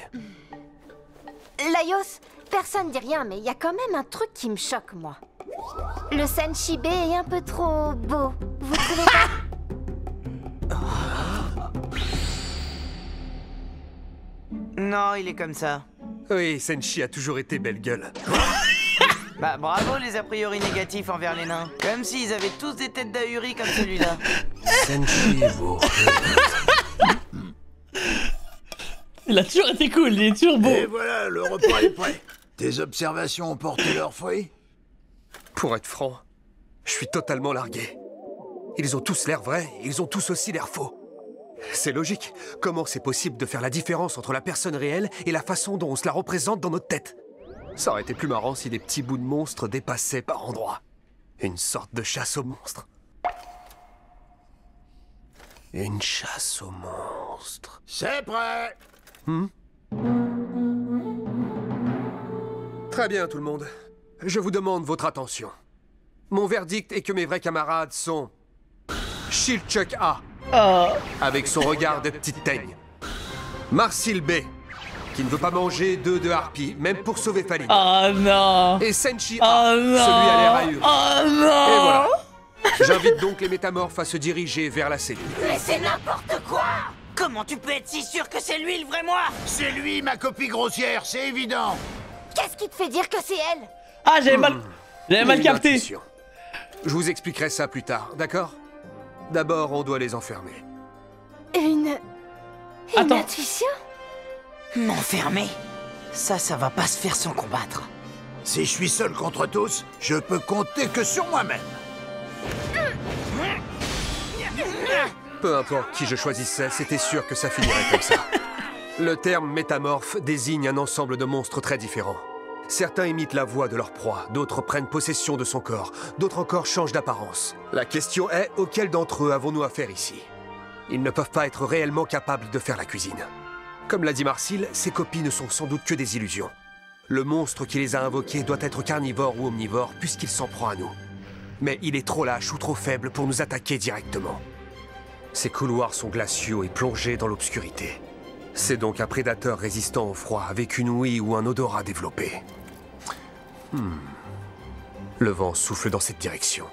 [SPEAKER 2] Laios, personne dit rien, mais il y a quand même un truc qui me choque, moi. Le Senshi-be est un peu trop beau. Vous trouvez pas?
[SPEAKER 1] Non, il est comme ça.
[SPEAKER 5] Oui, Senshi a toujours été belle gueule.
[SPEAKER 1] Bah bravo les a priori négatifs envers les nains. Comme s'ils avaient tous des têtes d'ahuri comme celui-là.
[SPEAKER 5] Senshi est beau.
[SPEAKER 3] Il a toujours été cool, il est toujours beau.
[SPEAKER 4] Et voilà, le repas est prêt. Tes observations ont porté leurs fruits?
[SPEAKER 5] Pour être franc, je suis totalement largué. Ils ont tous l'air vrais, ils ont tous aussi l'air faux. C'est logique. Comment c'est possible de faire la différence entre la personne réelle et la façon dont on se la représente dans notre tête? Ça aurait été plus marrant si des petits bouts de monstres dépassaient par endroits. Une sorte de chasse aux monstres. Une chasse aux monstres.
[SPEAKER 4] C'est prêt.
[SPEAKER 5] Très bien, tout le monde. Je vous demande votre attention. Mon verdict est que mes vrais camarades sont... Shilchuk A, avec son regard de petite teigne. Marsil B, qui ne veut pas manger d'œufs de harpie, même pour sauver Faline.
[SPEAKER 3] Oh non.
[SPEAKER 5] Et Senshi A, celui à l'air ahuri.
[SPEAKER 3] Oh non.
[SPEAKER 5] Et voilà. J'invite donc les métamorphes à se diriger vers la cellule.
[SPEAKER 7] Mais c'est n'importe quoi!
[SPEAKER 1] Comment tu peux être si sûr que c'est lui le vrai moi?
[SPEAKER 4] C'est lui, ma copie grossière, c'est évident.
[SPEAKER 2] Qu'est-ce qui te fait dire que c'est elle?
[SPEAKER 3] Ah, j'avais mal capté.
[SPEAKER 5] Intuition. Je vous expliquerai ça plus tard, d'accord? D'abord, on doit les enfermer.
[SPEAKER 2] Une
[SPEAKER 3] Attends.
[SPEAKER 2] intuition?
[SPEAKER 1] M'enfermer? Ça va pas se faire sans combattre.
[SPEAKER 4] Si je suis seul contre tous, je peux compter que sur moi-même.
[SPEAKER 5] Peu importe qui je choisissais, c'était sûr que ça finirait comme ça. Le terme métamorphe désigne un ensemble de monstres très différents. Certains imitent la voix de leur proie, d'autres prennent possession de son corps, d'autres encore changent d'apparence. La question est, auquel d'entre eux avons-nous affaire ici? Ils ne peuvent pas être réellement capables de faire la cuisine. Comme l'a dit Marsil, ces copies ne sont sans doute que des illusions. Le monstre qui les a invoqués doit être carnivore ou omnivore, puisqu'il s'en prend à nous. Mais il est trop lâche ou trop faible pour nous attaquer directement. Ces couloirs sont glaciaux et plongés dans l'obscurité. C'est donc un prédateur résistant au froid, avec une ouïe ou un odorat développé. Le vent souffle dans cette direction.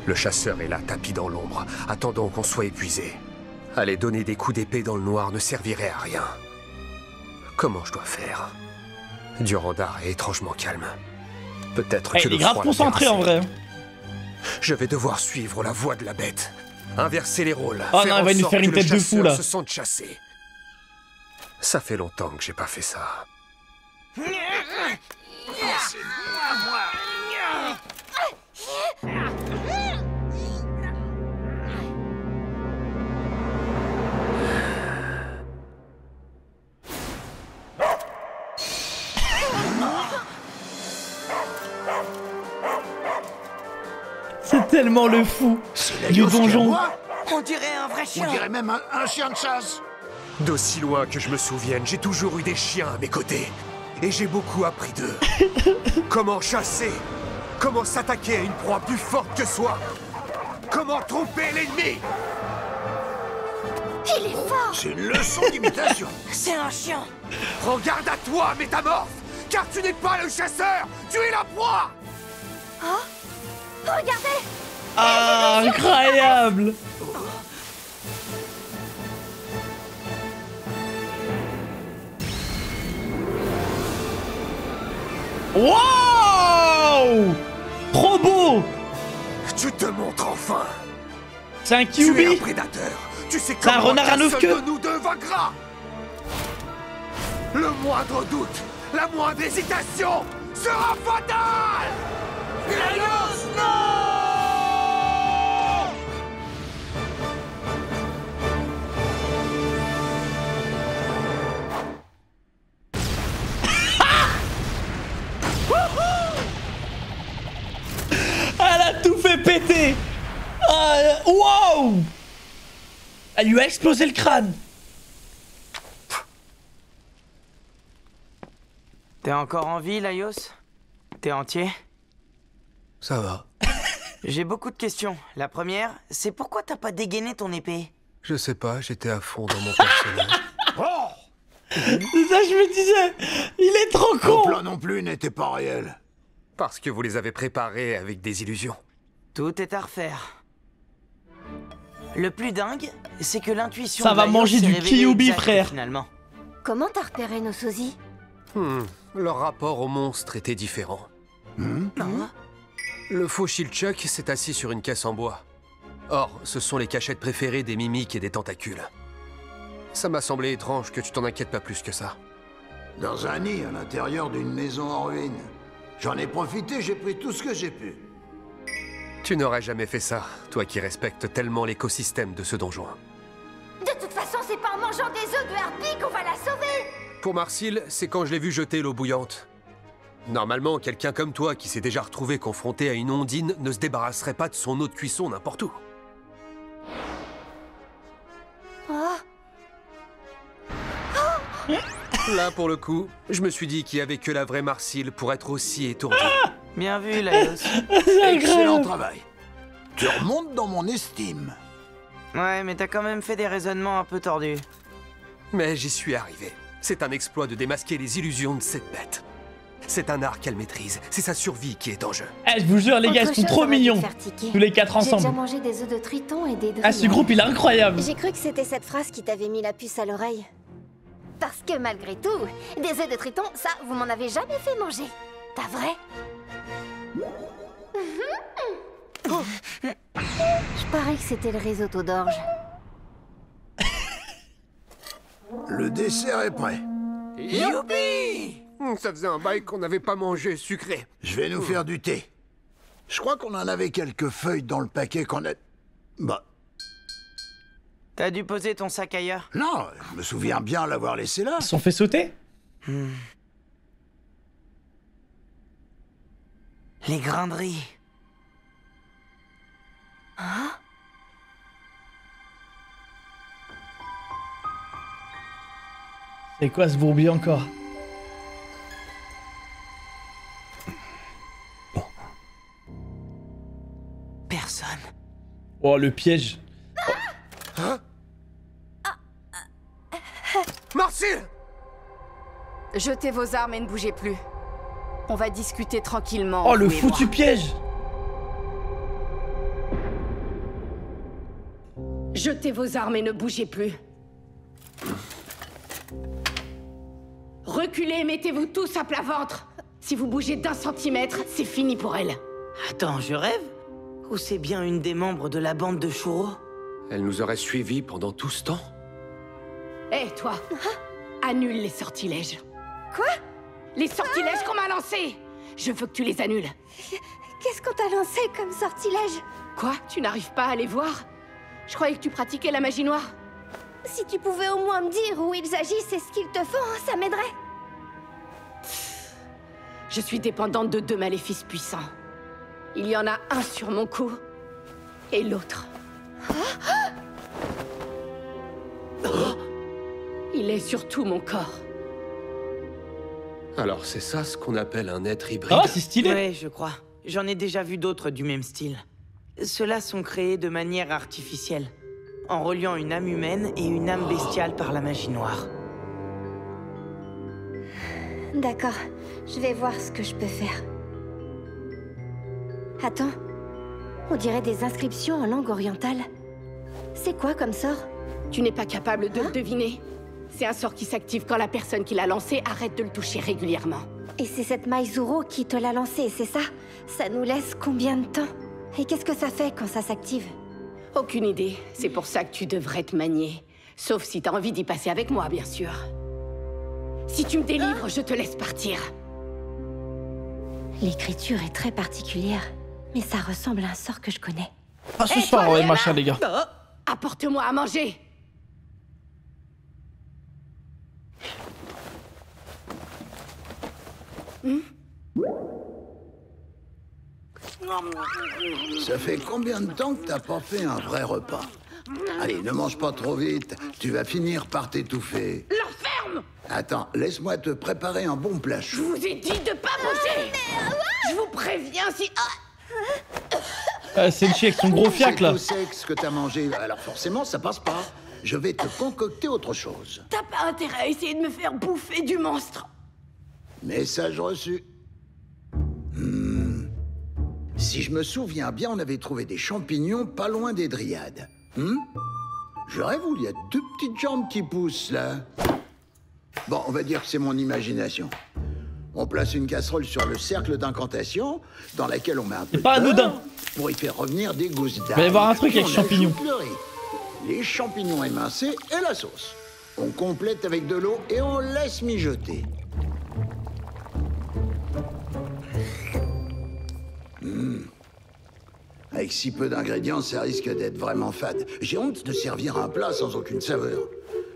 [SPEAKER 5] Le chasseur est là, tapis dans l'ombre, attendant qu'on soit épuisé. Aller donner des coups d'épée dans le noir ne servirait à rien. Comment je dois faire? Durandar est étrangement calme. Peut-être que
[SPEAKER 3] Il est
[SPEAKER 5] le
[SPEAKER 3] grave
[SPEAKER 5] froid
[SPEAKER 3] concentré en vrai.
[SPEAKER 5] Je vais devoir suivre la voie de la bête. Inverser les rôles.
[SPEAKER 3] Oh
[SPEAKER 5] faire
[SPEAKER 3] non, il va
[SPEAKER 5] en
[SPEAKER 3] nous
[SPEAKER 5] sorte
[SPEAKER 3] faire une
[SPEAKER 5] que le
[SPEAKER 3] tête de fou,
[SPEAKER 5] chasseur
[SPEAKER 3] là.
[SPEAKER 5] se sente chassé. Ça fait longtemps que j'ai pas fait ça.
[SPEAKER 3] C'est tellement le fou du donjon.
[SPEAKER 1] On dirait un vrai chien.
[SPEAKER 4] On dirait même un chien de chasse.
[SPEAKER 5] D'aussi loin que je me souvienne, j'ai toujours eu des chiens à mes côtés. Et j'ai beaucoup appris d'eux. Comment chasser? Comment s'attaquer à une proie plus forte que soi? Comment tromper l'ennemi?
[SPEAKER 2] Il est fort!
[SPEAKER 4] C'est une leçon d'imitation.
[SPEAKER 1] C'est un chien.
[SPEAKER 5] Prends garde à toi, métamorphe! Car tu n'es pas le chasseur, tu es la proie.
[SPEAKER 2] Oh, regardez.
[SPEAKER 3] Ah, incroyable. Wow! Trop beau!
[SPEAKER 5] Tu te montres enfin.
[SPEAKER 3] C'est un
[SPEAKER 5] Tu es un
[SPEAKER 3] QB?
[SPEAKER 5] prédateur. Tu sais
[SPEAKER 3] C'est un
[SPEAKER 5] comment
[SPEAKER 3] renard à
[SPEAKER 5] qu'un
[SPEAKER 3] 9
[SPEAKER 5] seul
[SPEAKER 3] queues.
[SPEAKER 5] de nous deux vaincra. Le moindre doute, la moindre hésitation sera fatale. Laios, non!
[SPEAKER 3] Elle a tout fait péter! Wow! Elle lui a explosé le crâne!
[SPEAKER 1] T'es encore en vie, Laios? T'es entier?
[SPEAKER 5] Ça va.
[SPEAKER 1] J'ai beaucoup de questions. La première, c'est pourquoi t'as pas dégainé ton épée?
[SPEAKER 5] Je sais pas, j'étais à fond dans mon personnage.
[SPEAKER 3] C'est ça, je me disais! Il est trop
[SPEAKER 4] Ton
[SPEAKER 3] con!
[SPEAKER 4] plan non plus n'était pas réel.
[SPEAKER 5] Parce que vous les avez préparés avec des illusions.
[SPEAKER 1] Tout est à refaire. Le plus dingue, c'est que l'intuition
[SPEAKER 3] Ça
[SPEAKER 1] de
[SPEAKER 3] va
[SPEAKER 1] Laios
[SPEAKER 3] manger
[SPEAKER 1] s'est
[SPEAKER 3] du
[SPEAKER 1] révélée
[SPEAKER 3] Kyuubi,
[SPEAKER 1] exacte,
[SPEAKER 3] frère.
[SPEAKER 1] Finalement.
[SPEAKER 2] Comment t'as repéré nos sosies?
[SPEAKER 5] Leur rapport au monstre était différent. Le faux Shilchuk s'est assis sur une caisse en bois. Or, ce sont les cachettes préférées des mimiques et des tentacules. Ça m'a semblé étrange que tu t'en inquiètes pas plus que ça.
[SPEAKER 4] Dans un nid à l'intérieur d'une maison en ruine. J'en ai profité, j'ai pris tout ce que j'ai pu.
[SPEAKER 5] Tu n'aurais jamais fait ça, toi qui respectes tellement l'écosystème de ce donjon.
[SPEAKER 2] De toute façon, c'est pas en mangeant des œufs de harpie qu'on va la sauver.
[SPEAKER 5] Pour Marcille, c'est quand je l'ai vu jeter l'eau bouillante. Normalement, quelqu'un comme toi qui s'est déjà retrouvé confronté à une ondine ne se débarrasserait pas de son eau de cuisson n'importe où.
[SPEAKER 2] Oh.
[SPEAKER 5] Là, pour le coup, je me suis dit qu'il y avait que la vraie Marcille pour être aussi étourdie.
[SPEAKER 1] Bien vu, Laios.
[SPEAKER 4] Excellent travail. Tu remontes dans mon estime.
[SPEAKER 1] Ouais, mais t'as quand même fait des raisonnements un peu tordus.
[SPEAKER 5] Mais j'y suis arrivé. C'est un exploit de démasquer les illusions de cette bête. C'est un art qu'elle maîtrise. C'est sa survie qui est en jeu.
[SPEAKER 3] Eh, je vous jure, les gars, ils
[SPEAKER 2] Autre
[SPEAKER 3] sont
[SPEAKER 2] chose
[SPEAKER 3] trop
[SPEAKER 2] aurait dû
[SPEAKER 3] mignons.
[SPEAKER 2] me faire tiquer.
[SPEAKER 3] Tous les quatre
[SPEAKER 2] J'ai déjà
[SPEAKER 3] ensemble.
[SPEAKER 2] mangé des œufs de triton et des
[SPEAKER 3] Ah, ce groupe, il est incroyable.
[SPEAKER 2] J'ai cru que c'était cette phrase qui t'avait mis la puce à l'oreille. Parce que malgré tout, des œufs de triton, ça, vous m'en avez jamais fait manger. T'as vrai? Je parie que c'était le risotto d'orge.
[SPEAKER 4] Le dessert est prêt.
[SPEAKER 5] Youpi! Ça faisait un bail qu'on n'avait pas mangé sucré.
[SPEAKER 4] Je vais nous faire du thé. Je crois qu'on en avait quelques feuilles dans le paquet qu'on a... Bah,
[SPEAKER 1] T'as dû poser ton sac ailleurs?
[SPEAKER 4] non, je me souviens bien l'avoir laissé là.
[SPEAKER 3] Ils se sont fait sauter?
[SPEAKER 1] Les grinderies.
[SPEAKER 2] Hein?
[SPEAKER 3] C'est quoi ce bourbier encore?
[SPEAKER 1] Personne.
[SPEAKER 3] Oh, le piège.
[SPEAKER 5] Marcille!
[SPEAKER 12] Jetez vos armes et ne bougez plus. On va discuter tranquillement.
[SPEAKER 3] Oh, le
[SPEAKER 12] vous et
[SPEAKER 3] foutu
[SPEAKER 12] moi.
[SPEAKER 3] piège.
[SPEAKER 6] Jetez vos armes et ne bougez plus. Reculez et mettez-vous tous à plat ventre. Si vous bougez d'1 centimètre, c'est fini pour elle.
[SPEAKER 1] Attends, je rêve? Ou c'est bien une des membres de la bande de Shuro?
[SPEAKER 5] Elle nous aurait suivis pendant tout ce temps.
[SPEAKER 6] Hé, toi, annule les sortilèges.
[SPEAKER 2] Quoi?
[SPEAKER 6] Les sortilèges qu'on m'a lancés. Je veux que tu les annules.
[SPEAKER 2] Qu'est-ce qu'on t'a lancé comme sortilège?
[SPEAKER 6] Quoi? Tu n'arrives pas à les voir? Je croyais que tu pratiquais la magie noire.
[SPEAKER 2] Si tu pouvais au moins me dire où ils agissent et ce qu'ils te font, ça m'aiderait.
[SPEAKER 6] Je suis dépendante de 2 maléfices puissants. Il y en a un sur mon cou et l'autre. Il est sur tout mon corps.
[SPEAKER 5] Alors c'est ça ce qu'on appelle un être hybride?
[SPEAKER 3] Oh, c'est stylé.
[SPEAKER 1] Ouais, je crois. J'en ai déjà vu d'autres du même style. Ceux-là sont créés de manière artificielle, en reliant une âme humaine et une âme bestiale par la magie noire.
[SPEAKER 2] D'accord, je vais voir ce que je peux faire. Attends, on dirait des inscriptions en langue orientale. C'est quoi comme sort?
[SPEAKER 6] Tu n'es pas capable de le deviner. C'est un sort qui s'active quand la personne qui l'a lancé arrête de le toucher régulièrement.
[SPEAKER 2] Et c'est cette Maizuru qui te l'a lancé, c'est ça? Ça nous laisse combien de temps? Et qu'est-ce que ça fait quand ça s'active?
[SPEAKER 6] Aucune idée. C'est pour ça que tu devrais te manier. Sauf si t'as envie d'y passer avec moi, bien sûr. Si tu me délivres, je te laisse partir.
[SPEAKER 2] L'écriture est très particulière, mais ça ressemble à un sort que je connais.
[SPEAKER 3] Ah, ce soir, ouais, machin, les gars.
[SPEAKER 6] Apporte-moi à manger.
[SPEAKER 4] Ça fait combien de temps que t'as pas fait un vrai repas? Allez, ne mange pas trop vite, tu vas finir par t'étouffer.
[SPEAKER 6] L'enferme!
[SPEAKER 4] Attends, laisse-moi te préparer un bon plat
[SPEAKER 6] Je
[SPEAKER 4] chaud.
[SPEAKER 6] vous ai dit de pas bouger! Je vous préviens si...
[SPEAKER 3] C'est le chien avec son gros fiac, là.
[SPEAKER 4] C'est tout sec ce que t'as mangé, alors forcément ça passe pas. Je vais te concocter autre chose.
[SPEAKER 6] T'as pas intérêt à essayer de me faire bouffer du monstre.
[SPEAKER 4] Message reçu. Si je me souviens bien, on avait trouvé des champignons pas loin des Dryades. Je rêve où il y a deux petites jambes qui poussent, là. Bon, on va dire que c'est mon imagination. On place une casserole sur le cercle d'incantation, dans laquelle on met un peu de
[SPEAKER 3] pas
[SPEAKER 4] beurre
[SPEAKER 3] anodin.
[SPEAKER 4] pour y faire revenir des gousses d'ail.
[SPEAKER 3] Il va y avoir un truc
[SPEAKER 4] Puis
[SPEAKER 3] avec
[SPEAKER 4] on
[SPEAKER 3] champignons.
[SPEAKER 4] ajoute le riz, les champignons émincés et la sauce. On complète avec de l'eau et on laisse mijoter. Avec si peu d'ingrédients, ça risque d'être vraiment fade. J'ai honte de servir un plat sans aucune saveur.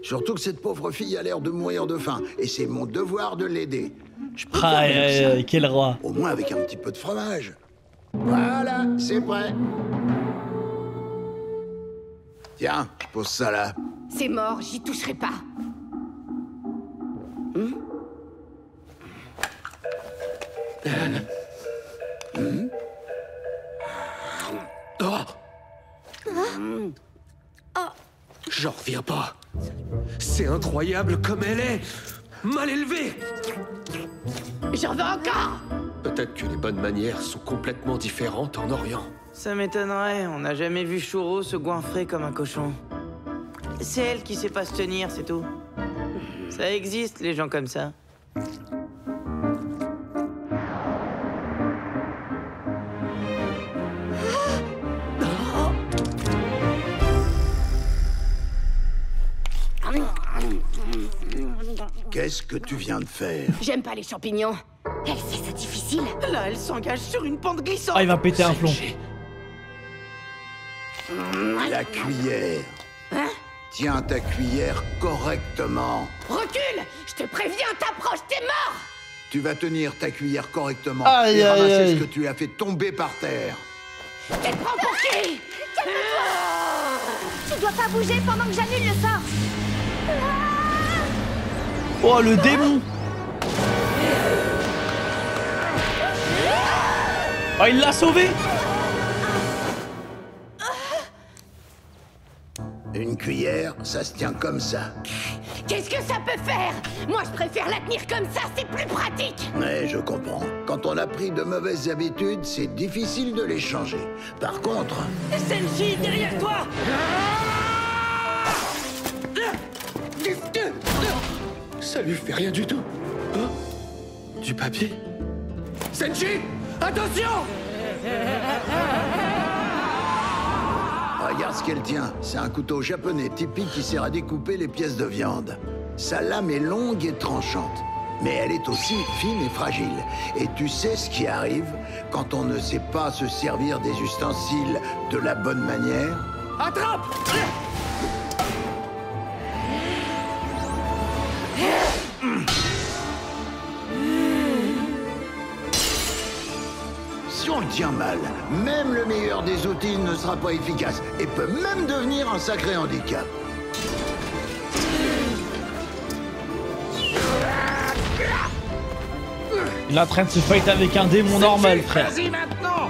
[SPEAKER 4] Surtout que cette pauvre fille a l'air de mourir de faim, et c'est mon devoir de l'aider. Je peux faire même ça.
[SPEAKER 3] Quel roi.
[SPEAKER 4] Au moins avec un petit peu de fromage. Voilà, c'est prêt. Tiens, pose ça là.
[SPEAKER 6] C'est mort, j'y toucherai pas.
[SPEAKER 5] J'en reviens pas. C'est incroyable comme elle est. Mal élevée.
[SPEAKER 6] J'en veux encore.
[SPEAKER 5] Peut-être que les bonnes manières sont complètement différentes en Orient.
[SPEAKER 1] Ça m'étonnerait, on n'a jamais vu Shuro se goinfrer comme un cochon. C'est elle qui sait pas se tenir, c'est tout. Ça existe, les gens comme ça.
[SPEAKER 4] Qu'est-ce que tu viens de faire?
[SPEAKER 6] J'aime pas les champignons.
[SPEAKER 2] Elle sait c'est difficile.
[SPEAKER 1] Là, elle s'engage sur une pente glissante.
[SPEAKER 3] Ah, il va péter un plomb.
[SPEAKER 4] La cuillère.
[SPEAKER 6] Hein?
[SPEAKER 4] Tiens ta cuillère correctement.
[SPEAKER 6] Recule! Je te préviens, t'approches, t'es mort!
[SPEAKER 4] Tu vas tenir ta cuillère correctement
[SPEAKER 3] Aïe,
[SPEAKER 4] et
[SPEAKER 3] aïe,
[SPEAKER 4] ramasser
[SPEAKER 3] aïe.
[SPEAKER 4] ce que tu as fait tomber par terre.
[SPEAKER 6] Elle prend pour qui?
[SPEAKER 2] Tu dois pas bouger pendant que j'annule le sort.
[SPEAKER 3] Oh, le démon. Oh, il l'a sauvé.
[SPEAKER 4] Une cuillère, ça se tient comme ça.
[SPEAKER 6] Qu'est-ce que ça peut faire? Moi, je préfère la tenir comme ça, c'est plus pratique!
[SPEAKER 4] Mais je comprends. Quand on a pris de mauvaises habitudes, c'est difficile de les changer. Par contre...
[SPEAKER 6] Senshi, derrière toi!
[SPEAKER 5] Ça lui fait rien du tout. Hein? Du papier? Senshi! Attention!
[SPEAKER 4] Regarde ce qu'elle tient. C'est un couteau japonais typique qui sert à découper les pièces de viande. Sa lame est longue et tranchante. Mais elle est aussi fine et fragile. Et tu sais ce qui arrive quand on ne sait pas se servir des ustensiles de la bonne manière?
[SPEAKER 5] Attrape!
[SPEAKER 4] Si on le tient mal, même le meilleur des outils ne sera pas efficace et peut même devenir un sacré handicap.
[SPEAKER 3] Il est en train de se fight avec un démon normal, frère.
[SPEAKER 5] Vas-y maintenant!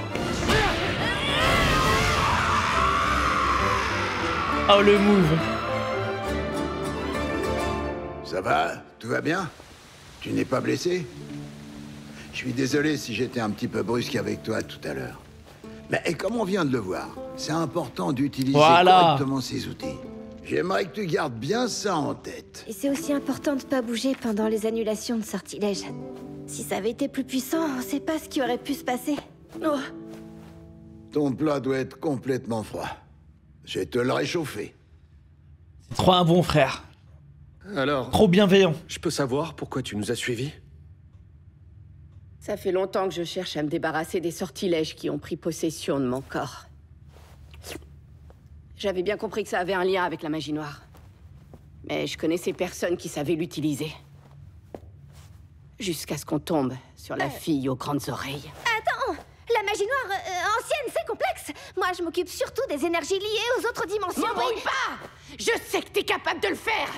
[SPEAKER 3] Oh, le move.
[SPEAKER 4] Ça va? Tout va bien? Tu n'es pas blessé? Je suis désolé si j'étais un petit peu brusque avec toi tout à l'heure. Mais comme on vient de le voir, c'est important d'utiliser correctement ces outils. J'aimerais que tu gardes bien ça en tête.
[SPEAKER 2] Et c'est aussi important de pas bouger pendant les annulations de sortilèges. Si ça avait été plus puissant, on sait pas ce qui aurait pu se passer. Oh.
[SPEAKER 4] Ton plat doit être complètement froid. Je vais te le réchauffer.
[SPEAKER 3] C'est trop un bon frère.
[SPEAKER 5] Alors,
[SPEAKER 3] trop bienveillant.
[SPEAKER 5] Je peux savoir pourquoi tu nous as suivis?
[SPEAKER 6] Ça fait longtemps que je cherche à me débarrasser des sortilèges qui ont pris possession de mon corps. J'avais bien compris que ça avait un lien avec la magie noire. Mais je connaissais personne qui savait l'utiliser. Jusqu'à ce qu'on tombe sur la fille aux grandes oreilles.
[SPEAKER 2] Attends! La magie noire ancienne, c'est complexe. Moi, je m'occupe surtout des énergies liées aux autres dimensions.
[SPEAKER 6] M'embrouille pas! Je sais que t'es capable de le faire!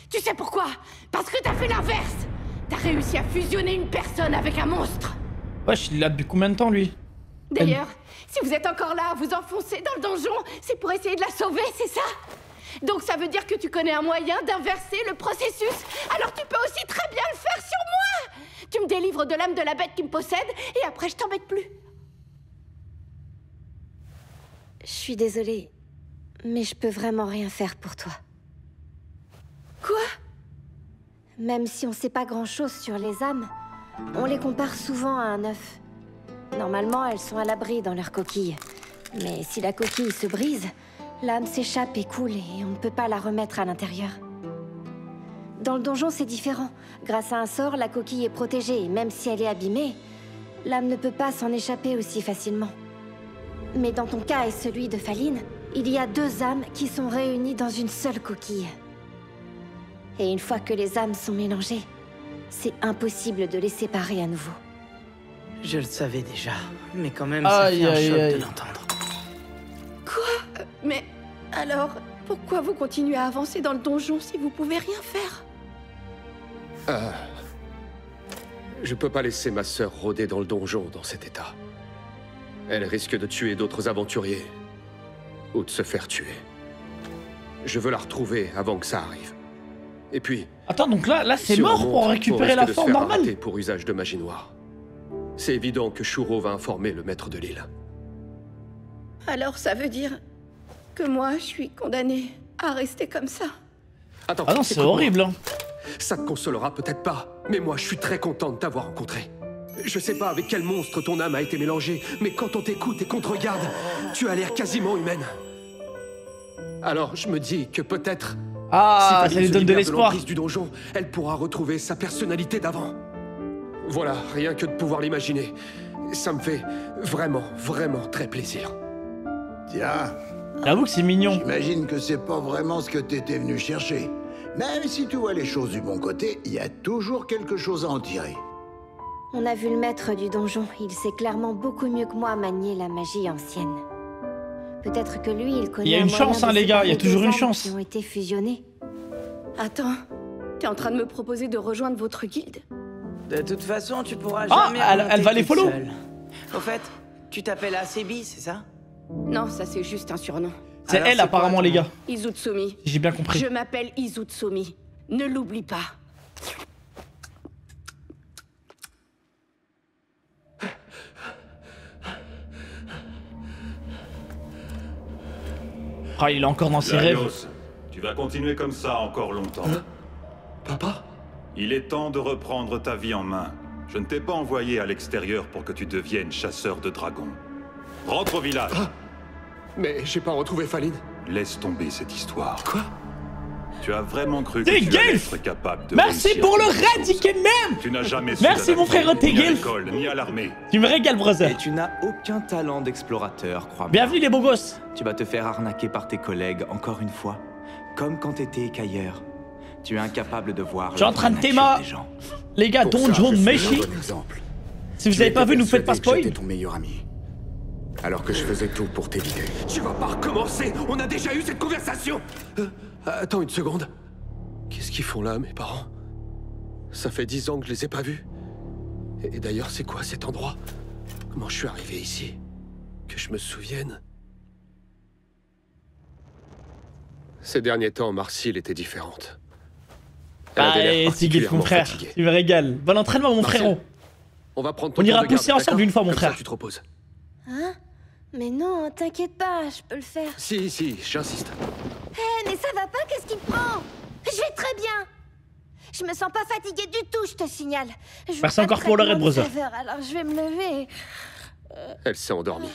[SPEAKER 6] Tu sais pourquoi? Parce que t'as fait l'inverse! T'as réussi à fusionner une personne avec un monstre!
[SPEAKER 3] Wesh, il est là depuis combien de temps, lui?
[SPEAKER 6] D'ailleurs, si vous êtes encore là à vous enfoncer dans le donjon, c'est pour essayer de la sauver, c'est ça? Donc ça veut dire que tu connais un moyen d'inverser le processus. Alors tu peux aussi très bien le faire sur moi! Tu me délivres de l'âme de la bête qui me possède, et après je t'embête plus.
[SPEAKER 2] Je suis désolée, mais je peux vraiment rien faire pour toi.
[SPEAKER 6] Quoi?
[SPEAKER 2] Même si on sait pas grand-chose sur les âmes, on les compare souvent à un œuf. Normalement, elles sont à l'abri dans leur coquille. Mais si la coquille se brise, l'âme s'échappe et coule et on ne peut pas la remettre à l'intérieur. Dans le donjon, c'est différent. Grâce à un sort, la coquille est protégée et même si elle est abîmée, l'âme ne peut pas s'en échapper aussi facilement. Mais dans ton cas et celui de Faline, il y a deux âmes qui sont réunies dans une seule coquille. Et une fois que les âmes sont mélangées, c'est impossible de les séparer à nouveau.
[SPEAKER 1] Je le savais déjà, mais quand même, ça fait un choc de l'entendre.
[SPEAKER 6] Quoi? Mais alors, pourquoi vous continuez à avancer dans le donjon si vous pouvez rien faire?
[SPEAKER 5] Je peux pas laisser ma sœur rôder dans le donjon dans cet état. Elle risque de tuer d'autres aventuriers. Ou de se faire tuer. Je veux la retrouver avant que ça arrive. Et puis...
[SPEAKER 3] Attends, donc là c'est mort pour récupérer la forme normale?
[SPEAKER 5] Pour usage de magie noire. C'est évident que Shuro va informer le maître de l'île.
[SPEAKER 6] Alors ça veut dire que moi, je suis condamnée à rester comme ça.
[SPEAKER 5] Attends,
[SPEAKER 3] ah non, c'est horrible. Hein.
[SPEAKER 5] Ça te consolera peut-être pas, mais moi je suis très content de t'avoir rencontré. Je sais pas avec quel monstre ton âme a été mélangée, mais quand on t'écoute et qu'on te regarde, tu as l'air quasiment humaine. Alors je me dis que peut-être...
[SPEAKER 3] Ah,
[SPEAKER 5] si
[SPEAKER 3] ça lui donne de l'espoir.
[SPEAKER 5] Du donjon, elle pourra retrouver sa personnalité d'avant. Voilà, rien que de pouvoir l'imaginer. Ça me fait vraiment, vraiment très plaisir.
[SPEAKER 4] Tiens.
[SPEAKER 3] J'avoue que c'est mignon.
[SPEAKER 4] J'imagine que c'est pas vraiment ce que t'étais venu chercher. Même si tu vois les choses du bon côté, il y a toujours quelque chose à en tirer.
[SPEAKER 2] On a vu le maître du donjon. Il sait clairement beaucoup mieux que moi manier la magie ancienne. Peut-être que lui, il connaît.
[SPEAKER 3] Il y a une chance, hein, les gars. Il y a toujours une chance.
[SPEAKER 2] Qui ont été fusionnés.
[SPEAKER 6] Attends, t'es en train de me proposer de rejoindre votre guilde?
[SPEAKER 1] De toute façon, tu pourras jamais.
[SPEAKER 3] Elle va les follow.
[SPEAKER 1] Au fait, tu t'appelles Asebi, c'est ça?
[SPEAKER 6] Non, ça c'est juste un surnom.
[SPEAKER 3] C'est elle apparemment, les gars.
[SPEAKER 6] Izutsumi.
[SPEAKER 3] J'ai bien compris.
[SPEAKER 6] Je m'appelle Izutsumi. Ne l'oublie pas.
[SPEAKER 3] Ah, il est encore dans ses rêves.
[SPEAKER 14] Tu vas continuer comme ça encore longtemps.
[SPEAKER 5] Papa?
[SPEAKER 14] Il est temps de reprendre ta vie en main. Je ne t'ai pas envoyé à l'extérieur pour que tu deviennes chasseur de dragons. Rentre au village.
[SPEAKER 5] Mais j'ai pas retrouvé Faline.
[SPEAKER 14] Laisse tomber cette histoire.
[SPEAKER 5] Quoi?
[SPEAKER 14] Tu as vraiment cru que tu allais être capable de
[SPEAKER 3] Merci pour le raid, même.
[SPEAKER 14] Tu n'as jamais su
[SPEAKER 3] Merci mon frère
[SPEAKER 14] ni à
[SPEAKER 3] Tegel.
[SPEAKER 14] l'école, ni à l'armée.
[SPEAKER 3] Tu me régales, brother.
[SPEAKER 15] Et tu n'as aucun talent d'explorateur, crois-moi.
[SPEAKER 3] Bienvenue les beaux gosses.
[SPEAKER 15] Tu vas te faire arnaquer par tes collègues encore une fois. Comme quand t'étais écailleur. Tu es incapable de voir.
[SPEAKER 3] Je suis en train de théma. Les gars, Donjon Meshi. Si vous n'avez pas vu, nous faites pas spoil.
[SPEAKER 10] J'étais ton meilleur ami. Alors que je faisais tout pour t'éviter.
[SPEAKER 5] Tu vas pas recommencer. On a déjà eu cette conversation. Attends une seconde. Qu'est-ce qu'ils font là, mes parents? Ça fait 10 ans que je les ai pas vus. Et d'ailleurs, c'est quoi cet endroit? Comment je suis arrivé ici? Que je me souvienne. Ces derniers temps, Marcille était différente.
[SPEAKER 3] Allez, Sigil, mon frère, tu me régales. Bon entraînement, mon frérot.
[SPEAKER 5] On
[SPEAKER 3] ira pousser ensemble une fois, mon frère.
[SPEAKER 5] Tu te reposes.
[SPEAKER 2] Hein? Mais non, t'inquiète pas, je peux le faire.
[SPEAKER 5] Si, j'insiste.
[SPEAKER 2] Hé, mais ça va pas, qu'est-ce qui te prend? Je vais très bien. Je me sens pas fatiguée du tout, je te signale.
[SPEAKER 3] Merci encore pour le Red Brother.
[SPEAKER 2] Alors je vais me lever.
[SPEAKER 5] Elle s'est endormie.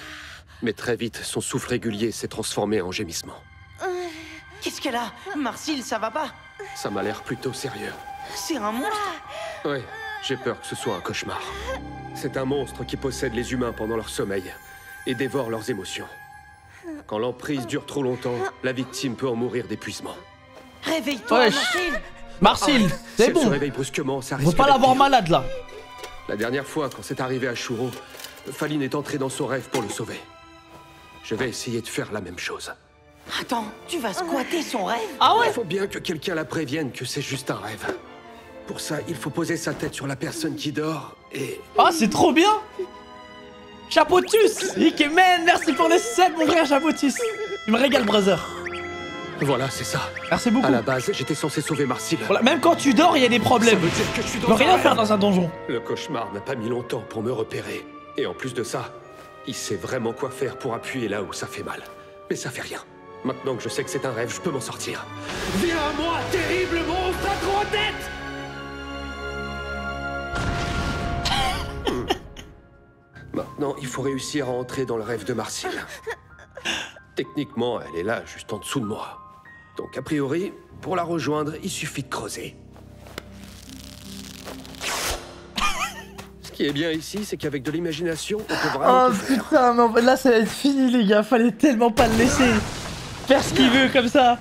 [SPEAKER 5] Mais très vite, son souffle régulier s'est transformé en gémissement.
[SPEAKER 1] Qu'est-ce qu'elle a? Marcille, ça va pas?
[SPEAKER 5] Ça m'a l'air plutôt sérieux.
[SPEAKER 1] C'est un monstre?
[SPEAKER 5] Ouais, j'ai peur que ce soit un cauchemar. C'est un monstre qui possède les humains pendant leur sommeil et dévore leurs émotions. Quand l'emprise dure trop longtemps, la victime peut en mourir d'épuisement.
[SPEAKER 1] Réveille-toi, Marcille!
[SPEAKER 3] Marcille, c'est
[SPEAKER 5] si
[SPEAKER 3] bon.
[SPEAKER 5] elle se réveille brusquement, ça
[SPEAKER 3] Faut
[SPEAKER 5] risque
[SPEAKER 3] pas
[SPEAKER 5] d'être
[SPEAKER 3] l'avoir
[SPEAKER 5] pire.
[SPEAKER 3] malade là.
[SPEAKER 5] La dernière fois, quand c'est arrivé à Shuro, Faline est entrée dans son rêve pour le sauver. Je vais essayer de faire la même chose.
[SPEAKER 1] Attends, tu vas squatter son rêve?
[SPEAKER 3] Ah ouais?
[SPEAKER 5] Il faut bien que quelqu'un la prévienne que c'est juste un rêve. Pour ça, il faut poser sa tête sur la personne qui dort et...
[SPEAKER 3] Ah, c'est trop bien. Chapotus, Ikemen, merci pour les 7, mon frère Chapotus. Tu me régales, brother.
[SPEAKER 5] Voilà, c'est ça.
[SPEAKER 3] Merci beaucoup.
[SPEAKER 5] À la base, j'étais censé sauver Marcille.
[SPEAKER 3] Voilà, même quand tu dors, il y a des problèmes.
[SPEAKER 5] Ça veut dire que je suis
[SPEAKER 3] Tu
[SPEAKER 5] dans
[SPEAKER 3] peux rien
[SPEAKER 5] un
[SPEAKER 3] faire
[SPEAKER 5] rêve.
[SPEAKER 3] dans un donjon.
[SPEAKER 5] Le cauchemar n'a pas mis longtemps pour me repérer. Et en plus de ça, il sait vraiment quoi faire pour appuyer là où ça fait mal. Mais ça fait rien. Maintenant que je sais que c'est un rêve, je peux m'en sortir. Viens à moi, terrible monstre à trois têtes! Maintenant, il faut réussir à entrer dans le rêve de Marcille. Techniquement, elle est là, juste en dessous de moi. Donc, a priori, pour la rejoindre, il suffit de creuser. Ce qui est bien ici, c'est qu'avec de l'imagination, on peut vraiment
[SPEAKER 3] Oh
[SPEAKER 5] tout faire.
[SPEAKER 3] putain, mais là ça va être fini, les gars. Fallait tellement pas le laisser faire ce qu'il veut comme ça.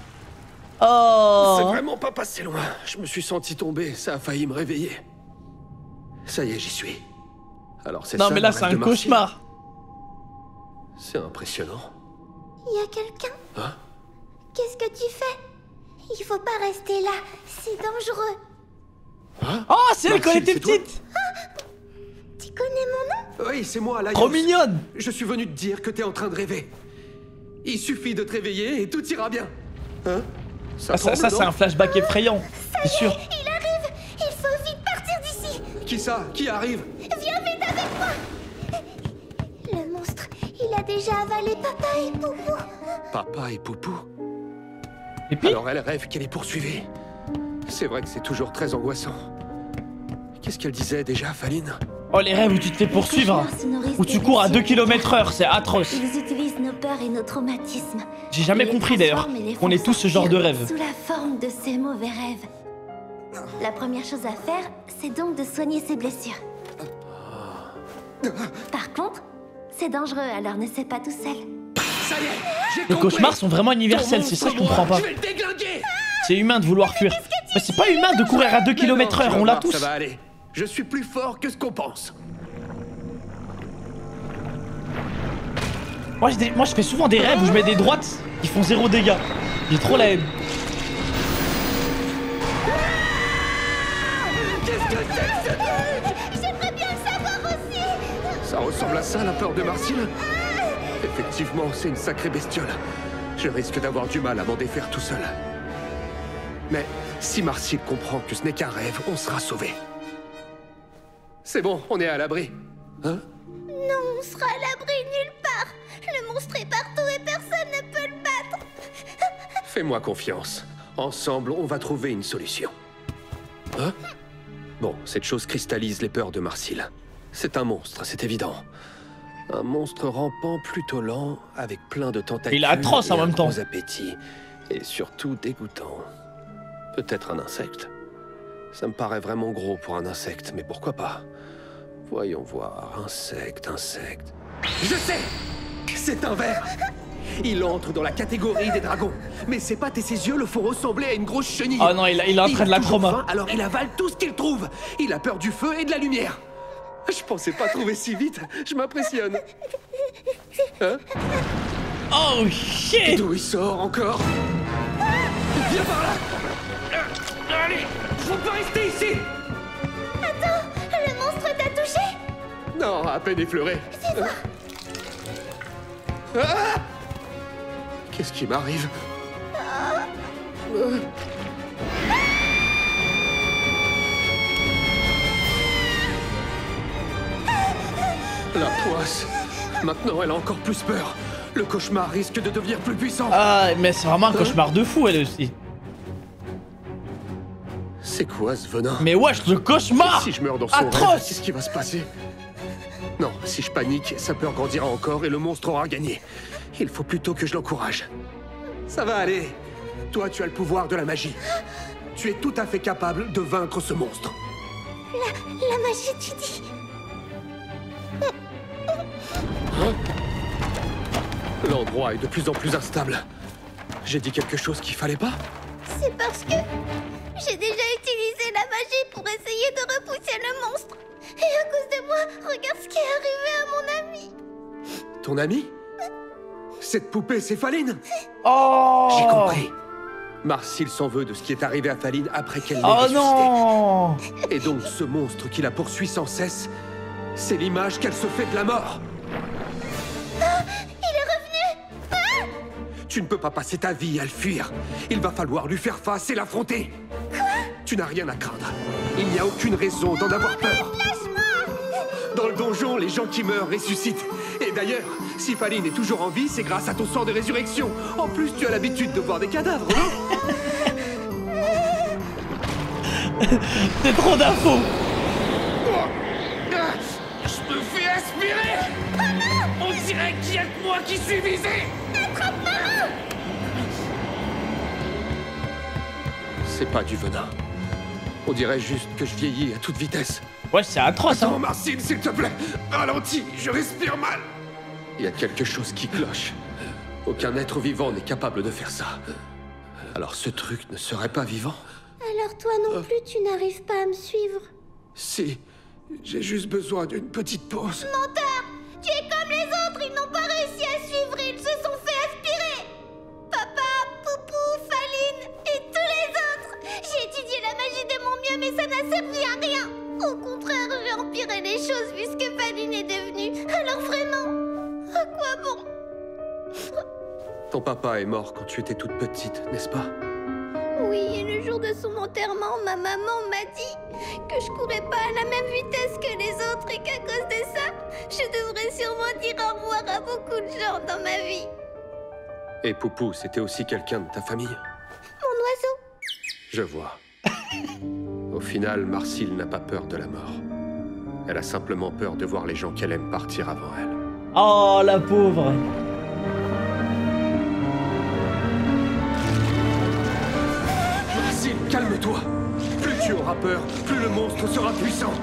[SPEAKER 3] Oh.
[SPEAKER 5] C'est vraiment pas passé loin. Je me suis senti tomber, ça a failli me réveiller. Ça y est, j'y suis. Alors c'est
[SPEAKER 3] Non
[SPEAKER 5] ça,
[SPEAKER 3] mais là
[SPEAKER 5] le
[SPEAKER 3] c'est
[SPEAKER 5] rêve
[SPEAKER 3] un
[SPEAKER 5] de Marcille.
[SPEAKER 3] cauchemar.
[SPEAKER 5] C'est impressionnant.
[SPEAKER 2] Il y a quelqu'un?
[SPEAKER 5] Hein?
[SPEAKER 2] Qu'est-ce que tu fais? Il faut pas rester là, c'est dangereux.
[SPEAKER 3] Oh, c'est elle quand elle
[SPEAKER 5] Marcille,
[SPEAKER 3] était
[SPEAKER 5] c'est toi
[SPEAKER 3] petite.
[SPEAKER 2] Tu connais mon nom?
[SPEAKER 5] Oui, c'est moi, là.
[SPEAKER 3] Trop mignonne.
[SPEAKER 5] Je suis venu te dire que t'es en train de rêver. Il suffit de te réveiller et tout ira bien. Hein?
[SPEAKER 3] Ah, ça c'est un flashback effrayant, c'est sûr.
[SPEAKER 2] Il arrive! Il faut vite partir d'ici!
[SPEAKER 5] Qui ça? Qui arrive?
[SPEAKER 2] Viens vite avec moi! Le monstre, il a déjà avalé papa et Poupou.
[SPEAKER 5] Papa et Poupou?
[SPEAKER 3] Et puis?
[SPEAKER 5] Alors elle rêve qu'elle est poursuivie. C'est vrai que c'est toujours très angoissant. Qu'est-ce qu'elle disait déjà, Faline?
[SPEAKER 3] Oh, les rêves où tu te fais poursuivre, où tu cours à 2 km/h, c'est atroce.
[SPEAKER 2] Ils utilisent nos peurs et nos traumatismes.
[SPEAKER 3] J'ai jamais
[SPEAKER 2] Ils les
[SPEAKER 3] compris d'ailleurs
[SPEAKER 2] transforment et les
[SPEAKER 3] qu'on ait
[SPEAKER 2] font
[SPEAKER 3] tous ce genre de
[SPEAKER 2] sortir
[SPEAKER 3] rêve.
[SPEAKER 2] Sous la forme de ces mauvais rêves. La première chose à faire, c'est donc de soigner ses blessures. Par contre, c'est dangereux, alors ne sais pas tout seul.
[SPEAKER 5] Ça y est, j'ai
[SPEAKER 3] Les
[SPEAKER 5] compris.
[SPEAKER 3] cauchemars sont vraiment universels, c'est ça que je comprends pas.
[SPEAKER 5] Je vais le déglinguer.
[SPEAKER 3] C'est humain de vouloir fuir. Mais c'est pas humain de courir à 2
[SPEAKER 5] Mais non,
[SPEAKER 3] km/h,
[SPEAKER 5] tu vas
[SPEAKER 3] on l'a
[SPEAKER 5] voir,
[SPEAKER 3] tous.
[SPEAKER 5] Ça va aller. Je suis plus fort que ce qu'on pense.
[SPEAKER 3] Moi je fais souvent des rêves où je mets des droites qui font 0 dégâts. J'ai trop la haine.
[SPEAKER 5] Qu'est-ce que c'est que ce truc?
[SPEAKER 2] J'aimerais bien le savoir aussi.
[SPEAKER 5] Ça ressemble à ça, la peur de Marcille? Effectivement, c'est une sacrée bestiole. Je risque d'avoir du mal à m'en défaire tout seul. Mais si Marcille comprend que ce n'est qu'un rêve, on sera sauvé. C'est bon, on est à l'abri. Hein?
[SPEAKER 2] Non, on sera à l'abri nulle part. Le monstre est partout et personne ne peut le battre.
[SPEAKER 5] Fais-moi confiance. Ensemble, on va trouver une solution. Hein? Bon, cette chose cristallise les peurs de Marcille. C'est un monstre, c'est évident. Un monstre rampant plutôt lent, avec plein de tentacules.
[SPEAKER 3] Il est atroce
[SPEAKER 5] et
[SPEAKER 3] en
[SPEAKER 5] un
[SPEAKER 3] même temps.
[SPEAKER 5] gros appétit. Et surtout dégoûtant. Peut-être un insecte. Ça me paraît vraiment gros pour un insecte, mais pourquoi pas? Voyons voir. Insecte. Je sais! C'est un ver! Il entre dans la catégorie des dragons. Mais ses pattes et ses yeux le font ressembler à une grosse chenille.
[SPEAKER 3] Oh non, il est en train de la
[SPEAKER 5] toujours
[SPEAKER 3] trauma.
[SPEAKER 5] faim, alors il avale tout ce qu'il trouve. Il a peur du feu et de la lumière. Je pensais pas trouver si vite. Je m'impressionne. Hein?
[SPEAKER 3] Oh shit!
[SPEAKER 5] D'où il sort encore? Viens par là! Allez! Faut pas rester ici!
[SPEAKER 2] Attends, le monstre t'a touché?
[SPEAKER 5] Non, à peine effleuré.
[SPEAKER 2] Fais voir.
[SPEAKER 5] Ah! Qu'est-ce qui m'arrive? La poisse. Maintenant, elle a encore plus peur. Le cauchemar risque de devenir plus puissant.
[SPEAKER 3] Ah, mais c'est vraiment un cauchemar de fou, elle aussi.
[SPEAKER 5] C'est quoi ce venin?
[SPEAKER 3] Mais wesh, le cauchemar!
[SPEAKER 5] Si je meurs dans son
[SPEAKER 3] atroce!
[SPEAKER 5] rêve, qu'est-ce qui va se passer? Non, si je panique, sa peur grandira encore et le monstre aura gagné. Il faut plutôt que je l'encourage. Ça va aller. Toi, tu as le pouvoir de la magie. Tu es tout à fait capable de vaincre ce monstre.
[SPEAKER 2] La magie, tu dis?
[SPEAKER 5] Hein? L'endroit est de plus en plus instable. J'ai dit quelque chose qu'il fallait pas?
[SPEAKER 2] C'est parce que j'ai déjà utilisé la magie pour essayer de repousser le monstre. Et à cause de moi, regarde ce qui est arrivé à mon ami.
[SPEAKER 5] Ton ami? Cette poupée, c'est Faline?
[SPEAKER 3] Oh!
[SPEAKER 5] J'ai compris. Marcille s'en veut de ce qui est arrivé à Faline après qu'elle l'ait
[SPEAKER 3] Oh non!
[SPEAKER 5] Et donc ce monstre qui la poursuit sans cesse, c'est l'image qu'elle se fait de la mort.
[SPEAKER 2] Ah, il est revenu! Ah!
[SPEAKER 5] Tu ne peux pas passer ta vie à le fuir. Il va falloir lui faire face et l'affronter.
[SPEAKER 2] Quoi?
[SPEAKER 5] Tu n'as rien à craindre. Il n'y a aucune raison d'en avoir peur. Dans le donjon, les gens qui meurent ressuscitent. Et d'ailleurs, si Faline est toujours en vie, c'est grâce à ton sort de résurrection. En plus, tu as l'habitude de voir des cadavres, non?
[SPEAKER 3] C'est trop d'infos.
[SPEAKER 5] Je me fais aspirer. On dirait qu'il y a que moi qui suis visé. C'est pas du venin. On dirait juste que je vieillis à toute vitesse.
[SPEAKER 3] Ouais, c'est atroce, hein.
[SPEAKER 5] Attends, Marcille, s'il te plaît. Ralentis, je respire mal. Il y a quelque chose qui cloche. Aucun être vivant n'est capable de faire ça. Alors ce truc ne serait pas vivant?
[SPEAKER 2] Alors toi non plus, tu n'arrives pas à me suivre.
[SPEAKER 5] Si, j'ai juste besoin d'une petite pause.
[SPEAKER 2] Menteur! Tu es comme les autres, ils n'ont pas réussi à suivre, ils se sont fait aspirer. Papa, Poupou, Faline et tous les autres. J'ai étudié la magie de mon mieux, mais ça n'a servi à rien. Au contraire, j'ai empiré les choses vu ce que Faline est devenue. Alors vraiment, à quoi bon?
[SPEAKER 5] Ton papa est mort quand tu étais toute petite, n'est-ce pas?
[SPEAKER 2] Oui, et le jour de son enterrement, ma maman m'a dit que je courais pas à la même vitesse que les autres et qu'à cause de ça, je devrais sûrement dire au revoir à beaucoup de gens dans ma vie.
[SPEAKER 5] Et Poupou, c'était aussi quelqu'un de ta famille?
[SPEAKER 2] Mon oiseau.
[SPEAKER 5] Je vois. Au final, Marcille n'a pas peur de la mort. Elle a simplement peur de voir les gens qu'elle aime partir avant elle.
[SPEAKER 3] Oh, la pauvre.
[SPEAKER 5] Marcille, calme-toi. Plus tu auras peur, plus le monstre sera puissant.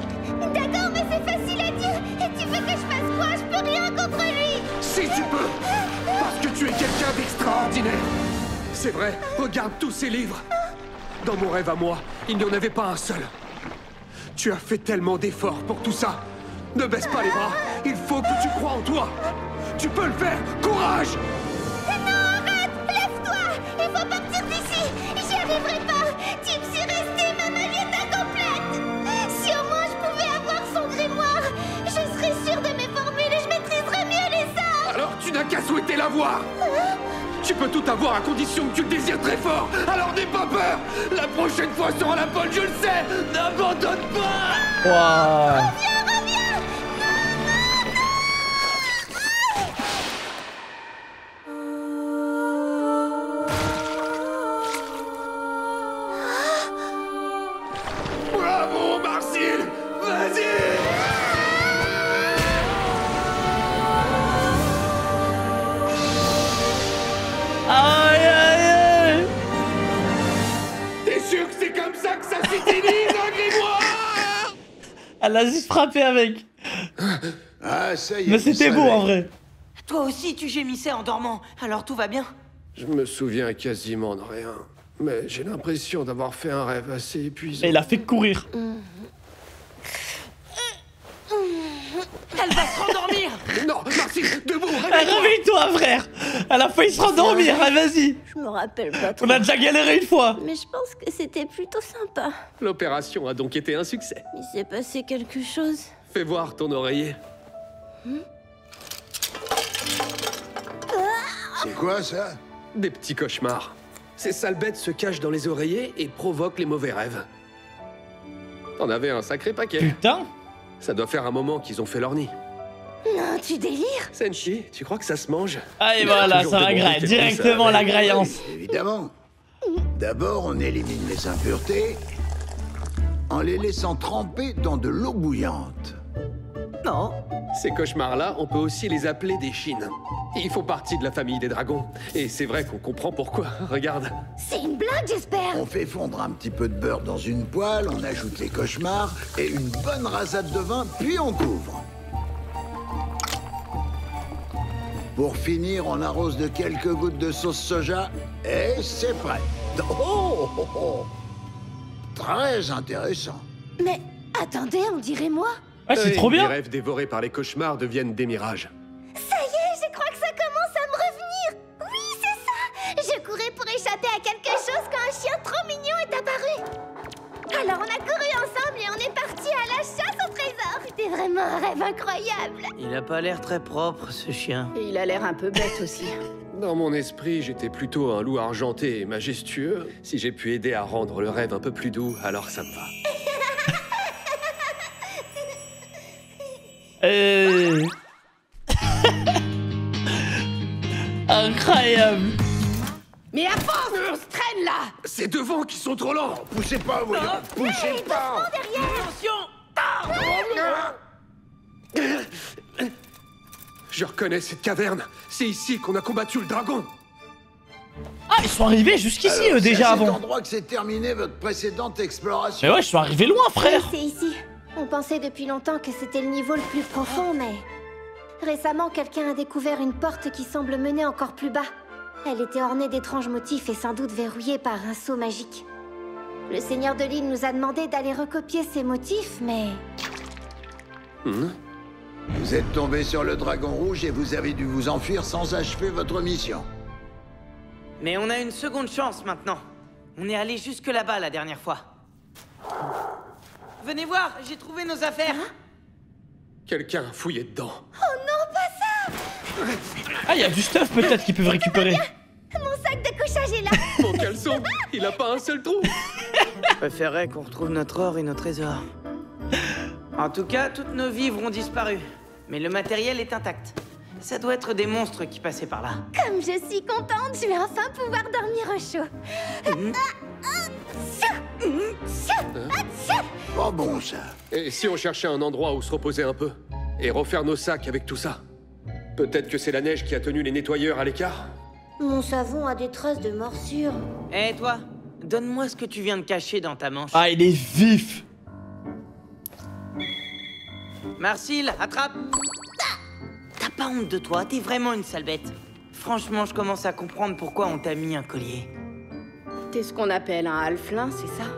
[SPEAKER 2] D'accord, mais c'est facile à dire. Et tu veux que je fasse quoi? Je peux rien contre lui.
[SPEAKER 5] Si tu peux. Parce que tu es quelqu'un d'extraordinaire. C'est vrai, regarde tous ces livres. Dans mon rêve à moi, il n'y en avait pas un seul. Tu as fait tellement d'efforts pour tout ça. Ne baisse pas les bras. Il faut que tu crois en toi. Tu peux le faire. Courage!
[SPEAKER 2] Non, arrête! Lève-toi! Il faut partir d'ici! J'y arriverai pas! Tu me suis resté, ma magie est incomplète! Si au moins je pouvais avoir son grimoire, je serais sûre de mes formules et je maîtriserais mieux les sorts!
[SPEAKER 5] Alors tu n'as qu'à souhaiter l'avoir! Tu peux tout avoir à condition que tu le désires très fort! Alors n'aie pas peur! La prochaine fois sera la bonne, je le sais! N'abandonne pas!
[SPEAKER 3] Wow.
[SPEAKER 2] Reviens!
[SPEAKER 5] Bravo, Marcille! Vas-y!
[SPEAKER 3] Aïe, aïe, aïe.
[SPEAKER 5] T'es sûr que c'est comme ça que ça s'utilise, un grimoire?
[SPEAKER 3] Elle a juste frappé avec.
[SPEAKER 4] Ah, ça y est.
[SPEAKER 3] Mais c'était beau en vrai.
[SPEAKER 1] Toi aussi, tu gémissais en dormant, alors tout va bien.
[SPEAKER 5] Je me souviens quasiment de rien. Mais j'ai l'impression d'avoir fait un rêve assez épuisant.
[SPEAKER 3] Et il a fait courir.
[SPEAKER 1] Elle va se rendormir.
[SPEAKER 5] Non, Marcille, debout,
[SPEAKER 3] Réveille-toi, frère. Elle a failli se rendormir. Allez, vas-y.
[SPEAKER 2] Je me rappelle pas trop.
[SPEAKER 3] On a déjà galéré une fois.
[SPEAKER 2] Mais je pense que c'était plutôt sympa.
[SPEAKER 5] L'opération a donc été un succès.
[SPEAKER 2] Il s'est passé quelque chose.
[SPEAKER 5] Fais voir ton oreiller.
[SPEAKER 4] C'est quoi ça?
[SPEAKER 5] Des petits cauchemars. Ces sales bêtes se cachent dans les oreillers et provoquent les mauvais rêves. T'en avais un sacré paquet.
[SPEAKER 3] Putain.
[SPEAKER 5] Ça doit faire un moment qu'ils ont fait leur nid.
[SPEAKER 2] Ben, tu délires.
[SPEAKER 5] Senshi, tu crois que ça se mange?
[SPEAKER 3] Ah, et voilà,
[SPEAKER 5] Toujours
[SPEAKER 3] ça
[SPEAKER 5] demandé
[SPEAKER 3] va
[SPEAKER 5] quelque
[SPEAKER 3] directement
[SPEAKER 5] chose,
[SPEAKER 3] la graillance.
[SPEAKER 4] Évidemment. D'abord, on élimine les impuretés en les laissant tremper dans de l'eau bouillante.
[SPEAKER 5] Non. Ces cauchemars-là, on peut aussi les appeler des chines. Ils font partie de la famille des dragons. Et c'est vrai qu'on comprend pourquoi. Regarde.
[SPEAKER 2] C'est une blague, j'espère.
[SPEAKER 4] On fait fondre un petit peu de beurre dans une poêle, on ajoute les cauchemars et une bonne rasade de vin, puis on couvre. Pour finir, on arrose de quelques gouttes de sauce soja et c'est prêt. Oh, oh, oh. Très intéressant.
[SPEAKER 2] Mais attendez, on dirait moi.
[SPEAKER 3] Ah, c'est trop bien.
[SPEAKER 5] Les rêves dévorés par les cauchemars deviennent des mirages.
[SPEAKER 2] Ça y est, je crois que ça commence à me revenir. Oui, c'est ça. Je courais pour échapper à quelque chose quand un chien trop mignon est apparu. Alors on a couru ensemble et on est parti à la chasse au trésor. C'était vraiment un rêve incroyable.
[SPEAKER 1] Il a pas l'air très propre, ce chien.
[SPEAKER 12] Et il a l'air un peu bête aussi.
[SPEAKER 5] Dans mon esprit, j'étais plutôt un loup argenté et majestueux. Si j'ai pu aider à rendre le rêve un peu plus doux, alors ça me va.
[SPEAKER 3] Incroyable.
[SPEAKER 12] Mais avance, on se traîne là.
[SPEAKER 5] Ces deux vents qui sont trop lents.
[SPEAKER 4] Poussez pas, voyons. Poussez pas.
[SPEAKER 5] Je reconnais cette caverne. C'est ici qu'on a combattu le dragon.
[SPEAKER 3] Ah, ils sont arrivés jusqu'ici déjà
[SPEAKER 4] C'est à cet
[SPEAKER 3] avant.
[SPEAKER 4] endroit que s'est terminée votre précédente exploration.
[SPEAKER 3] Mais ouais, ils sont arrivés loin, frère.
[SPEAKER 2] Oui, c'est ici. On pensait depuis longtemps que c'était le niveau le plus profond, mais... Récemment, quelqu'un a découvert une porte qui semble mener encore plus bas. Elle était ornée d'étranges motifs et sans doute verrouillée par un sceau magique. Le seigneur de l'île nous a demandé d'aller recopier ces motifs, mais...
[SPEAKER 4] Vous êtes tombé sur le dragon rouge et vous avez dû vous enfuir sans achever votre mission.
[SPEAKER 1] Mais on a une seconde chance maintenant. On est allé jusque là-bas la dernière fois. Venez voir, j'ai trouvé nos affaires.
[SPEAKER 5] Quelqu'un a fouillé dedans.
[SPEAKER 2] Oh non, pas ça!
[SPEAKER 3] Ah, il y a du stuff peut-être qu'ils peuvent récupérer.
[SPEAKER 2] Mon sac de couchage est là!
[SPEAKER 5] Mon caleçon, il a pas un seul trou.
[SPEAKER 1] Je préférerais qu'on retrouve notre or et nos trésors. En tout cas, toutes nos vies auront disparu. Mais le matériel est intact. Ça doit être des monstres qui passaient par là.
[SPEAKER 2] Comme je suis contente, je vais enfin pouvoir dormir au chaud.
[SPEAKER 4] Pas bon, ça.
[SPEAKER 5] Et si on cherchait un endroit où se reposer un peu? Et refaire nos sacs avec tout ça? Peut-être que c'est la neige qui a tenu les nettoyeurs à l'écart?
[SPEAKER 2] Mon savon a des traces de morsure.
[SPEAKER 1] Eh toi, donne-moi ce que tu viens de cacher dans ta manche.
[SPEAKER 3] Ah, il est vif.
[SPEAKER 1] Marcille, attrape. T'as pas honte de toi, t'es vraiment une sale bête. Franchement, je commence à comprendre pourquoi on t'a mis un collier.
[SPEAKER 12] T'es ce qu'on appelle un halflin, c'est ça?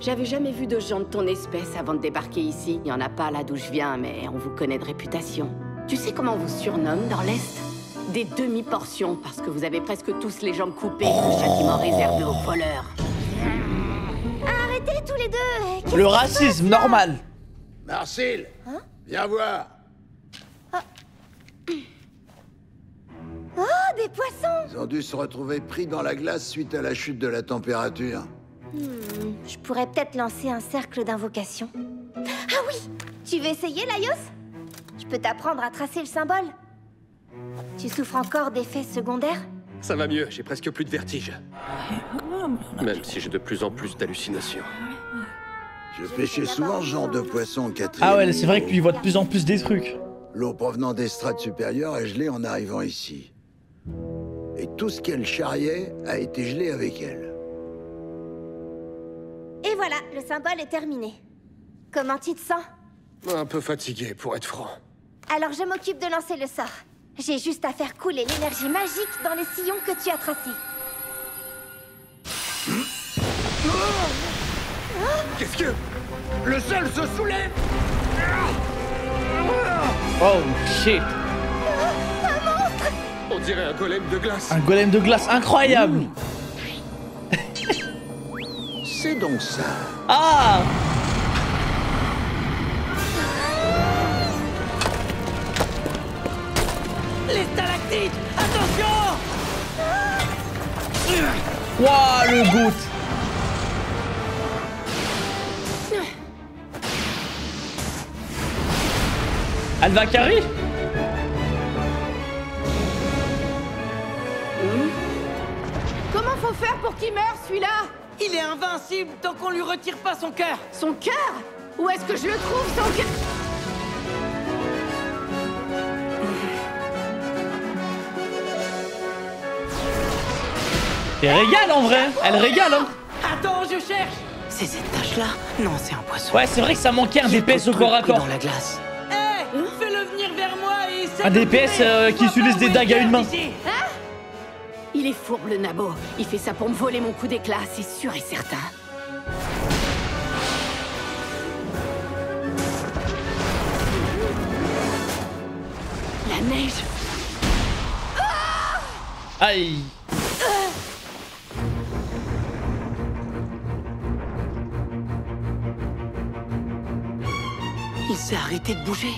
[SPEAKER 12] J'avais jamais vu de gens de ton espèce avant de débarquer ici. Il y en a pas là d'où je viens, mais on vous connaît de réputation. Tu sais comment on vous surnomme dans l'Est? Des demi-portions, parce que vous avez presque tous les jambes coupées, le châtiment réservé aux voleurs.
[SPEAKER 2] Arrêtez tous les deux!
[SPEAKER 3] Le racisme, normal.
[SPEAKER 4] Marcille, viens voir.
[SPEAKER 2] Oh, des poissons!
[SPEAKER 4] Ils ont dû se retrouver pris dans la glace suite à la chute de la température.
[SPEAKER 2] Je pourrais peut-être lancer un cercle d'invocation. Ah oui! Tu veux essayer, Laios? Je peux t'apprendre à tracer le symbole. Tu souffres encore d'effets secondaires?
[SPEAKER 5] Ça va mieux, j'ai presque plus de vertige. Même si j'ai de plus en plus d'hallucinations.
[SPEAKER 4] Je pêchais souvent ce genre de poisson, Catherine.
[SPEAKER 3] Ah ouais, c'est vrai que lui, il voit de plus en plus des trucs.
[SPEAKER 4] L'eau provenant des strates supérieures est gelée en arrivant ici. Et tout ce qu'elle charriait a été gelé avec elle.
[SPEAKER 2] Et voilà, le symbole est terminé. Comment tu te sens?
[SPEAKER 5] Un peu fatigué, pour être franc.
[SPEAKER 2] Alors je m'occupe de lancer le sort. J'ai juste à faire couler l'énergie magique dans les sillons que tu as tracés.
[SPEAKER 5] Qu'est-ce que...
[SPEAKER 4] Le sol se soulève!
[SPEAKER 3] Oh shit.
[SPEAKER 5] On dirait un golem de glace.
[SPEAKER 3] Un golem de glace incroyable.
[SPEAKER 4] C'est donc ça.
[SPEAKER 3] Ah.
[SPEAKER 1] Les stalactites! Attention!
[SPEAKER 3] Waouh, le goût. Alvacari?
[SPEAKER 6] faire pour qu'il meure, celui-là?
[SPEAKER 1] Il est invincible tant qu'on lui retire pas son cœur.
[SPEAKER 6] Son cœur? Où est-ce que je le trouve, son cœur?
[SPEAKER 3] Elle régale en vrai, elle régale hein.
[SPEAKER 1] Attends, je cherche. C'est cette tache-là? Non, c'est un poisson.
[SPEAKER 3] Ouais, c'est vrai que ça manquait un DPS au corps à corps.
[SPEAKER 1] Dans la glace. Hé, fais-le venir vers moi et essaie
[SPEAKER 3] un DPS qui utilise des dagues à une main.
[SPEAKER 6] Hein? Il est fourbe, le nabo. Il fait ça pour me voler mon coup d'éclat, c'est sûr et certain. La neige.
[SPEAKER 3] Aïe.
[SPEAKER 1] Il s'est arrêté de bouger.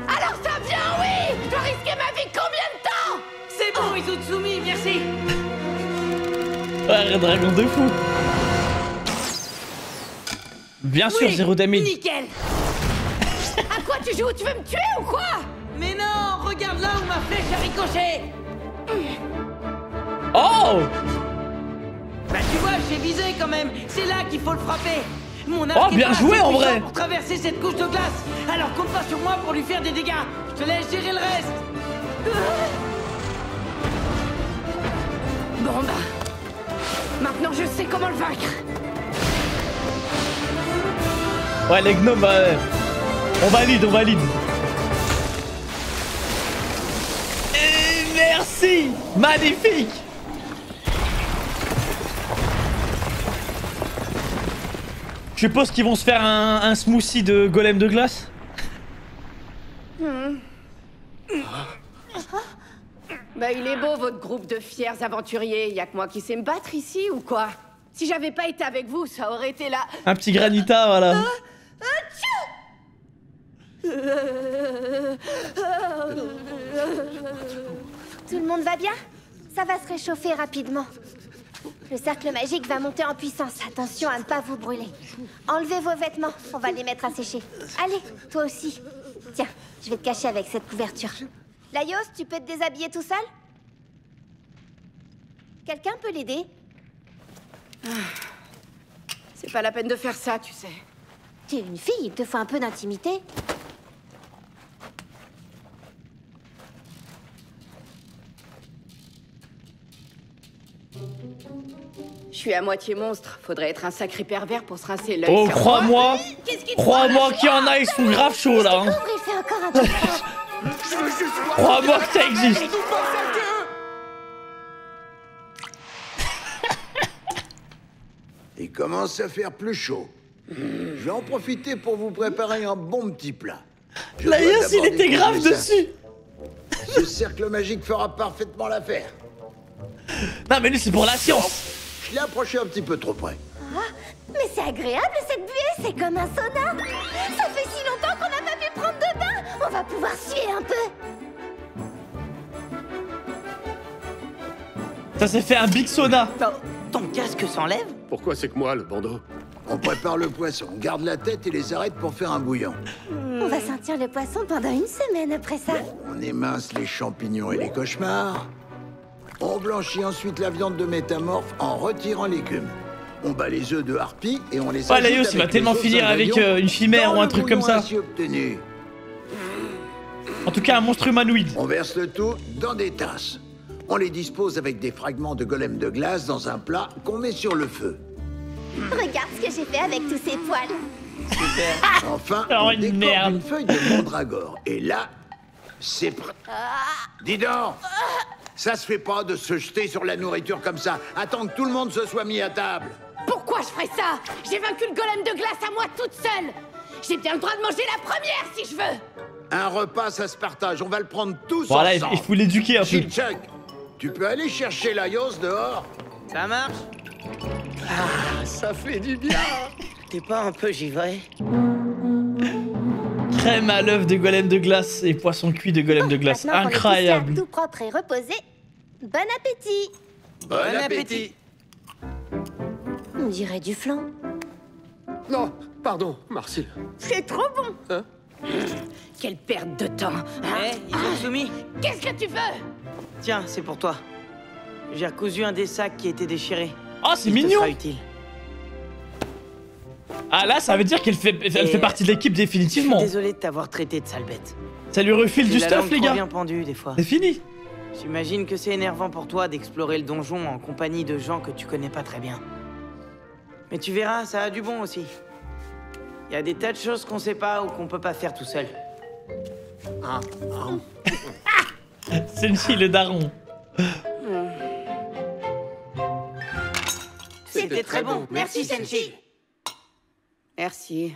[SPEAKER 6] Alors ça vient, oui! Je dois risquer ma vie combien de temps?
[SPEAKER 1] C'est bon, Izutsumi, merci.
[SPEAKER 3] Ouais, dragon de fou. Bien sûr,
[SPEAKER 1] Oui,
[SPEAKER 3] zéro damage.
[SPEAKER 1] Nickel.
[SPEAKER 6] À quoi tu joues? Tu veux me tuer ou quoi?
[SPEAKER 1] Mais non, regarde là où ma flèche a ricoché.
[SPEAKER 3] Oh!
[SPEAKER 1] Bah tu vois, j'ai visé quand même. C'est là qu'il faut le frapper. Mon arc
[SPEAKER 3] Oh, bien
[SPEAKER 1] est pas
[SPEAKER 3] joué,
[SPEAKER 1] assez
[SPEAKER 3] en
[SPEAKER 1] puissant
[SPEAKER 3] vrai.
[SPEAKER 1] pour traverser cette couche de glace. Alors compte pas sur moi pour lui faire des dégâts. Je te laisse gérer le reste.
[SPEAKER 6] Bon bah... Maintenant je sais comment le vaincre.
[SPEAKER 3] Ouais, les gnomes, on valide, on valide. Et merci! Magnifique! Je suppose qu'ils vont se faire un smoothie de golem de glace?
[SPEAKER 6] Bah il est beau votre groupe de fiers aventuriers. Y a que moi qui sais me battre ici ou quoi? Si j'avais pas été avec vous, ça aurait été là.
[SPEAKER 3] Un petit granita, voilà.
[SPEAKER 2] Tout le monde va bien? Ça va se réchauffer rapidement. Le cercle magique va monter en puissance. Attention à ne pas vous brûler. Enlevez vos vêtements, on va les mettre à sécher. Allez, toi aussi. Tiens, je vais te cacher avec cette couverture. Laios, tu peux te déshabiller tout seul? Quelqu'un peut l'aider?
[SPEAKER 6] C'est pas la peine de faire ça, tu sais.
[SPEAKER 2] Tu es une fille, il te faut un peu d'intimité.
[SPEAKER 6] Je suis à moitié monstre. Faudrait être un sacré pervers pour se rincer l'œil.
[SPEAKER 3] Oh,
[SPEAKER 6] sur
[SPEAKER 3] crois-moi!
[SPEAKER 6] moi. Qu'est-ce qui te
[SPEAKER 3] Crois-moi
[SPEAKER 6] prend,
[SPEAKER 3] qu'il y en a, ils sont grave chauds là. Hein.
[SPEAKER 2] Il fait encore un peu froid.
[SPEAKER 3] Crois-moi que ça existe.
[SPEAKER 4] Il commence à faire plus chaud. Je vais en profiter pour vous préparer un bon petit plat. Je dois
[SPEAKER 3] Laios,
[SPEAKER 4] d'abord
[SPEAKER 3] il était grave
[SPEAKER 4] découvrir ça.
[SPEAKER 3] dessus.
[SPEAKER 4] Ce cercle magique fera parfaitement l'affaire.
[SPEAKER 3] Non mais lui c'est pour la science.
[SPEAKER 4] Je l'ai approché un petit peu trop près.
[SPEAKER 2] Ah, mais c'est agréable cette buée, c'est comme un sauna. Ça fait si longtemps qu'on n'a pas pu prendre de bain. On va pouvoir suer un peu.
[SPEAKER 3] Ça s'est fait un big sauna.
[SPEAKER 1] Ton casque s'enlève?
[SPEAKER 10] Pourquoi c'est que moi, le bandeau?
[SPEAKER 4] On prépare le poisson, on garde la tête et les arêtes pour faire un bouillon.
[SPEAKER 2] On va sentir le poisson pendant une semaine après ça.
[SPEAKER 4] On émince les champignons et les cauchemars. On blanchit ensuite la viande de métamorphe en retirant l'écume. On bat les œufs de harpie et on les
[SPEAKER 3] Ouais,
[SPEAKER 4] ajoute
[SPEAKER 3] Laios, il va
[SPEAKER 4] avec
[SPEAKER 3] tellement
[SPEAKER 4] les autres
[SPEAKER 3] finir avec
[SPEAKER 4] ingrédients
[SPEAKER 3] une chimère
[SPEAKER 4] dans
[SPEAKER 3] ou un
[SPEAKER 4] le
[SPEAKER 3] truc comme
[SPEAKER 4] bouillon
[SPEAKER 3] ça.
[SPEAKER 4] ainsi obtenu.
[SPEAKER 3] En tout cas, un monstre humanoïde.
[SPEAKER 4] On verse le tout dans des tasses. On les dispose avec des fragments de golem de glace dans un plat qu'on met sur le feu.
[SPEAKER 2] Regarde ce que j'ai fait avec tous ces poils.
[SPEAKER 4] Enfin,
[SPEAKER 3] Oh,
[SPEAKER 4] on
[SPEAKER 3] une
[SPEAKER 4] décore
[SPEAKER 3] merde.
[SPEAKER 4] une feuille de mandragore. Et là, c'est prêt. Dis donc, ça se fait pas de se jeter sur la nourriture comme ça. Attends que tout le monde se soit mis à table.
[SPEAKER 6] Pourquoi je ferais ça? J'ai vaincu le golem de glace à moi toute seule. J'ai bien le droit de manger la première si je veux.
[SPEAKER 4] Un repas, ça se partage. On va le prendre tous
[SPEAKER 3] Voilà,
[SPEAKER 4] ensemble.
[SPEAKER 3] il faut l'éduquer un peu.
[SPEAKER 4] Chilchak, tu peux aller chercher Laios dehors?
[SPEAKER 1] Ça marche?
[SPEAKER 10] Ah, ça fait du bien.
[SPEAKER 1] T'es pas un peu givré?
[SPEAKER 3] Crème à l'œuf de golem de glace et poisson cuit de golem de glace.
[SPEAKER 2] Maintenant qu'on est tous
[SPEAKER 3] Incroyable.
[SPEAKER 2] là, tout propre et reposé. Bon appétit.
[SPEAKER 4] Bon appétit.
[SPEAKER 2] On dirait du flan.
[SPEAKER 5] Non, pardon, Marcille.
[SPEAKER 6] C'est trop bon.
[SPEAKER 5] Hein?
[SPEAKER 6] Quelle perte de temps.
[SPEAKER 1] Hé, Izumi,
[SPEAKER 6] Qu'est-ce que tu veux?
[SPEAKER 1] tiens, c'est pour toi. J'ai recousu un des sacs qui était déchiré.
[SPEAKER 3] Oh, c'est
[SPEAKER 1] Il te
[SPEAKER 3] mignon.
[SPEAKER 1] sera utile.
[SPEAKER 3] Ah là, ça veut dire qu'elle fait partie de l'équipe définitivement.
[SPEAKER 1] Désolé de t'avoir traité de sale bête.
[SPEAKER 3] Ça lui refile du
[SPEAKER 1] J'ai la
[SPEAKER 3] stuff,
[SPEAKER 1] langue
[SPEAKER 3] les
[SPEAKER 1] trop
[SPEAKER 3] gars.
[SPEAKER 1] bien pendue des fois.
[SPEAKER 3] C'est fini.
[SPEAKER 1] J'imagine que c'est énervant pour toi d'explorer le donjon en compagnie de gens que tu connais pas très bien. Mais tu verras, ça a du bon aussi. Il y a des tas de choses qu'on sait pas ou qu'on peut pas faire tout seul.
[SPEAKER 3] Senshi, le daron.
[SPEAKER 1] C'était très bon. Merci, Senshi.
[SPEAKER 12] Merci.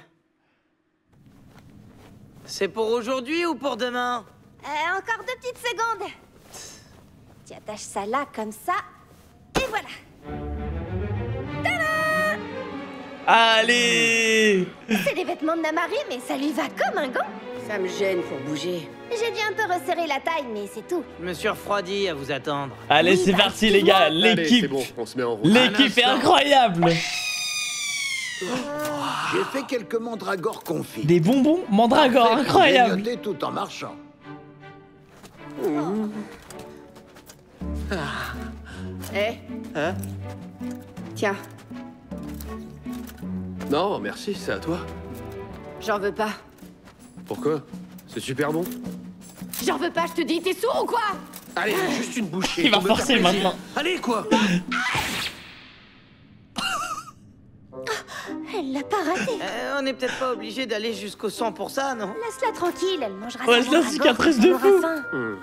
[SPEAKER 1] C'est pour aujourd'hui ou pour demain?
[SPEAKER 2] Encore 2 petites secondes. Tu attaches ça là, comme ça. Et voilà.
[SPEAKER 3] Allez.
[SPEAKER 2] C'est les vêtements de Namari, mais ça lui va comme un gant.
[SPEAKER 12] Ça me gêne pour bouger.
[SPEAKER 2] J'ai dû un peu resserrer la taille, mais c'est tout.
[SPEAKER 1] Je me suis refroidi à vous attendre.
[SPEAKER 3] Allez,
[SPEAKER 2] Oui,
[SPEAKER 3] c'est
[SPEAKER 2] bah,
[SPEAKER 3] parti, les gars.
[SPEAKER 5] Allez, c'est
[SPEAKER 3] L'équipe.
[SPEAKER 5] bon, on se met en route.
[SPEAKER 3] L'équipe est incroyable.
[SPEAKER 4] J'ai fait quelques mandragores confits.
[SPEAKER 3] Des bonbons mandragore,
[SPEAKER 4] Parfait pour
[SPEAKER 3] incroyable.
[SPEAKER 4] grignoter tout en marchant.
[SPEAKER 12] Eh,
[SPEAKER 5] Hein?
[SPEAKER 12] tiens,
[SPEAKER 5] Non, merci, c'est à toi.
[SPEAKER 12] j'en veux pas.
[SPEAKER 5] Pourquoi? C'est super bon.
[SPEAKER 6] J'en veux pas, je te dis, t'es sourd ou quoi?
[SPEAKER 5] Allez, juste une bouchée.
[SPEAKER 3] Il va
[SPEAKER 5] pour me faire
[SPEAKER 3] forcer
[SPEAKER 5] plaisir.
[SPEAKER 3] maintenant.
[SPEAKER 5] Allez, quoi?
[SPEAKER 2] Elle l'a pas raté.
[SPEAKER 1] On n'est peut-être pas obligé d'aller jusqu'au sang pour ça, non?
[SPEAKER 2] Laisse-la tranquille, elle mangera
[SPEAKER 3] Ouais,
[SPEAKER 2] sa
[SPEAKER 3] c'est la
[SPEAKER 2] mandragore
[SPEAKER 3] cicatrice
[SPEAKER 2] quand
[SPEAKER 3] de
[SPEAKER 2] elle aura
[SPEAKER 3] fou.
[SPEAKER 2] faim.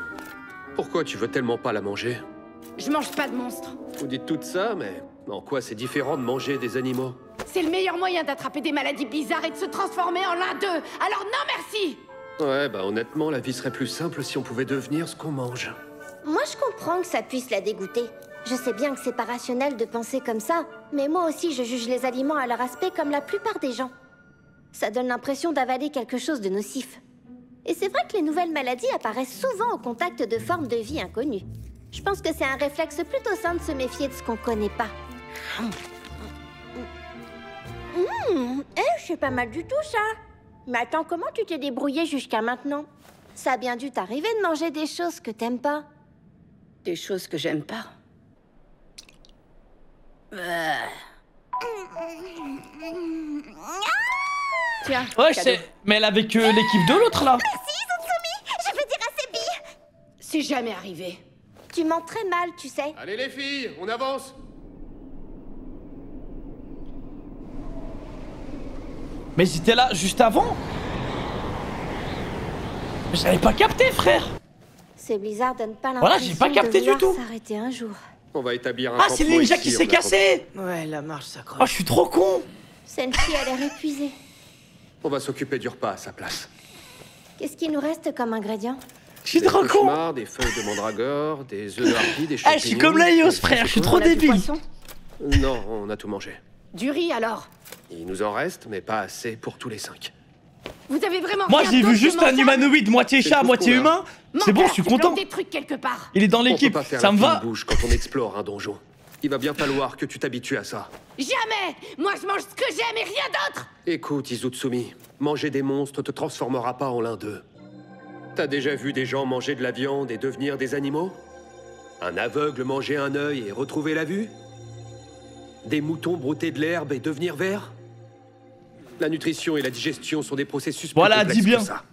[SPEAKER 5] Pourquoi tu veux tellement pas la manger?
[SPEAKER 6] Je mange pas de monstres.
[SPEAKER 5] Vous dites tout ça, mais en quoi c'est différent de manger des animaux?
[SPEAKER 6] C'est le meilleur moyen d'attraper des maladies bizarres et de se transformer en l'un d'eux. Alors non merci.
[SPEAKER 5] Ouais, bah honnêtement, la vie serait plus simple si on pouvait devenir ce qu'on mange.
[SPEAKER 2] Moi, je comprends que ça puisse la dégoûter. Je sais bien que c'est pas rationnel de penser comme ça, mais moi aussi, je juge les aliments à leur aspect comme la plupart des gens. Ça donne l'impression d'avaler quelque chose de nocif. Et c'est vrai que les nouvelles maladies apparaissent souvent au contact de formes de vie inconnues. Je pense que c'est un réflexe plutôt sain de se méfier de ce qu'on connaît pas. C'est pas mal du tout, ça. Mais attends, comment tu t'es débrouillé jusqu'à maintenant? Ça a bien dû t'arriver de manger des choses que t'aimes pas.
[SPEAKER 12] Des choses que j'aime pas. Tiens,
[SPEAKER 3] Ouais,
[SPEAKER 12] cadeau.
[SPEAKER 3] mais elle avec l'équipe de l'autre là.
[SPEAKER 2] Merci, Izumi. Je veux dire à ces billes.
[SPEAKER 6] C'est jamais arrivé.
[SPEAKER 2] Tu mens très mal, tu sais.
[SPEAKER 5] Allez les filles, on avance.
[SPEAKER 3] Mais c'était là juste avant. Mais j'avais pas capté, frère.
[SPEAKER 2] Ces blizzards donnent pas
[SPEAKER 3] Voilà,
[SPEAKER 2] l'impression
[SPEAKER 3] j'ai pas capté
[SPEAKER 2] de
[SPEAKER 3] du
[SPEAKER 2] vouloir
[SPEAKER 3] tout.
[SPEAKER 2] s'arrêter un jour.
[SPEAKER 5] On va établir un
[SPEAKER 3] Ah, c'est le
[SPEAKER 5] campement
[SPEAKER 3] ninja
[SPEAKER 5] ici,
[SPEAKER 3] qui
[SPEAKER 5] en
[SPEAKER 3] s'est
[SPEAKER 5] attendant.
[SPEAKER 3] cassé.
[SPEAKER 1] Ouais, la marche s'accroche.
[SPEAKER 3] Oh, je suis trop con.
[SPEAKER 2] Senshi a l'air épuisée.
[SPEAKER 5] On va s'occuper du repas à sa place.
[SPEAKER 2] Qu'est-ce qui nous reste comme ingrédient?
[SPEAKER 3] Je suis
[SPEAKER 5] Des
[SPEAKER 3] trop con.
[SPEAKER 5] cauchemars, des feuilles de mandragore, des œufs de harpie, des champignons...
[SPEAKER 3] Eh, je suis comme Laios, frère. Je suis trop
[SPEAKER 12] On a du
[SPEAKER 3] débile.
[SPEAKER 12] poisson?
[SPEAKER 5] Non, on a tout mangé.
[SPEAKER 6] Du riz alors.
[SPEAKER 5] Il nous en reste, mais pas assez pour tous les 5.
[SPEAKER 6] Vous avez vraiment
[SPEAKER 3] Moi,
[SPEAKER 6] rien
[SPEAKER 3] j'ai vu
[SPEAKER 6] d'autre
[SPEAKER 3] juste
[SPEAKER 6] que
[SPEAKER 3] un
[SPEAKER 6] mangeable?
[SPEAKER 3] humanoïde moitié
[SPEAKER 5] C'est
[SPEAKER 3] chat,
[SPEAKER 5] tout
[SPEAKER 3] moitié
[SPEAKER 5] ce qu'on a.
[SPEAKER 3] humain. C'est bon, je suis
[SPEAKER 6] Tu plantes
[SPEAKER 3] content.
[SPEAKER 6] des trucs quelque part.
[SPEAKER 3] Il est dans
[SPEAKER 5] On peut
[SPEAKER 3] l'équipe.
[SPEAKER 5] pas faire
[SPEAKER 3] Ça
[SPEAKER 5] la
[SPEAKER 3] me
[SPEAKER 5] fine
[SPEAKER 3] va.
[SPEAKER 5] bouche quand on explore un donjon. Il va bien falloir que tu t'habitues à ça.
[SPEAKER 6] Jamais. Moi, je mange ce que j'aime et rien d'autre.
[SPEAKER 5] Écoute, Izutsumi, manger des monstres te transformera pas en l'un d'eux. T'as déjà vu des gens manger de la viande et devenir des animaux? Un aveugle manger un œil et retrouver la vue? Des moutons brouter de l'herbe et devenir verts? La nutrition et la digestion sont des processus plus
[SPEAKER 3] Voilà,
[SPEAKER 5] complexes
[SPEAKER 3] dis bien.
[SPEAKER 5] que ça.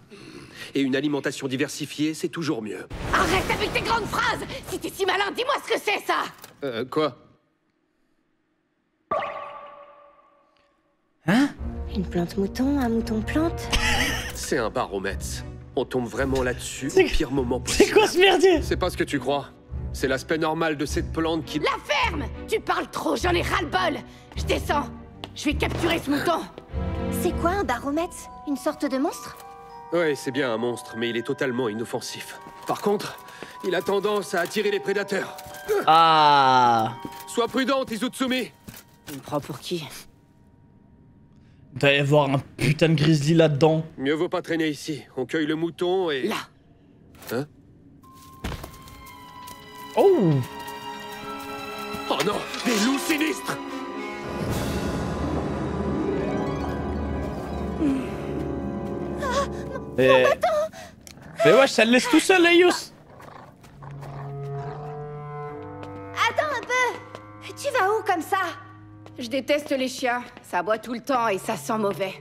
[SPEAKER 5] Et une alimentation diversifiée, c'est toujours mieux.
[SPEAKER 6] Arrête avec tes grandes phrases. Si t'es si malin, dis-moi ce que c'est ça.
[SPEAKER 5] Quoi?
[SPEAKER 2] Une plante mouton, un mouton plante.
[SPEAKER 5] C'est un baromètre. On tombe vraiment là-dessus au pire moment
[SPEAKER 3] C'est
[SPEAKER 5] possible.
[SPEAKER 3] quoi ce merdier?
[SPEAKER 5] C'est pas ce que tu crois. C'est l'aspect normal de cette plante qui...
[SPEAKER 6] La ferme. Tu parles trop, j'en ai ras-le-bol. Je descends. Je vais capturer ce mouton.
[SPEAKER 2] C'est quoi un baromètre? Une sorte de monstre?
[SPEAKER 5] Ouais, c'est bien un monstre, mais il est totalement inoffensif. Par contre, il a tendance à attirer les prédateurs.
[SPEAKER 3] Ah.
[SPEAKER 5] Sois prudente, Izutsumi.
[SPEAKER 12] Tu me prends pour qui?
[SPEAKER 3] Il doit y avoir un putain de grizzly là-dedans.
[SPEAKER 5] Mieux vaut pas traîner ici. On cueille le mouton et...
[SPEAKER 6] Là.
[SPEAKER 5] Hein?
[SPEAKER 3] Oh.
[SPEAKER 5] Oh non! Des loups sinistres!
[SPEAKER 3] Mais... Mais wesh, ça le laisse tout seul, Leios.
[SPEAKER 2] Attends un peu. Tu vas où comme ça?
[SPEAKER 12] Je déteste les chiens. Ça aboie tout le temps et ça sent mauvais.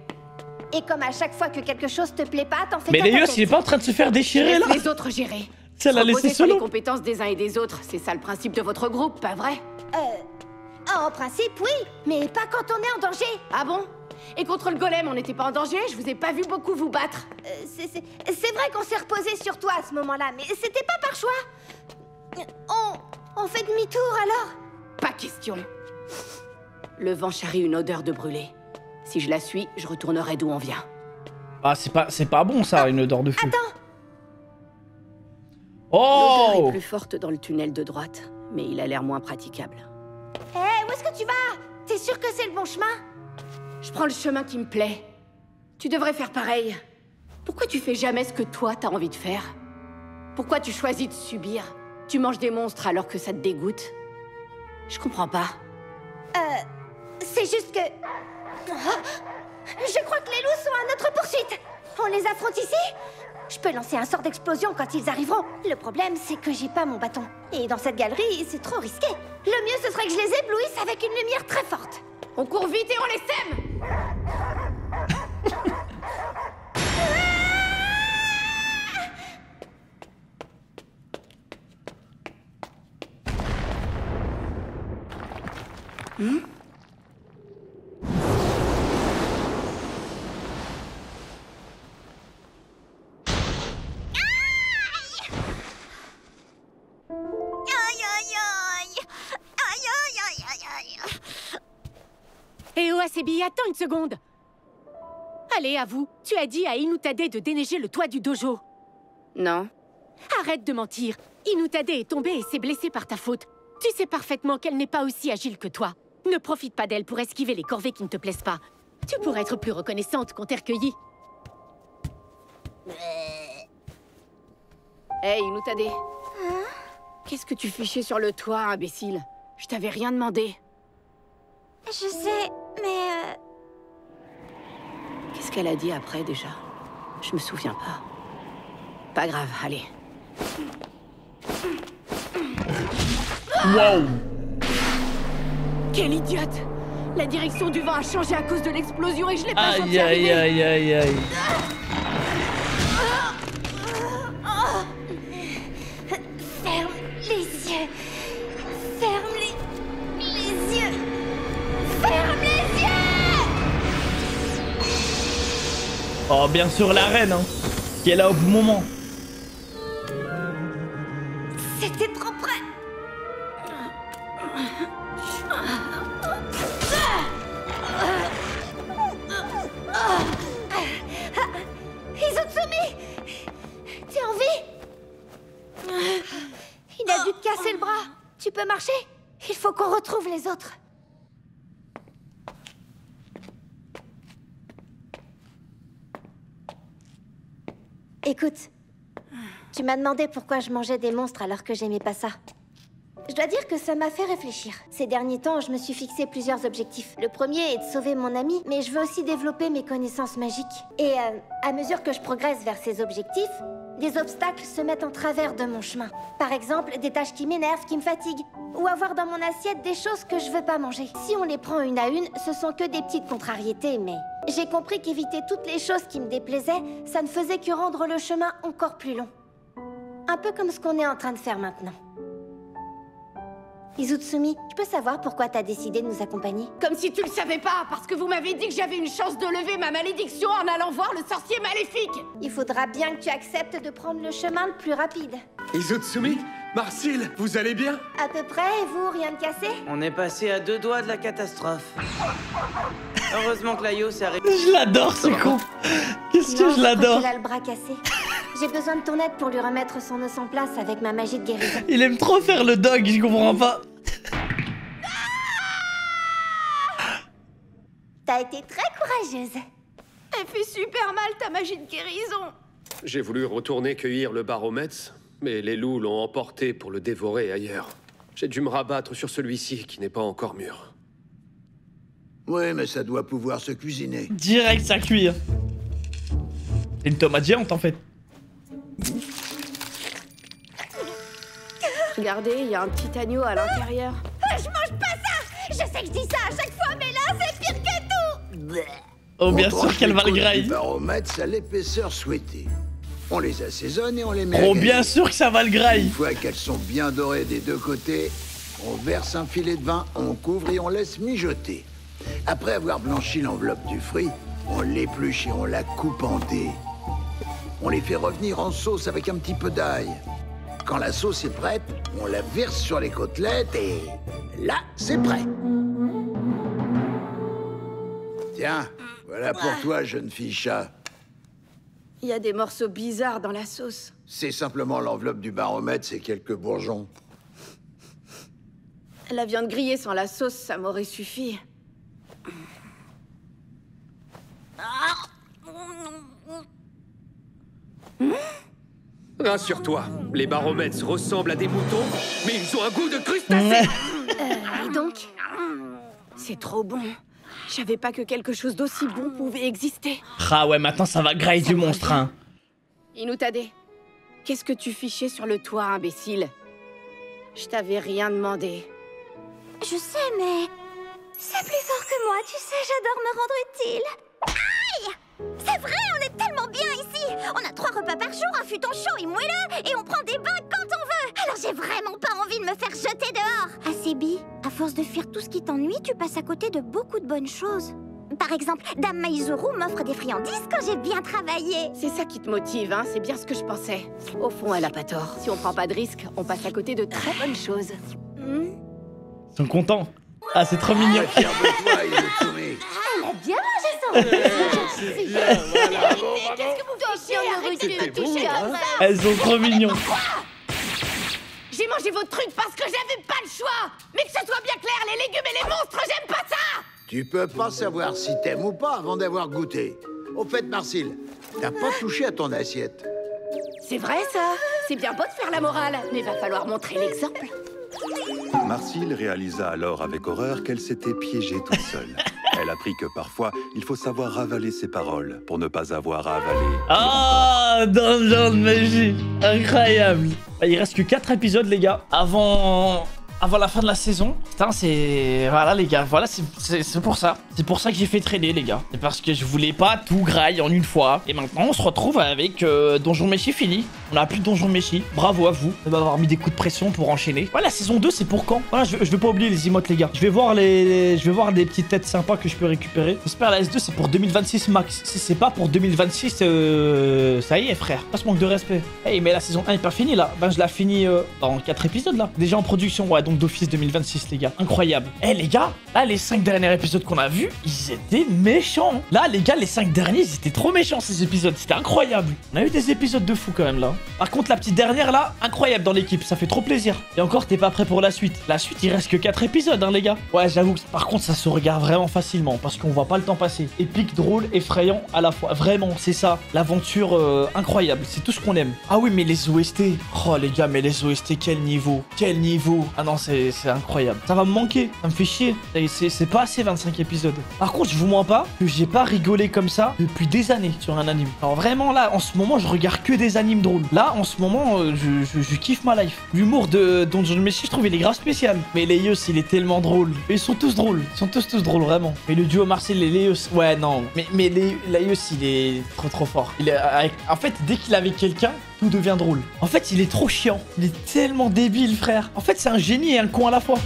[SPEAKER 2] Et comme à chaque fois que quelque chose te plaît pas, t'en fais
[SPEAKER 3] Mais
[SPEAKER 2] qu'à ta
[SPEAKER 3] Leios,
[SPEAKER 2] tête.
[SPEAKER 3] il est pas en train de se faire déchirer là?
[SPEAKER 12] Laisse les autres gérer.
[SPEAKER 3] Ça l'a laissé
[SPEAKER 12] Reposer sur
[SPEAKER 3] solo.
[SPEAKER 12] les compétences des uns et des autres, c'est ça le principe de votre groupe, pas vrai?
[SPEAKER 2] En principe, oui, mais pas quand on est en danger.
[SPEAKER 12] Ah bon? Et contre le golem, on n'était pas en danger? Je vous ai pas vu beaucoup vous battre.
[SPEAKER 2] C'est vrai qu'on s'est reposé sur toi à ce moment-là, mais c'était pas par choix. On fait demi-tour alors?
[SPEAKER 12] Pas question. Le vent charrie une odeur de brûlé. Si je la suis, je retournerai d'où on vient.
[SPEAKER 3] Ah, c'est pas bon ça, une odeur de feu.
[SPEAKER 2] Attends.
[SPEAKER 3] Oh!
[SPEAKER 12] L'odeur est plus forte dans le tunnel de droite, mais il a l'air moins praticable.
[SPEAKER 2] Hé, où est-ce que tu vas? T'es sûr que c'est le bon chemin?
[SPEAKER 12] Je prends le chemin qui me plaît. Tu devrais faire pareil. Pourquoi tu fais jamais ce que toi t'as envie de faire? Pourquoi tu choisis de subir? Tu manges des monstres alors que ça te dégoûte? Je comprends pas.
[SPEAKER 2] C'est juste que... Je crois que les loups sont à notre poursuite. On les affronte ici? Je peux lancer un sort d'explosion quand ils arriveront. Le problème, c'est que j'ai pas mon bâton. Et dans cette galerie, c'est trop risqué. Le mieux, ce serait que je les éblouisse avec une lumière très forte.
[SPEAKER 12] On court vite et on les sème!
[SPEAKER 6] Eh oh, Asebi, attends une seconde. Allez, à vous. Tu as dit à Inutade de déneiger le toit du dojo.
[SPEAKER 12] Non.
[SPEAKER 6] Arrête de mentir. Inutade est tombée et s'est blessée par ta faute. Tu sais parfaitement qu'elle n'est pas aussi agile que toi. Ne profite pas d'elle pour esquiver les corvées qui ne te plaisent pas. Tu pourrais être plus reconnaissante qu'on t'ait recueillie.
[SPEAKER 12] Hey, Inutade. Qu'est-ce que tu fichais sur le toit, imbécile? Je t'avais rien demandé.
[SPEAKER 2] Je sais, mais...
[SPEAKER 12] Qu'est-ce qu'elle a dit après, déjà? Je me souviens pas. Pas grave, allez.
[SPEAKER 3] Wow!
[SPEAKER 6] Quelle idiote! La direction du vent a changé à cause de l'explosion et je l'ai pas senti
[SPEAKER 3] Aïe aïe
[SPEAKER 6] arriver.
[SPEAKER 3] aïe aïe aïe.
[SPEAKER 2] Ferme les yeux. Ferme les yeux. Ferme les yeux.
[SPEAKER 3] Oh, bien sûr, la reine, hein, qui est là au bon moment.
[SPEAKER 2] C'était trop près. Izutsumi, t'es en vie? Il a dû te casser le bras. Tu peux marcher? Il faut qu'on retrouve les autres. Écoute, tu m'as demandé pourquoi je mangeais des monstres alors que j'aimais pas ça. Je dois dire que ça m'a fait réfléchir. Ces derniers temps, je me suis fixé plusieurs objectifs. Le premier est de sauver mon ami, mais je veux aussi développer mes connaissances magiques. Et à mesure que je progresse vers ces objectifs, des obstacles se mettent en travers de mon chemin. Par exemple, des tâches qui m'énervent, qui me fatiguent, ou avoir dans mon assiette des choses que je veux pas manger. Si on les prend une à une, ce sont que des petites contrariétés, mais... J'ai compris qu'éviter toutes les choses qui me déplaisaient, ça ne faisait que rendre le chemin encore plus long. Un peu comme ce qu'on est en train de faire maintenant. Izutsumi, je peux savoir pourquoi t'as décidé de nous accompagner?
[SPEAKER 12] Comme si tu le savais pas, parce que vous m'avez dit que j'avais une chance de lever ma malédiction en allant voir le sorcier maléfique.
[SPEAKER 2] Il faudra bien que tu acceptes de prendre le chemin le plus rapide.
[SPEAKER 5] Izutsumi, Marcille, vous allez bien?
[SPEAKER 2] À peu près, et vous, rien de cassé?
[SPEAKER 1] On est passé à 2 doigts de la catastrophe. Heureusement que Laio s'est arrêté.
[SPEAKER 3] Je l'adore, ce con. Qu'est-ce que je l'adore.
[SPEAKER 2] Il a le bras cassé. J'ai besoin de ton aide pour lui remettre son os en place avec ma magie de guérison.
[SPEAKER 3] Il aime trop faire le dog, je comprends pas.
[SPEAKER 2] T'as été très courageuse.
[SPEAKER 12] Elle fait super mal ta magie de guérison.
[SPEAKER 5] J'ai voulu retourner cueillir le baromètre, mais les loups l'ont emporté pour le dévorer ailleurs. J'ai dû me rabattre sur celui-ci qui n'est pas encore mûr.
[SPEAKER 4] Oui, mais ça doit pouvoir se cuisiner.
[SPEAKER 3] Direct, ça cuit. C'est une tomate géante en fait.
[SPEAKER 12] Regardez, il y a un petit agneau à l'intérieur.
[SPEAKER 6] Je mange pas ça! Je sais que je dis ça à chaque fois, mais là, c'est pire que tout!
[SPEAKER 3] Oh, bien sûr qu'elle va le grailler.
[SPEAKER 4] Les baromètres à l'épaisseur souhaitée. On les assaisonne et on les met à
[SPEAKER 3] Oh,
[SPEAKER 4] griller.
[SPEAKER 3] bien sûr que ça va le grailler.
[SPEAKER 4] Une fois qu'elles sont bien dorées des deux côtés, on verse un filet de vin, on couvre et on laisse mijoter. Après avoir blanchi l'enveloppe du fruit, on l'épluche et on la coupe en dés. On les fait revenir en sauce avec un petit peu d'ail. Quand la sauce est prête, on la verse sur les côtelettes et là, c'est prêt. Tiens, voilà pour toi, jeune fille chat.
[SPEAKER 12] Il y a des morceaux bizarres dans la sauce.
[SPEAKER 4] C'est simplement l'enveloppe du baromètre, c'est quelques bourgeons.
[SPEAKER 12] La viande grillée sans la sauce, ça m'aurait suffi.
[SPEAKER 5] Rassure-toi, les baromètres ressemblent à des moutons, mais ils ont un goût de crustacés.
[SPEAKER 12] Et donc? C'est trop bon. Je savais pas que quelque chose d'aussi bon pouvait exister.
[SPEAKER 3] Ah ouais, maintenant ça va grailler du monstre, hein.
[SPEAKER 12] Inutade, qu'est-ce que tu fichais sur le toit, imbécile? Je t'avais rien demandé.
[SPEAKER 8] Je sais, mais c'est plus fort que moi, tu sais, j'adore me rendre utile. Aïe! C'est vrai, on est tellement bien ici. On a 3 repas par jour, un futon chaud et moelleux, et on prend des bains quand on veut. Alors j'ai vraiment pas envie de me faire jeter dehors. Asebi, à force de fuir tout ce qui t'ennuie, tu passes à côté de beaucoup de bonnes choses. Par exemple, Dame Maizuru m'offre des friandises quand j'ai bien travaillé.
[SPEAKER 12] C'est ça qui te motive, hein? C'est bien ce que je pensais. Au fond, elle a pas tort. Si on prend pas de risques, on passe à côté de très bonnes choses.
[SPEAKER 3] Ils sont contents. Ah, c'est trop mignon.
[SPEAKER 4] Fier de toi, Izukumi.
[SPEAKER 6] Elle a bien mangé son Qu'est-ce que vous fichez?
[SPEAKER 3] Elles sont trop mignons.
[SPEAKER 6] J'ai mangé votre truc parce que j'avais pas le choix. Mais que ce soit bien clair, les légumes et les monstres, j'aime pas ça.
[SPEAKER 4] Tu peux pas savoir si t'aimes ou pas avant d'avoir goûté. Au fait, Marcille, t'as pas touché à ton assiette.
[SPEAKER 12] C'est vrai, ça. C'est bien beau de faire la morale, mais va falloir montrer l'exemple.
[SPEAKER 14] Marcille réalisa alors avec horreur qu'elle s'était piégée toute seule. Elle apprit que parfois, il faut savoir avaler ses paroles pour ne pas avoir à avaler.
[SPEAKER 3] Ah, Donjon de magie. Incroyable. Il reste que 4 épisodes, les gars, avant la fin de la saison. Putain, c'est... Voilà, les gars, voilà, c'est pour ça. C'est pour ça que j'ai fait traîner, les gars. C'est parce que je voulais pas tout grailler en une fois. Et maintenant, on se retrouve avec Donjon Meshi fini. On a plus de Donjon Meshi. Bravo à vous de m'avoir mis des coups de pression pour enchaîner. Voilà, la saison 2, c'est pour quand? Voilà, je veux pas oublier les emotes, les gars. Je vais voir des petites têtes sympas que je peux récupérer. J'espère la S2, c'est pour 2026 max. Si c'est pas pour 2026, ça y est, frère. Pas ce manque de respect. Hey, mais la saison 1 est pas finie, là. Ben, je la finis dans 4 épisodes, là. Déjà en production, ouais, donc d'office 2026, les gars. Incroyable. Eh, les gars, là, les 5 derniers épisodes qu'on a vus, ils étaient méchants. Là, les gars, les 5 derniers, ils étaient trop méchants, ces épisodes. C'était incroyable. On a eu des épisodes de fou, quand même, là. Par contre, la petite dernière, là, incroyable dans l'équipe. Ça fait trop plaisir. Et encore, t'es pas prêt pour la suite. La suite, il reste que 4 épisodes, hein, les gars. Ouais, j'avoue que, par contre, ça se regarde vraiment facilement, parce qu'on voit pas le temps passer. Épique, drôle, effrayant à la fois. Vraiment, c'est ça. L'aventure incroyable. C'est tout ce qu'on aime. Ah oui, mais les OST. Oh, les gars, mais les OST, quel niveau. Quel niveau. Ah non, c'est incroyable. Ça va me manquer. Ça me fait chier. C'est pas assez 25 épisodes. Par contre, je vous mens pas que j'ai pas rigolé comme ça depuis des années sur un anime. Alors vraiment, là, en ce moment, je regarde que des animes drôles. Là, en ce moment, je kiffe ma life. L'humour de Donjon Meshi, je trouve, il est grave spécial. Mais Leios, il est tellement drôle. Et ils sont tous drôles. Ils sont tous drôles, vraiment. Mais le duo Marcel et Leios, ouais, non. Mais Leios, il est trop fort. En fait, dès qu'il est avec quelqu'un, tout devient drôle. En fait, il est trop chiant. Il est tellement débile, frère. En fait, c'est un génie et un con à la fois.